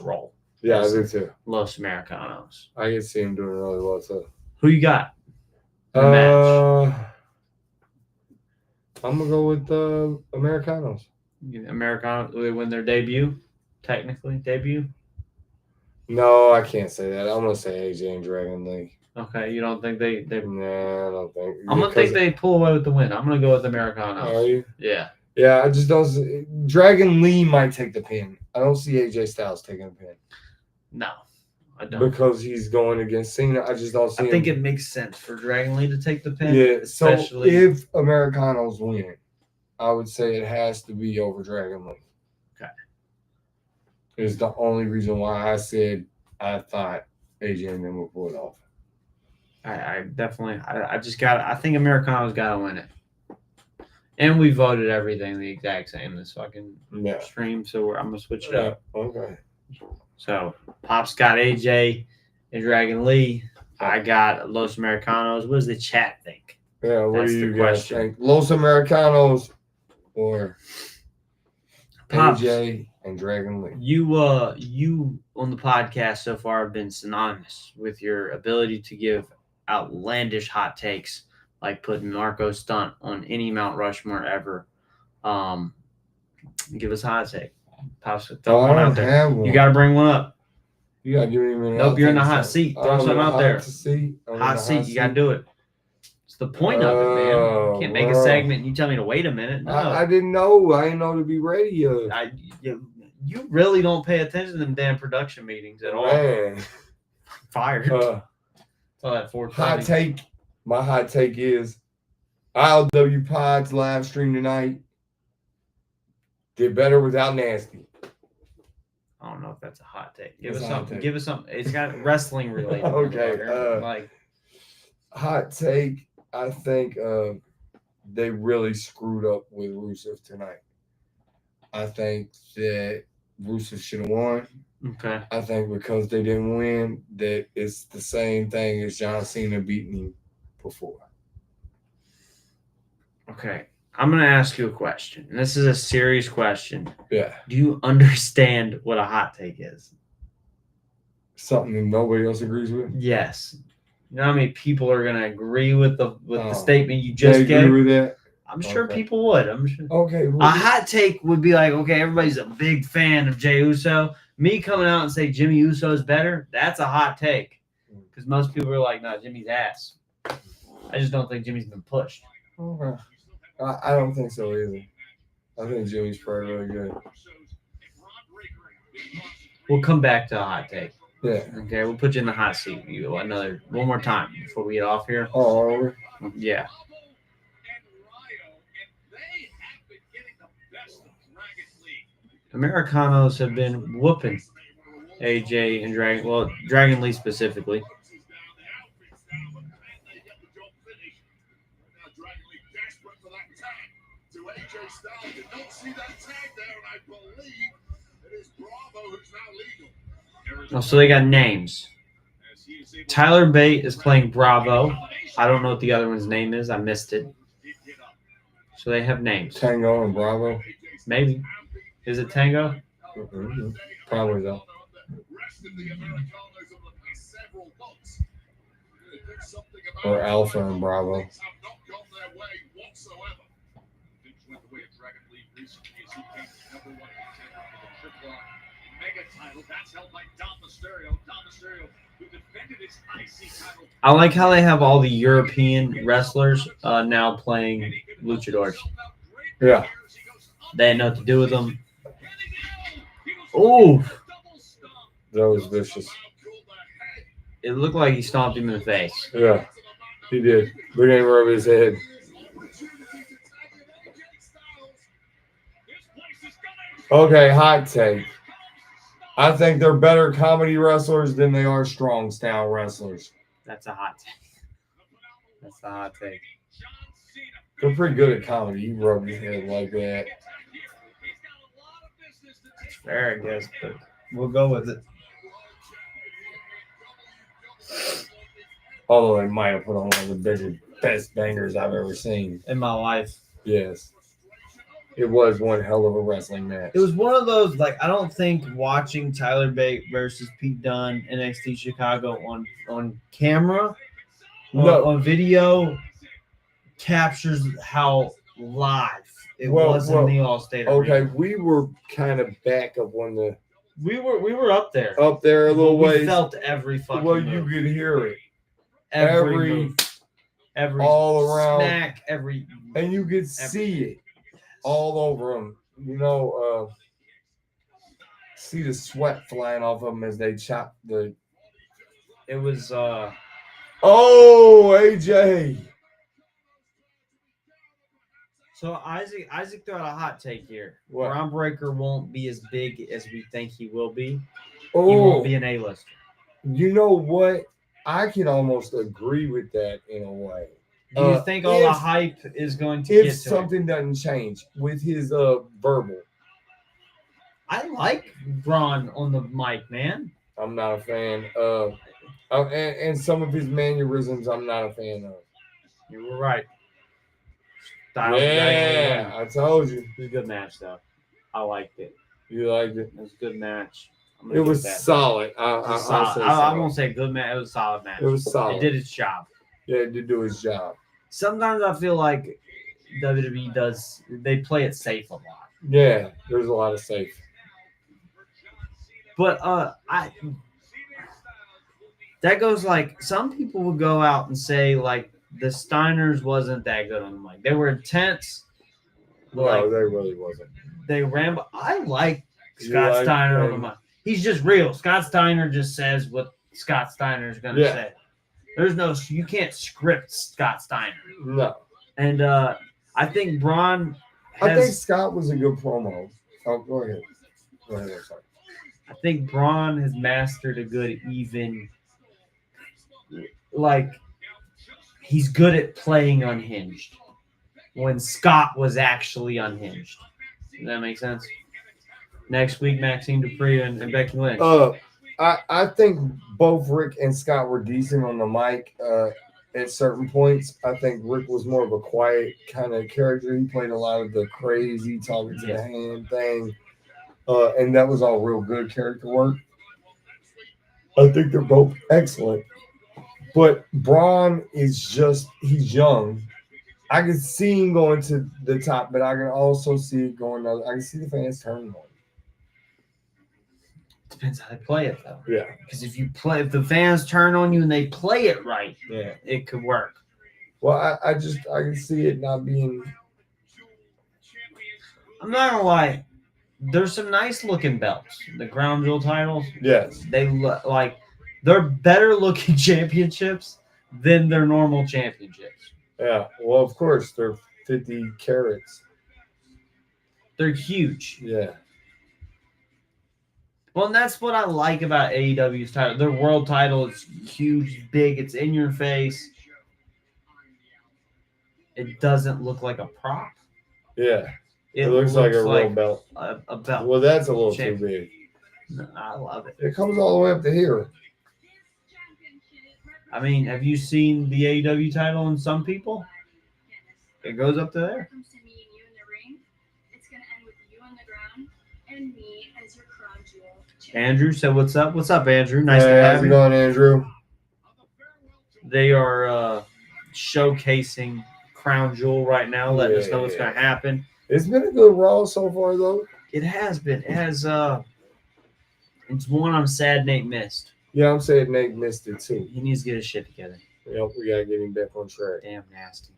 role. Yeah, I do too. Los Americanos. I can see him doing really well too. Who you got? in the match? I'm gonna go with Americanos. Americano, they win their debut, technically debut. No, I can't say that. I'm gonna say AJ and Dragon Lee. Okay, you don't think they? Nah, I don't think. I'm gonna think they pull away with the win. I'm gonna go with Americanos. Are you? Yeah. Yeah, I just don't. See, Dragon Lee might take the pin. I don't see AJ Styles taking the pin. No, I don't. Because he's going against Cena. I just don't see. I think it makes sense for Dragon Lee to take the pin. Yeah. So especially if Americanos win, I would say it has to be over Dragon Lee. Okay. Is the only reason why I said I thought AJ and them would pull it off. I definitely. I just got. I think Americano's got to win it. And we voted everything the exact same this fucking stream, so I'm gonna switch it up. Okay. So Pop's got AJ and Dragon Lee. I got Los Americanos. What does the chat think? Yeah, what That's do you the guys question. think? Los Americanos or Pops. AJ and Dragon Lee. You on the podcast so far have been synonymous with your ability to give outlandish hot takes, like putting Marco Stunt on any Mount Rushmore ever. Give us a hot take. Throw one out there. Have one. You got to bring one up. You gotta give me a minute. Nope, I'll you're in the think hot of seat. something. Throw I'm something in the out there. hot seat. I'm in Hot the seat. You got to do it. It's the point of it, man. You can't make a bro. segment and you tell me to wait a minute. No. I didn't know. I didn't know to be ready yet. You really don't pay attention to them damn production meetings at all. Man. Fired. At 4:20. Hot take. My hot take is ILW Pod's live stream tonight. Get better without Nasty. I don't know if that's a hot take. It's Give us a hot something. take. Give us something. It's got wrestling related. Okay, like Hot take. I think they really screwed up with Rusev tonight. I think that Rusev should have won. okay. I think because they didn't win, that it's the same thing as John Cena beating him before. Okay. I'm gonna ask you a question. And this is a serious question. Yeah. Do you understand what a hot take is? Something that nobody else agrees with. Yes. You know how many people are gonna agree with the Oh. statement you They just agree gave? with that? I'm sure Okay. people would. I'm sure. Okay. A well, hot take would be like, okay, everybody's a big fan of Jey Uso. Me coming out and say Jimmy Uso is better, that's a hot take. Because most people are like, no, Jimmy's ass. I just don't think Jimmy's been pushed. Okay. I don't think so either. I think Jimmy's probably really good. We'll come back to a hot take. Yeah. Okay, we'll put you in the hot seat. One more time before we get off here. Oh, Yeah. Americanos have been whooping AJ and Dragon. Well, Dragon Lee specifically. Oh, so they got names. Tyler Bate is playing Bravo. I don't know what the other one's name is. I missed it. So they have names. Tango and Bravo. Maybe. Is it Tango? Mm-hmm. Probably though. Or Alpha and Bravo. I like how they have all the European wrestlers now playing luchadors. Yeah. They didn't know what to do with them. Oh, That was vicious. it looked like he stomped him in the face. Yeah. He did. Look at him rub his head. Okay, hot take. I think they're better comedy wrestlers than they are strong style wrestlers. That's a hot take. That's a hot take. They're pretty good at comedy. You rub your head like that. It's fair, I guess, but we'll go with it. Although they might have put on one of the best bangers I've ever seen. In my life. Yes. It was one hell of a wrestling match. It was one of those, like, I don't think watching Tyler Bate versus Pete Dunne NXT Chicago on camera, No. on video, captures how live it was in the All-State Okay, Arena. we were kind of back up on the We were up there. up there a little We ways. felt every fucking Well, move. you could hear it. every move. Every all around. snack, every And you could see it all over them. You know, see the sweat flying off of them as they chop the. it was Oh, AJ. so Isaac threw out a hot take here. What? Braun Breaker won't be as big as we think he will be. He Oh, won't be an A-lister. you know what? I can almost agree with that in a way. Do you think all the if- hype is going to If get to him? something doesn't change with his verbal, I like Braun on the mic, man. I'm not a fan. And some of his mannerisms, I'm not a fan of. You were right. Styles Yeah, I told you. It was a good match, though. I liked it. You liked it? It was a good match. I'm It gonna was give that. solid. It was I'll solid. say I solid. won't say good match. It was a solid match. It was solid. It did its job. Yeah, it did do his job. Sometimes I feel like WWE they play it safe a lot. Yeah, there's a lot of safe. But that goes like some people would go out and say like the Steiners wasn't that good on the mic. They were intense. No, Like they really wasn't. they ramble. I like You Scott like Steiner on the him? mic. He's just real. Scott Steiner just says what Scott Steiner is gonna Yeah. say. You can't script Scott Steiner. No. And I think Braun I think has. Scott was a good promo. Oh, go ahead. Go ahead. I'm sorry. I think Braun has mastered a good even. Like he's good at playing unhinged. When Scott was actually unhinged. Does that make sense? Next week, Maxine Dupree and Becky Lynch. I think both Rick and Scott were decent on the mic at certain points. I think Rick was more of a quiet kind of character. He played a lot of the crazy talking to the hand thing. And that was all real good character work. I think they're both excellent. But Braun he's young. I can see him going to the top, but I can also see it going I can see the fans turning on him. Depends how they play it, though. Yeah. Because if the fans turn on you and they play it right, Yeah. it could work. Well, I can see it not being. I'm not gonna lie. There's some nice looking belts. The crown jewel titles. Yes. They look like they're better looking championships than their normal championships. Yeah. Well, of course, they're 50 carats. They're huge. Yeah. Well, and that's what I like about AEW's title. Their world title is huge, big. It's in your face. It doesn't look like a prop. Yeah. It looks like a real belt. A belt. Well, that's a little too big. No, I love it. It comes all the way up to here. I mean, have you seen the AEW title in some people? It goes up to there. Comes to me and you in the ring, it's gonna end with you on the ground and me as your crown jewel. Andrew said, "What's up? What's up, Andrew? Nice to Hey, have how's it you." going, Andrew? They are showcasing Crown Jewel right now, letting us know what's going to happen. It's been a good Raw so far, though. It has been. It has. It's one I'm sad Nate missed. Yeah, I'm saying Nate missed it too. He needs to get his shit together. Yep, we gotta get him back on track. Damn nasty.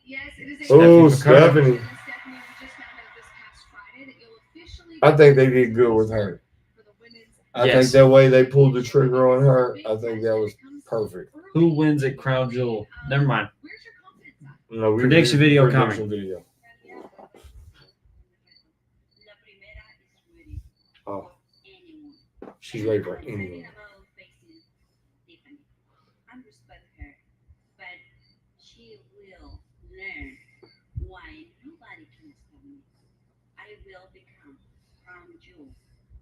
Yes, it is Oh, Stephanie. Stephanie. we just found out this past Friday that you'll officially I think they did good with her. for the women's I Yes. think that way they pulled the trigger on her, I think that was perfect. Who wins at Crown Jewel? Never mind. Where's your confidence at? No, Prediction video prediction video. La primera is ready Oh, for anyone. she's ready for I'm excited anyone. about facing Tiffany. I respect her, but she will learn why nobody can stop me. I will become crown jewel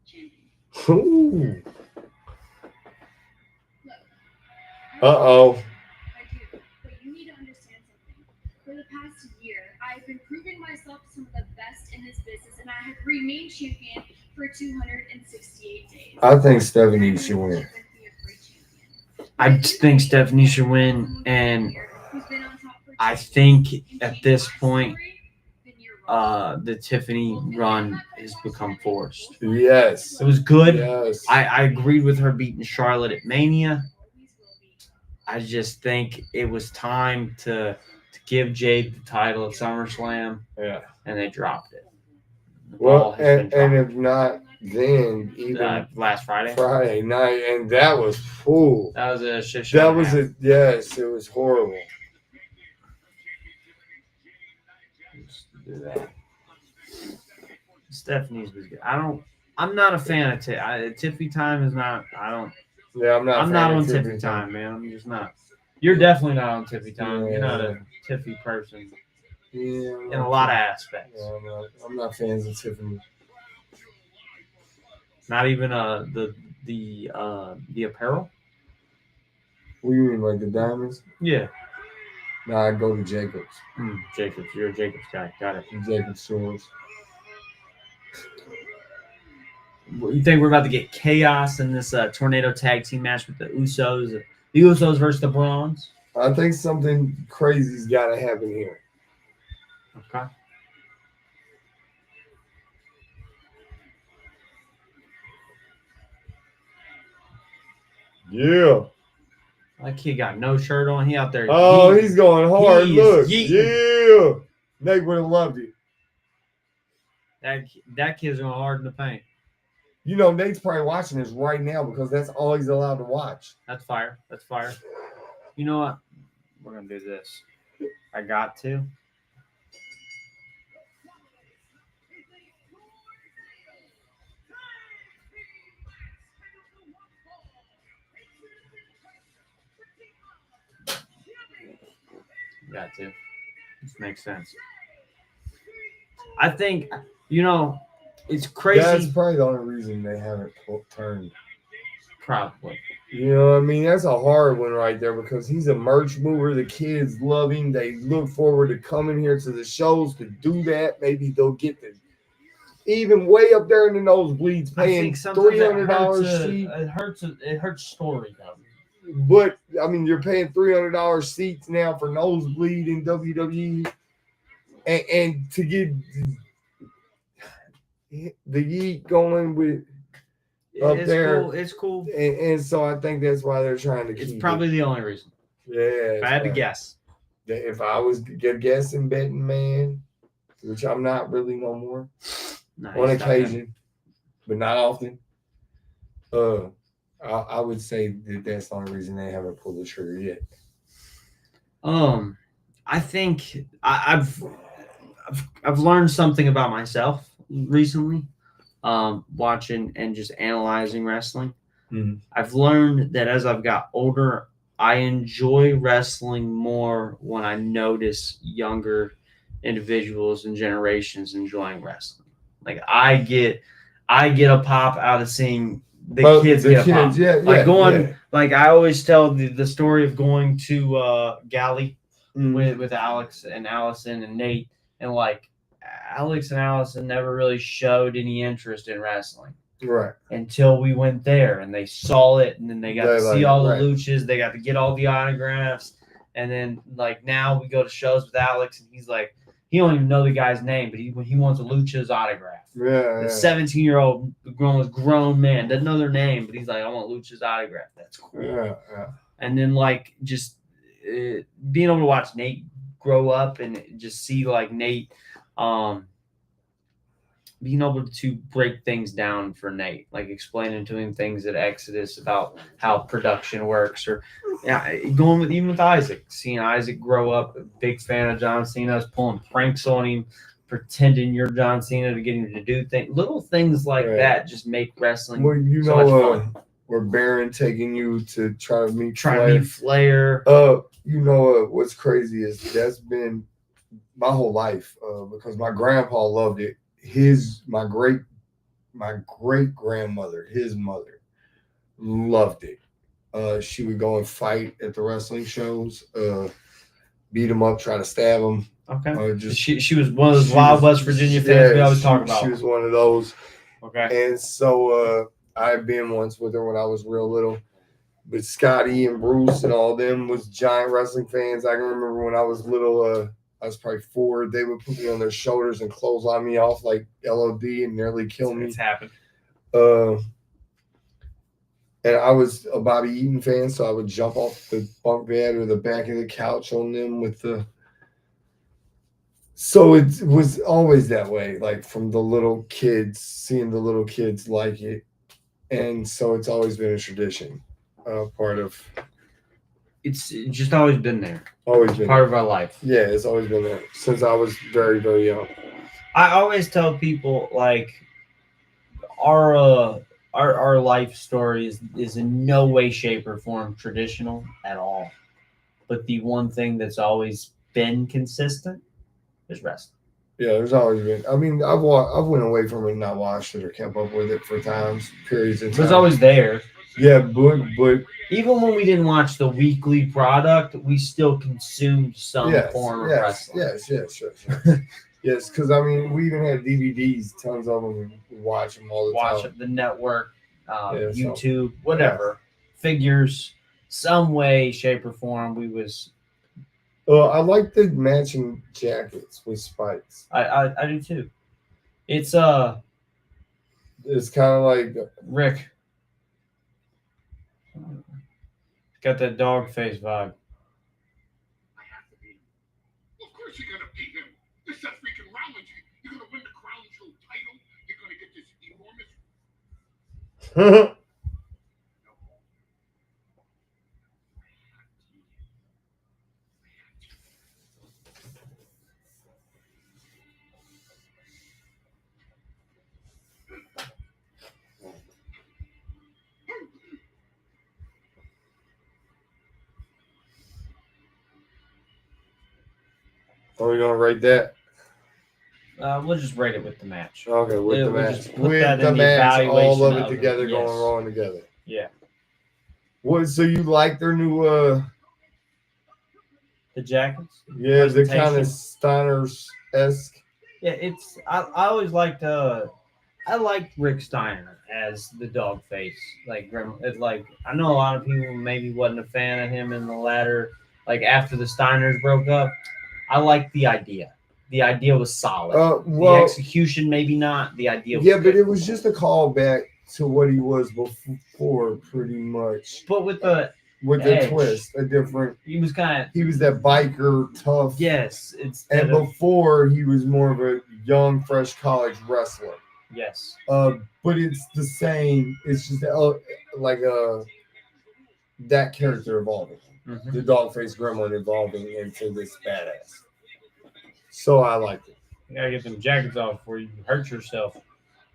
champion. Ooh. Look, Uh-oh. I do, but you need to understand something. For the past year, I've been proving myself to some of the best in this business, and I have remained champion for 268 days. I think Stephanie should win. I think Stephanie should win, and I think at this point, the Tiffany run has become forced. Yes. It was good. Yes. I agreed with her beating Charlotte at Mania. I just think it was time to give Jade the title at SummerSlam, Yeah. and they dropped it. The Well, ball has been and dropped. if not, then even Last Friday. Friday night, and that was fool. That was a shit show. That and a was half. a yes. It was horrible. Just do that. Stephanie's was good. I'm not a fan of Tiffy time is not. Yeah, I'm not. I'm not on Tiffy time, man. I'm just not. You're definitely not on Tiffy time. You're not a Tiffy person Yeah. in a lot of aspects. Yeah, I'm not fans of Tiffany. Not even the apparel. What do you mean, like the diamonds? Yeah. Nah, I go to Jacobs. Jacobs, you're a Jacobs guy. Got it. Jacobs stores. You think we're about to get chaos in this tornado tag team match with the Usos? The Usos versus the Brawns? I think something crazy's got to happen here. Okay. Yeah. That kid got no shirt on. He out there. Oh, he's going hard. he is Look. yeeting. Yeah. Nate would have loved it. That kid's going hard in the paint. You know, Nate's probably watching this right now because that's all he's allowed to watch. That's fire. That's fire. You know what? We're going to do this. I got to. Got to. This makes sense. I think, you know, it's crazy. That's probably the only reason they haven't turned. Probably. You know what I mean? That's a hard one right there because he's a merch mover. The kids love him. They look forward to coming here to the shows to do that. Maybe they'll get the even way up there in the nosebleeds paying $300 seat. It hurts story though. But I mean, you're paying $300 seats now for nosebleed in WWE, and to get the Yeet going with up it's there, cool. It's cool. and so I think that's why they're trying to keep. It's probably the only reason. Yeah. If I had to guess. If I was guessing betting man, which I'm not really no more, Nice. on occasion, but not often. I would say that that's the only reason they haven't pulled the trigger yet. I think I've learned something about myself recently, watching and just analyzing wrestling. Mhm. I've learned that as I've got older, I enjoy wrestling more when I notice younger individuals and generations enjoying wrestling. Like I get a pop out of seeing the kids get a pop. Like I always tell the story of going to Galley with Alex and Allison and Nate, and like Alex and Allison never really showed any interest in wrestling. Right. Until we went there and they saw it, and then they got to see all the right. luchas, they got to get all the autographs, and then like now we go to shows with Alex and he's like, he don't even know the guy's name, but he wants a lucha's autograph. Yeah. The 17-year-old grown man doesn't know their name, but he's like, I want lucha's autograph. That's cool. Yeah. And then like just being able to watch Nate grow up and just see like Nate being able to break things down for Nate, like explaining to him things at Exodus about how production works, or going with even with Isaac, seeing Isaac grow up, a big fan of John Cena, pulling pranks on him, pretending you're John Cena to get him to do things. Little things like that just make wrestling well, you so know, much fun. Where Baron taking you to try to meet Flair. You know what's crazy is that's been my whole life because my grandpa loved it. My great grandmother, his mother, loved it. She would go and fight at the wrestling shows, beat him up, try to stab him. Okay. She was one of those wild West Virginia fans we always talk about. She was one of those. Okay. And so I've been once with her when I was real little. But Scotty and Bruce and all them was giant wrestling fans. I can remember when I was little, I was probably 4. They would put me on their shoulders and clothesline me off like LOD and nearly kill me. It's happened. And I was a Bobby Eaton fan, so I would jump off the bunk bed or the back of the couch on them with the. So it was always that way, like from the little kids, seeing the little kids like it. And so it's always been a tradition, part of. It's just always been there. Always been part of our life. Yeah, it's always been there since I was very, very young. I always tell people like our life story is in no way, shape, or form traditional at all. But the one thing that's always been consistent is wrestling. Yeah, there's always been. I mean, I've went away from it and not watched it or kept up with it for periods of time. It was always there. Yeah, but even when we didn't watch the weekly product, we still consumed some form of wrestling. Yes. Yes, because I mean, we even had DVDs, tons of them. We watch them all the Watch time. the network, Yeah, so- YouTube, whatever. Figures, some way, shape, or form. We was I like the matching jackets with spikes. I do too. It's It's kind of like Rick. Got that dog face vibe. I have to beat him. Of course you're gonna beat him. This is Seth freaking Rollins. You're gonna win the crown jewel title. You're gonna get this enormous. Are we gonna rate that? We'll just rate it with the match. Okay, with Yeah, the we'll match, just put with that the in the match, all of evaluation it of it. together, Yes. going wrong together. Yeah. What? So you like their new? The jackets. Yeah, the kind Presentation. of Steiner's-esque. Yeah, it's I always liked I liked Rick Steiner as the dog face. It's like I know a lot of people maybe wasn't a fan of him in the latter, like after the Steiners broke up. I liked the idea. The idea was solid. The Well, execution maybe not. The idea was yeah, but good. it was just a callback to what he was before, pretty much. But with the With the Edge. twist, a different. he was kind of He was that biker, tough. yes. It's And before he was more of a young, fresh college wrestler. yes. But it's the same. It's just like that character evolving, Mhm. the dog-faced gremlin evolving into this badass. So I liked it. You gotta get them jackets off before you hurt yourself.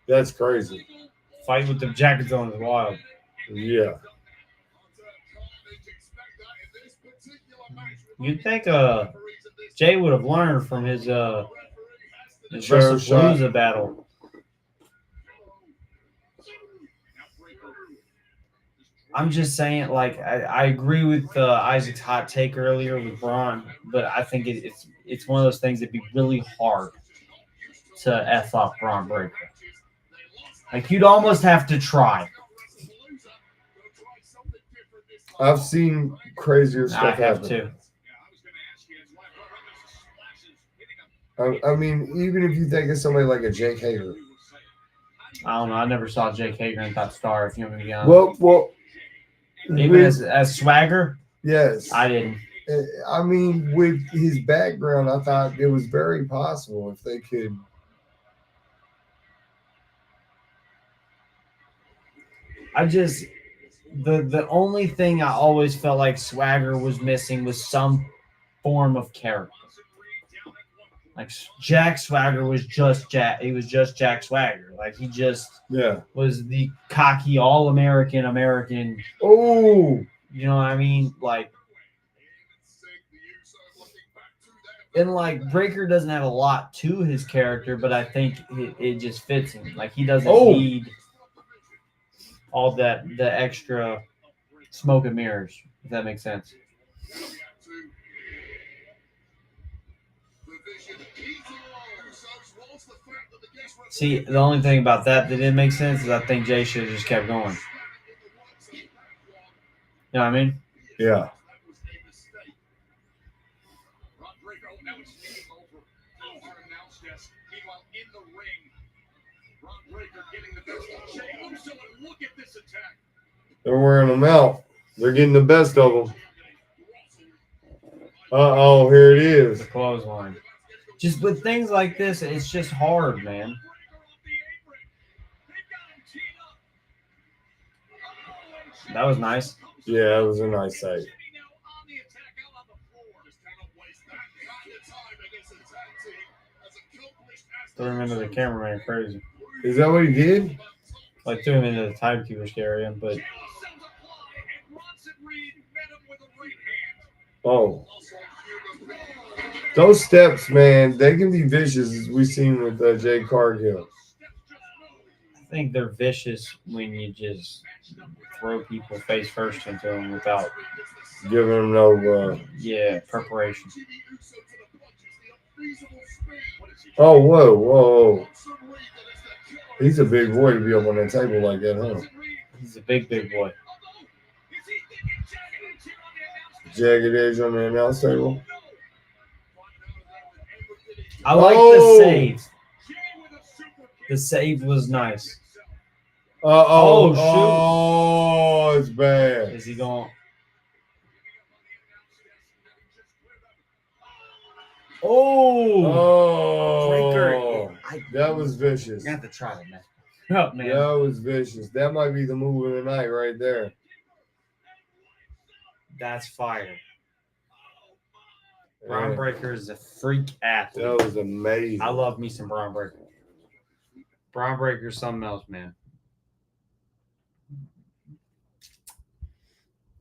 That's crazy. Fight with them jackets on is wild. Yeah. You'd think Jay would have learned from his Chair Wrestlepalooza battle. I'm just saying, like I agree with Isaac's hot take earlier with Braun, but I think it's one of those things that'd be really hard to F up Braun Breaker. Like you'd almost have to try. I've seen crazier I stuff have happen. to. I mean, even if you think of somebody like a Jake Hager. I don't know. I never saw Jake Hager in Top Star. If you want me to be honest. Well, Even with- as Swagger, yes. I didn't. I mean, with his background, I thought it was very possible if they could. I just the only thing I always felt like Swagger was missing was some form of character. Like Jack Swagger was just Jack. He was just Jack Swagger. Like he just Yeah. was the cocky all-American American. Oh, You know what I mean? Like, and like Breaker doesn't have a lot to his character, but I think it just fits him. Like he doesn't need all the extra smoke and mirrors. If that makes sense. See, the only thing about that didn't make sense is I think Jay should have just kept going. You know what I mean? yeah. They're wearing them out. They're getting the best of them. Uh-oh, here it is. The clothesline. Just with things like this, it's just hard, man. That was nice. Yeah, it was a nice sight. Threw him into the cameraman, crazy. Is that what he did? Like threw him into the timekeeper's area, but Oh. Those steps, man, they can be vicious, as we've seen with Jay Cargill. I think they're vicious when you just throw people face first into them without Giving them no. preparation. Oh, whoa. He's a big boy to be up on that table like that, huh? He's a big boy. Jagged edge on the announce table. I like the save. The save was nice. Oh, shoot. Oh, it's bad. Is he going? Oh, breaker. That was vicious. You have to try it, man. Oh, man. That was vicious. That might be the move of the night right there. That's fire. Braun Breaker is a freak athlete. That was amazing. I love me some Braun Breaker. Braun Breaker is something else, man.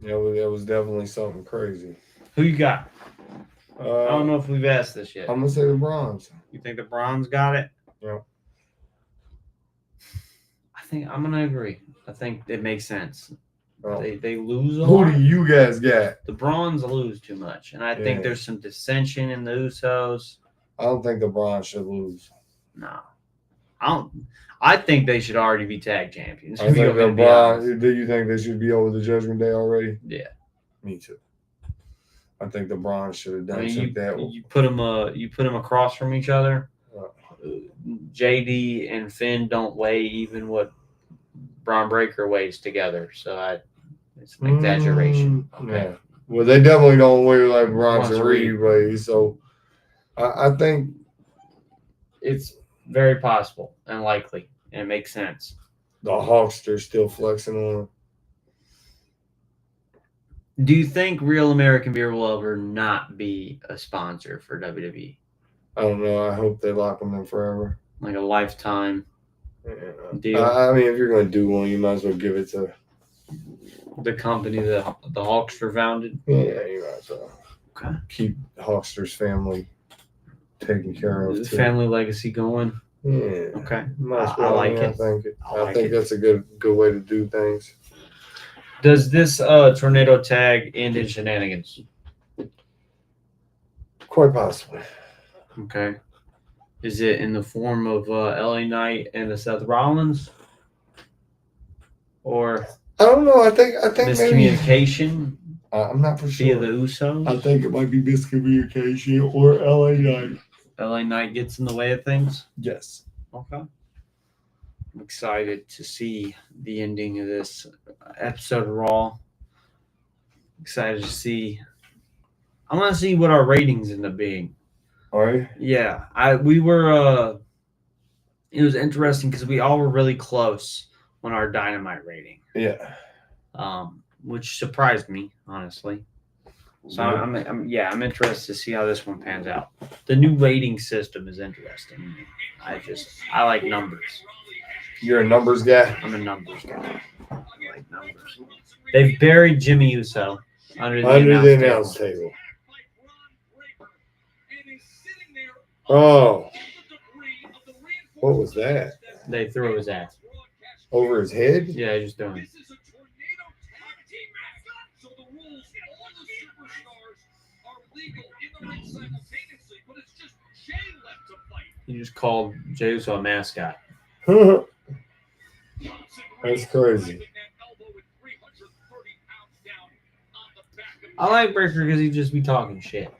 That was definitely something crazy. Who you got? I don't know if we've asked this yet. I'm gonna say the Bronze. You think the Browns got it? Yeah. I think I'm gonna agree. I think it makes sense. Oh. They lose a Who lot. do you guys got? The Browns lose too much, and I think there's some dissension in the Usos. I don't think the Bronze should lose. No, I don't. I think they should already be tag champions. I think the Bronze. Do you think they should be over the Judgment Day already? Yeah, me too. I think the Bronze should have done that. You put them across from each other. JD and Finn don't weigh even what Braun Breaker weighs together, so it's an exaggeration. Okay. Yeah. Well, they definitely don't weigh like Bronson Reed weighs, so I think it's very possible and likely, and it makes sense. The Hawkster's still flexing on him. Do you think Real American Beer will ever not be a sponsor for WWE? I don't know. I hope they lock them in forever. Like a lifetime deal? I mean, if you're going to do one, you might as well give it to the company that the Hawkster founded. Yeah, you might as well. Okay. Keep Hawkster's family taken care of. The family legacy going. Yeah. Okay. I like it. I think that's a good way to do things. Does this tornado tag end in shenanigans? Quite possibly. Okay. Is it in the form of LA Knight and the Seth Rollins? Or I don't know. I think miscommunication. I'm not for sure. Via the Usos? I think it might be miscommunication or LA Knight. LA Knight gets in the way of things? Yes. Okay. I'm excited to see the ending of this episode of Raw. Excited to see. I want to see what our ratings end up being. All right. Yeah, we were. It was interesting because we all were really close on our Dynamite rating. Yeah. Which surprised me, honestly. So I'm interested to see how this one pans out. The new rating system is interesting. I like numbers. You're a numbers guy? I'm a numbers guy. I like numbers. They've buried Jimmy Uso under the announce table. Oh. What was that? They threw his ass. Over his head? Yeah, just doing it. You just called Jey Uso a mascot. That's crazy. I like Breaker because he just be talking shit.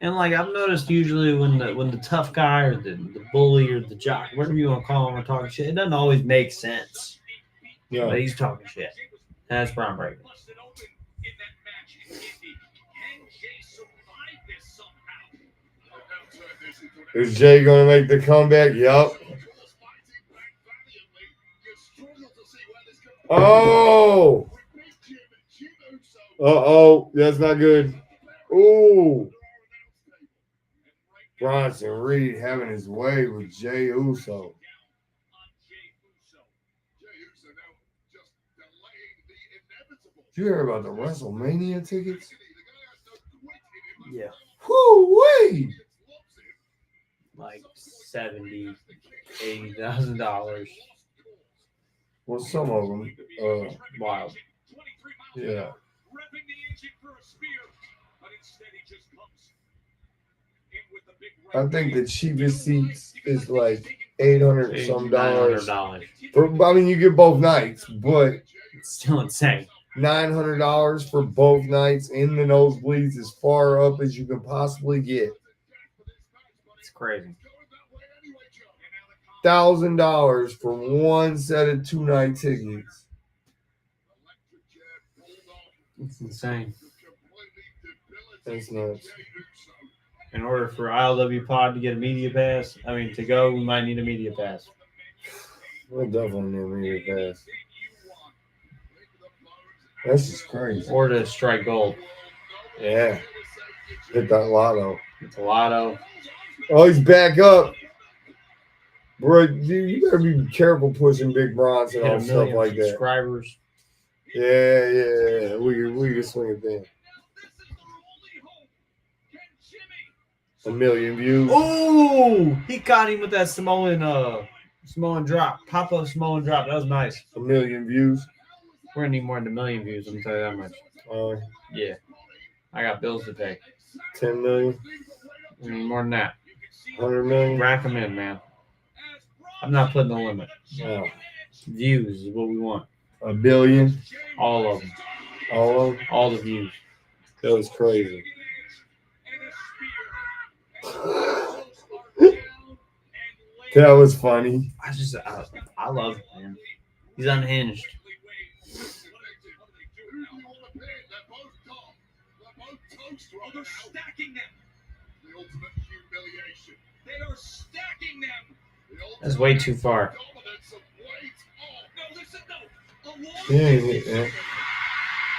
And like I've noticed, usually when the tough guy or the bully or the jock, whatever you want to call him, are talking shit, it doesn't always make sense. Yeah, but he's talking shit. That's Braun Breaker. Is Jay gonna make the comeback? Yup. Oh. Uh-oh. That's not good. Ooh. Bronson Reed having his way with Jey Uso. Did you hear about the WrestleMania tickets? Yeah. Whoo-wee! Like $70,000, $80,000. Well, some of them. Wild. Yeah. prepping the engine for a spear, but instead he just comes in with the big right I think the hand. cheapest seats is like $800 some dollars. $900. I mean, you get both nights, but It's still insane. $900 for both nights in the nosebleeds, as far up as you can possibly get. It's crazy. $1,000 for one set of 2-night tickets. It's insane. That's nuts. In order for ILW Pod to get a media pass, to go, we might need a media pass. We'll definitely need a media pass. That's just crazy. Or to strike gold. Yeah. Hit that lotto. It's a lotto. Oh, he's back up. Bro, dude, you better be careful pushing Big Bronson Hit on a stuff million like that. subscribers. Yeah. We can swing it then. 1 million views. Oh, he got him with that Samoan drop. Pop-up Samoan drop. That was nice. 1 million views. We're going to need more than 1 million views. Let me tell you that much. Yeah. I got bills to pay. 10 million. We need more than that. 100 million. Rack them in, man. I'm not putting a limit. Oh, Views is what we want. 1 billion. All of them. All of them. All the views. That was crazy. That was funny. I love it, man. He's unhinged. They're stacking them. The ultimate humiliation. They are stacking them. That's way too far.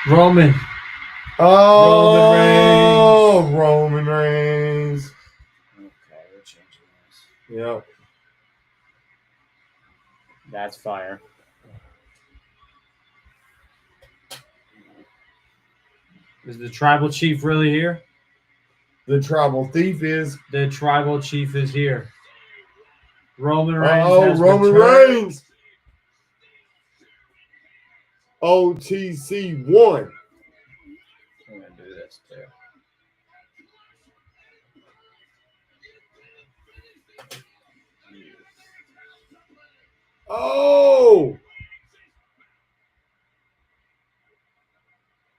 Roman. Oh, Roman Reigns. Okay, we're changing this. Yep. That's fire. Is the tribal chief really here? The tribal thief is. The tribal chief is here. Roman Reigns. Oh, has Roman returned. Reigns. OTC 1. I'm gonna do this too.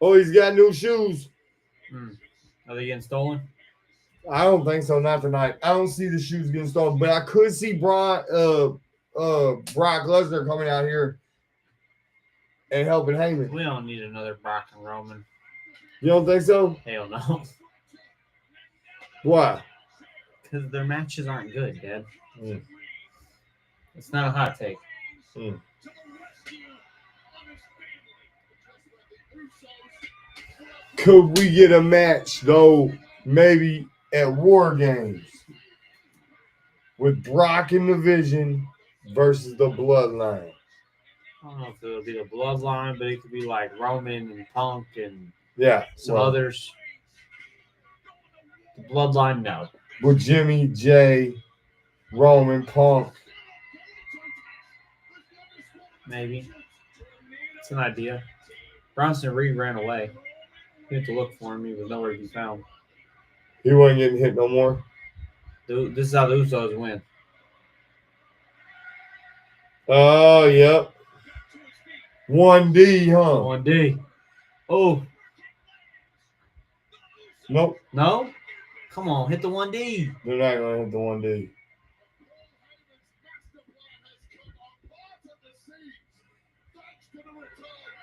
Oh, he's got new shoes. Are they getting stolen? I don't think so. Not tonight. I don't see the shoes getting stolen, but I could see Brock Lesnar coming out here and helping Heyman. We don't need another Brock and Roman. You don't think so? Hell no. Why? Because their matches aren't good, Dad. Mm. It's not a hot take. Could we get a match though? Maybe at War Games with Brock in the Vision versus the Bloodline. I don't know if it'll be the Bloodline, but it could be like Roman and Punk and Yeah, some others. The Bloodline, no. with Jimmy, Jay, Roman, Punk. Maybe. It's an idea. Bronson Reed ran away. You have to look for him. He was nowhere to be found. He wasn't getting hit no more. This is how the Usos win. Oh, yep. 1D, huh? 1D. Oh, Nope. no? Come on, hit the 1D. They're not going to hit the 1D.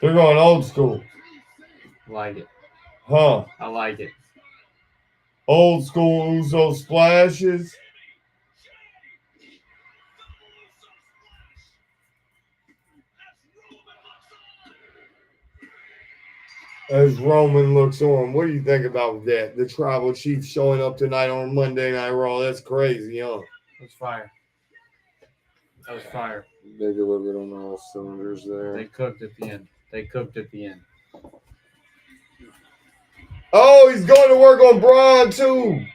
They're going old school. Like it. Huh? I like it. Old school Uso splashes. As Roman looks on, what do you think about that? The tribal chief showing up tonight on Monday Night Raw. That's crazy, huh? That's fire. That was fire. They delivered on all cylinders there. They cooked at the end. Oh, he's going to work on Braun, too.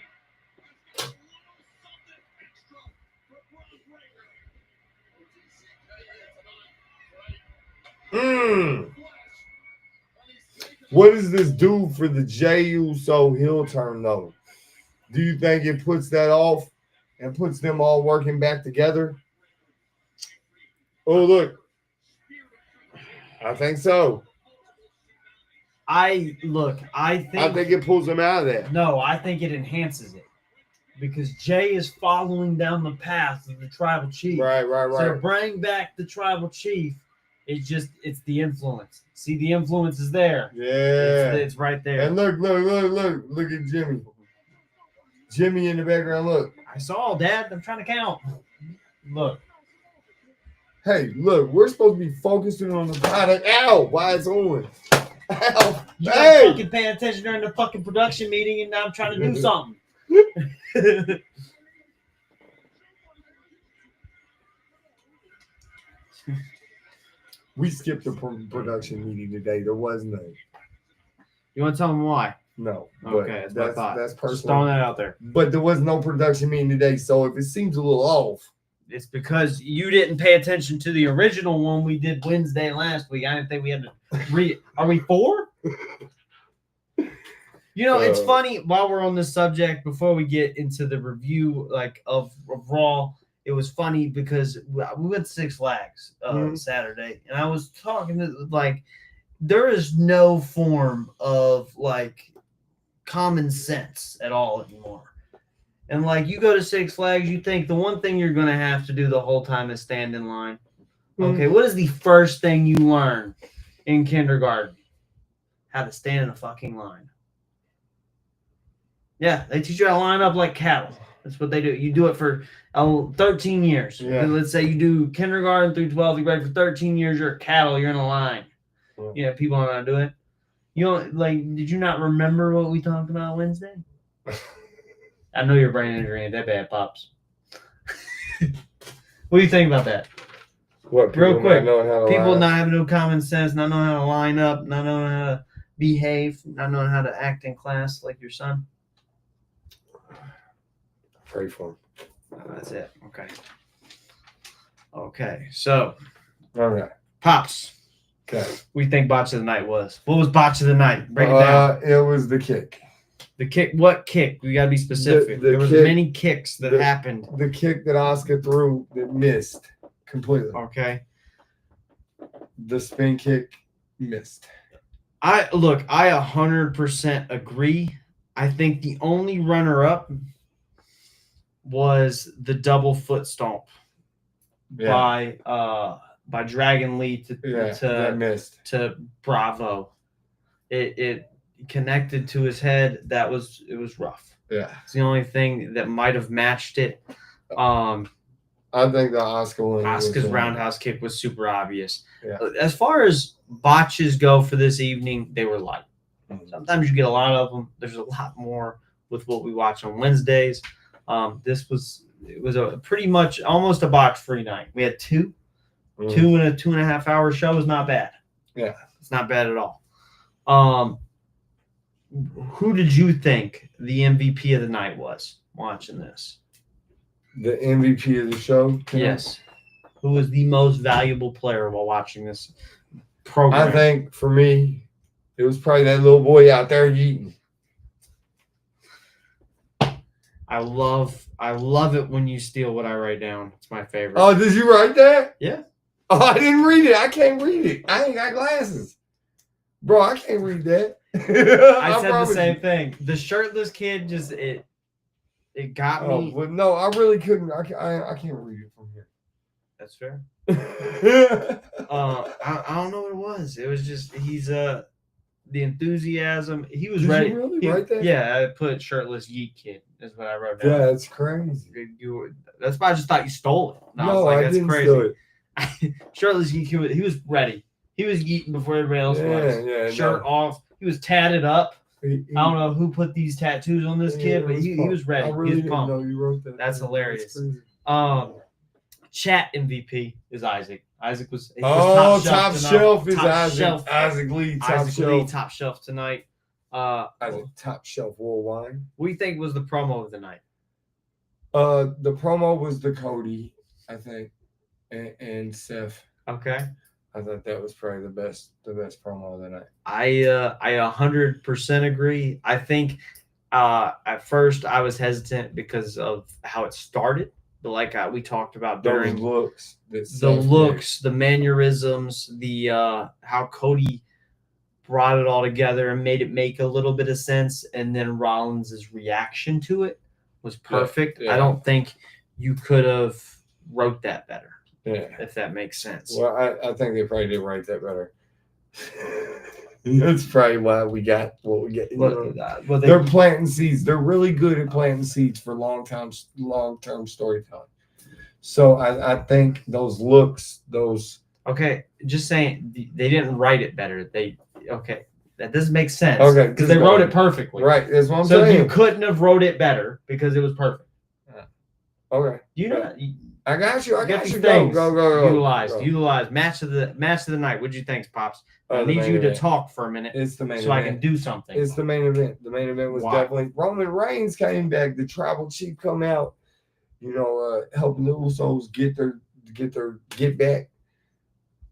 What does this do for the Jey Uso heel turn though? Do you think it puts that off and puts them all working back together? Oh, look. I think so. I think it pulls them out of that. no, I think it enhances it because Jay is following down the path of the tribal chief. Right. So to bring back the tribal chief, it's the influence. See, the influence is there. Yeah. It's right there. And look at Jimmy. Jimmy in the background, look. I saw, Dad. I'm trying to count. Look. Hey, look, we're supposed to be focusing on the product. Ow, why it's on. Ow. You Hey. fucking paying attention during the fucking production meeting, and now I'm trying to do something. We skipped the production meeting today. There was none. You want to tell them why? No. but Okay, that's what I thought. That's Just personal. throwing that out there. But there was no production meeting today, so if it seems a little off. It's because you didn't pay attention to the original one we did Wednesday last week. I didn't think we had to read. Are we 4? You know, it's funny while we're on this subject, before we get into the review of Raw, it was funny because we went to Six Flags Saturday, and I was talking to there is no form of common sense at all anymore. And you go to Six Flags, you think the one thing you're going to have to do the whole time is stand in line. Okay, what is the first thing you learn in kindergarten? How to stand in a fucking line. Yeah, they teach you how to line up like cattle. That's what they do. You do it for 13 years. Yeah. Let's say you do kindergarten through 12. You ready for 13 years. You're a cattle. You're in a line. Yeah, people don't know how to do it. You know, did you not remember what we talked about Wednesday? I know your brain injury ain't that bad, Pops. What do you think about that? What, Real quick, people line not having no common sense, not knowing how to line up, not knowing how to behave, not knowing how to act in class like your son. Pray for him. That's it. Okay. So, All right. Pops, Okay. what do you think botch of the night was? What was botch of the night? Break it down. It was the kick. The kick. What kick? We gotta be specific. The there was kick- many kicks that happened. The kick that Oscar threw that missed completely. Okay. The spin kick missed. I 100% agree. I think the only runner-up was the double foot stomp by Dragon Lee that missed. to Bravo. It connected to his head. It was rough. Yeah. It's the only thing that might have matched it. I think the Oscar one. Oscar's roundhouse kick was super obvious. Yeah. As far as botches go for this evening, they were light. Sometimes you get a lot of them. There's a lot more with what we watch on Wednesdays. It was a pretty much almost a botch-free night. We had two in a 2.5 hour show is not bad. Yeah, it's not bad at all. Who did you think the MVP of the night was watching this? The MVP of the show? Yes. Who was the most valuable player while watching this program? I think for me, it was probably that little boy out there eating. I love it when you steal what I write down. It's my favorite. Oh, did you write that? Yeah. Oh, I didn't read it. I can't read it. I ain't got glasses. Bro, I can't read that. I said the same thing. The shirtless kid it got me. But no, I really couldn't. I can't read it from here. That's fair. I don't know what it was. It was just the enthusiasm. He was Did ready. you really write that? Yeah, I put shirtless yeet kid. Is what I wrote down. Yeah, that's crazy. That's why I just thought you stole it. And No, I that's didn't crazy. steal it. Shirtless yeet kid. He was ready. He was yeeting before everybody else was. Yeah, Shirt off. He was tatted up. I don't know who put these tattoos on this kid, but he was ready. I really he was didn't pumped. know you wrote that. That's hilarious. crazy. Chat MVP is Isaac. Isaac was top shelf is Top Isaac. shelf. Isaac Lee, top Isaac shelf. Lee, top shelf tonight. Isaac, top shelf worldwide. What do you think was the promo of the night? The promo was the Cody, I think, and Seth. Okay. I thought that was probably the best promo of the night. I 100% agree. I think at first I was hesitant because of how it started, but like we talked about Those during looks, the mannerisms, the how Cody brought it all together and made it make a little bit of sense, and then Rollins' reaction to it was perfect. Yeah. I don't think you could have wrote that better, Yeah. if that makes sense. Well, I think they probably did write that better. That's probably why we got what we get. They're planting seeds. They're really good at planting seeds for long-term storytelling. So I think those looks, Okay, just saying they didn't write it better. That doesn't make sense. Okay, because they wrote it perfectly. Right, that's what I'm so saying. You couldn't have wrote it better because it was perfect. Okay, you know. I got you. I got you. Go. Utilize. Match of the night. What'd you think, Pops? I need you to talk for a minute. It's the main so event. I can do something. It's the main event. The main event was definitely Roman Reigns came back. The tribal chief come out. Helping the Usos get back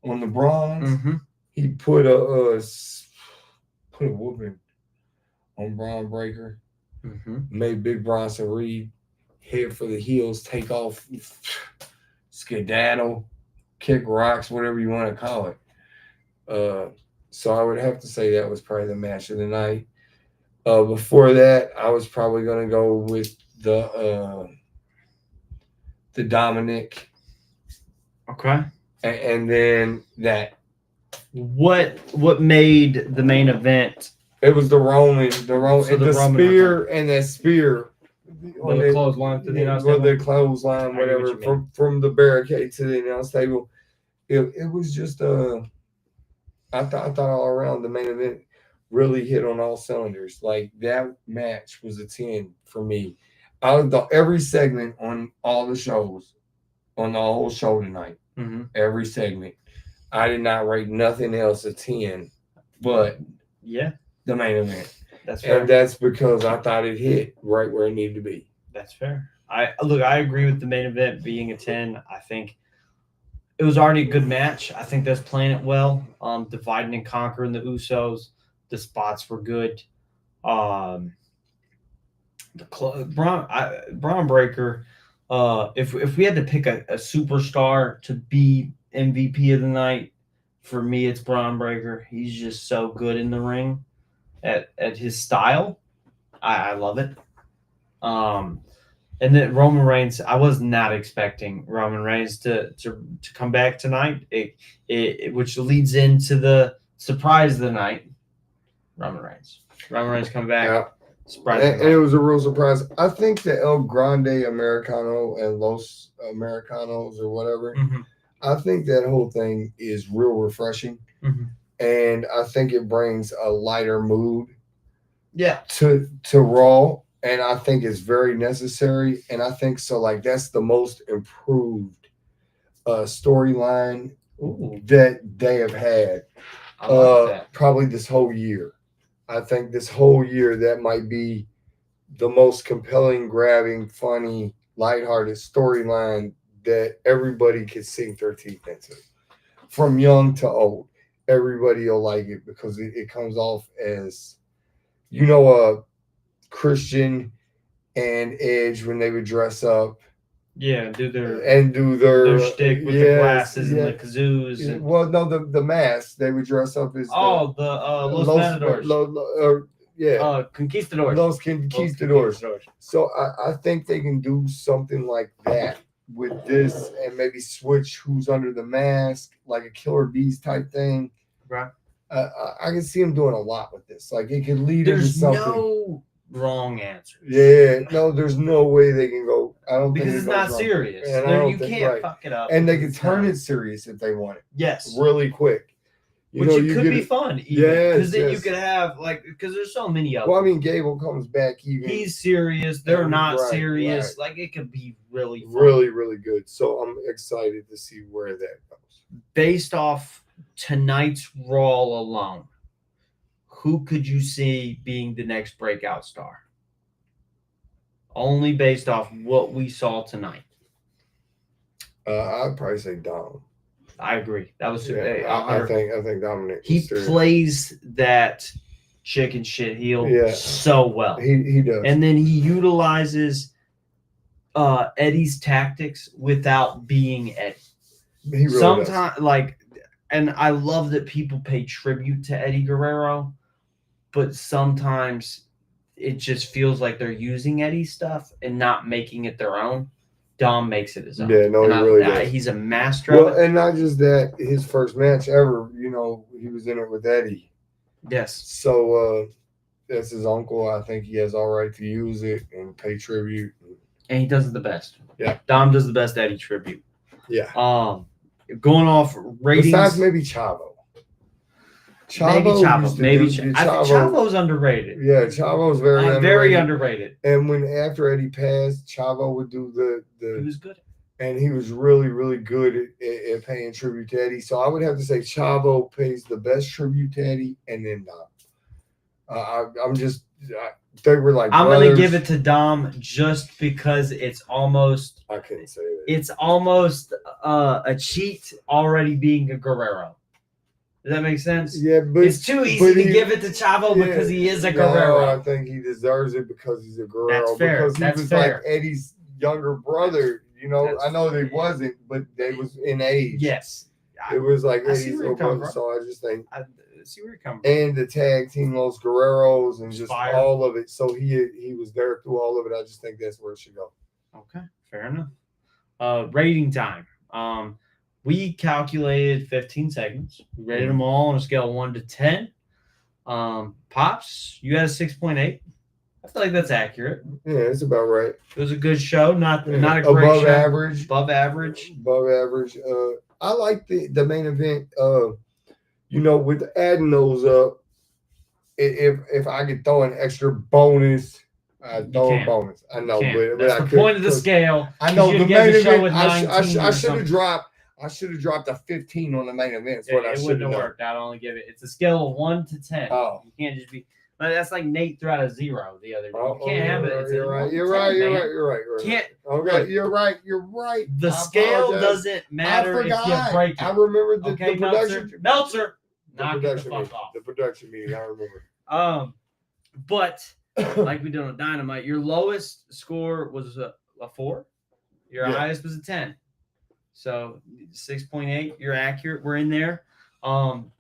on the bronze. Mm-hmm. He put a whooping on Braun Breaker. Mm-hmm. Made Big Bronson Reed head for the heels, take off, skedaddle, kick rocks, whatever you want to call it. So I would have to say that was probably the match of the night. Before that, I was probably going to go with the Dominic. Okay. And then that. What made the main event? It was the Roman, spear, and that spear. On the clothesline to the announce table. The clothesline, whatever, from the barricade to the announce table. It was just I thought all around the main event really hit on all cylinders. Like that match was a 10 for me. Out of every segment on all the shows, on the whole show tonight, every segment, I did not rate nothing else a 10, but the main event. That's fair. And that's because I thought it hit right where it needed to be. That's fair. I agree with the main event being a 10. I think it was already a good match. I think that's playing it well. Dividing and conquering the Usos. The spots were good. Braun Breaker. If we had to pick a superstar to be MVP of the night, for me it's Braun Breaker. He's just so good in the ring at his style. I love it. And then Roman Reigns, I was not expecting Roman Reigns to come back tonight, which leads into the surprise of the night. Roman Reigns come back. Yeah. Surprise and it was a real surprise. I think the El Grande Americano and Los Americanos or whatever, I think that whole thing is real refreshing. And I think it brings a lighter mood to Raw. And I think it's very necessary. And I think so. Like that's the most improved storyline that they have had probably this whole year. I think this whole year that might be the most compelling, grabbing, funny, lighthearted storyline that everybody could sink their teeth into. From young to old, everybody will like it because it comes off as, Christian and Edge when they would dress up. Yeah, do their shtick with the glasses and the kazoos. And... Well, no, the mask. They would dress up as Los Matadors. Conquistadors. Los Conquistadors. So I think they can do something like that with this and maybe switch who's under the mask, like a Killer Bees type thing. Right. I can see them doing a lot with this. Like it could lead into something. No wrong answers. Yeah, no, there's no way they can go. I don't think it's not serious. You can't fuck it up. And they can turn it serious if they want it. Yes, really quick. Which could be fun. Because then you could have because there's so many of them. Well, I mean, Gable comes back. He's serious. They're not serious. Right. Like it could be really fun. Really, really good. So I'm excited to see where that goes. Based off tonight's Raw alone, who could you see being the next breakout star? Only based off what we saw tonight. I'd probably say Dom. I agree. That was I think Dominic. he was serious. plays that chicken shit heel Yeah. so well. He does. And then he utilizes Eddie's tactics without being Eddie. He really Sometimes, and I love that people pay tribute to Eddie Guerrero, but sometimes it just feels like they're using Eddie's stuff and not making it their own. Dom makes it his own. Yeah, no, And he really does. He's a master Well, of it. and not just that, his first match ever, you know, he was in it with Eddie. Yes. So that's his uncle. I think he has all right to use it and pay tribute. And he does it the best. Yeah. Dom does the best Eddie tribute. Yeah. Going off ratings. Besides maybe Chavo. Maybe Chavo. I think Chavo. Chavo's underrated. Yeah, Chavo's very underrated. Very underrated. And when after Eddie passed, Chavo would do He was good. and he was really, really good at paying tribute to Eddie. So I would have to say Chavo pays the best tribute to Eddie, and then Dom. They were like I'm brothers. gonna give it to Dom just because it's almost I couldn't say that. it's almost a cheat already being a Guerrero. Does that make sense? Yeah, but It's too easy to give it to Chavo because he is a Guerrero. No, I think he deserves it because he's a Guerrero. That's fair. Because he That's was fair. like Eddie's younger brother. You know, That's- I know they wasn't, but they was in age. Yes. It was like I see Eddie's where you're little coming brother. from. So I just think, I see where you're coming from. and the tag team, Los Guerreros, and just Fire. all of it. So he was there through all of it. I just think that's where it should go. Okay, fair enough. Rating time. We calculated 15 segments. We rated them all on a scale of 1 to 10. Pops, you had a 6.8. I feel like that's accurate. Yeah, it's about right. It was a good show, not a great above show. average. Above average. Above average. I like the main event. You know, with adding those up, if I could throw an extra bonus, I'd throw a can't. bonus. I know, Can't. but That's I the could, point of the scale. I know You the get main the show event. with I 19 or should something. have dropped. I should have dropped a 15 on the main event. That's what I It should wouldn't have have done. worked. I'd only give it. It's a scale of 1 to 10. Oh. You can't just be. That's like Nate threw out a 0 the other day. You can't have it. It's a You're 1 right. to You're 10, right. You're man. right. You're right. You're right. Can't. Okay. Look, You're right. You're right. The I scale apologize. doesn't matter if you forgot. break it. I remember the Okay, production. Meltzer. The Knock it the production fuck meeting. off. The production meeting. I remember. But like we did on Dynamite, your lowest score was a 4. Your Yeah. highest was a 10. So 6.8. You're accurate. We're in there. Mine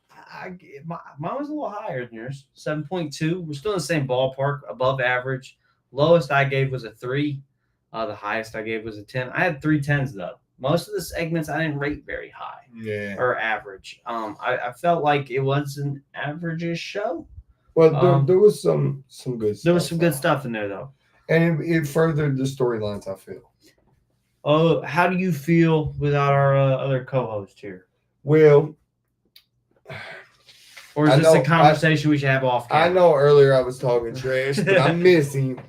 was a little higher than yours. 7.2. We're still in the same ballpark, above average. Lowest I gave was a 3. The highest I gave was a 10. I had 3 10s though. Most of the segments I didn't rate very high Yeah. or average. I felt like it was an average-ish show. Well, there was some good stuff. There was some good stuff in there though. And it furthered the storylines, I feel. Oh, how do you feel without our other co-host here? Well, Or is I this know- a conversation we should have off camera? I know earlier I was talking trash, but I miss him.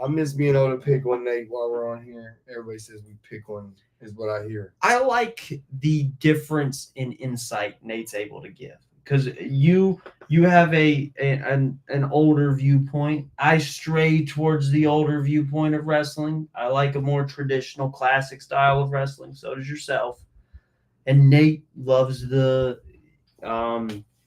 I miss being able to pick one Nate while we're on here. Everybody says we pick one, is what I hear. I like the difference in insight Nate's able to give because you have an older viewpoint. I stray towards the older viewpoint of wrestling. I like a more traditional, classic style of wrestling. So does yourself. And Nate loves the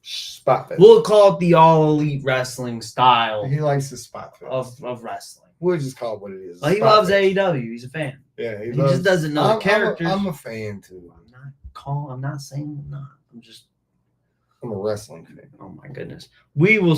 Spot fest. we'll call it the all elite wrestling style He likes the spot fest. of wrestling. We'll just call it what it is. Well, he Spot loves fest. AEW. He's a fan. Yeah, He just doesn't know the characters. I'm a fan too. I'm not saying I'm not. I'm a wrestling fan. Oh my goodness. We will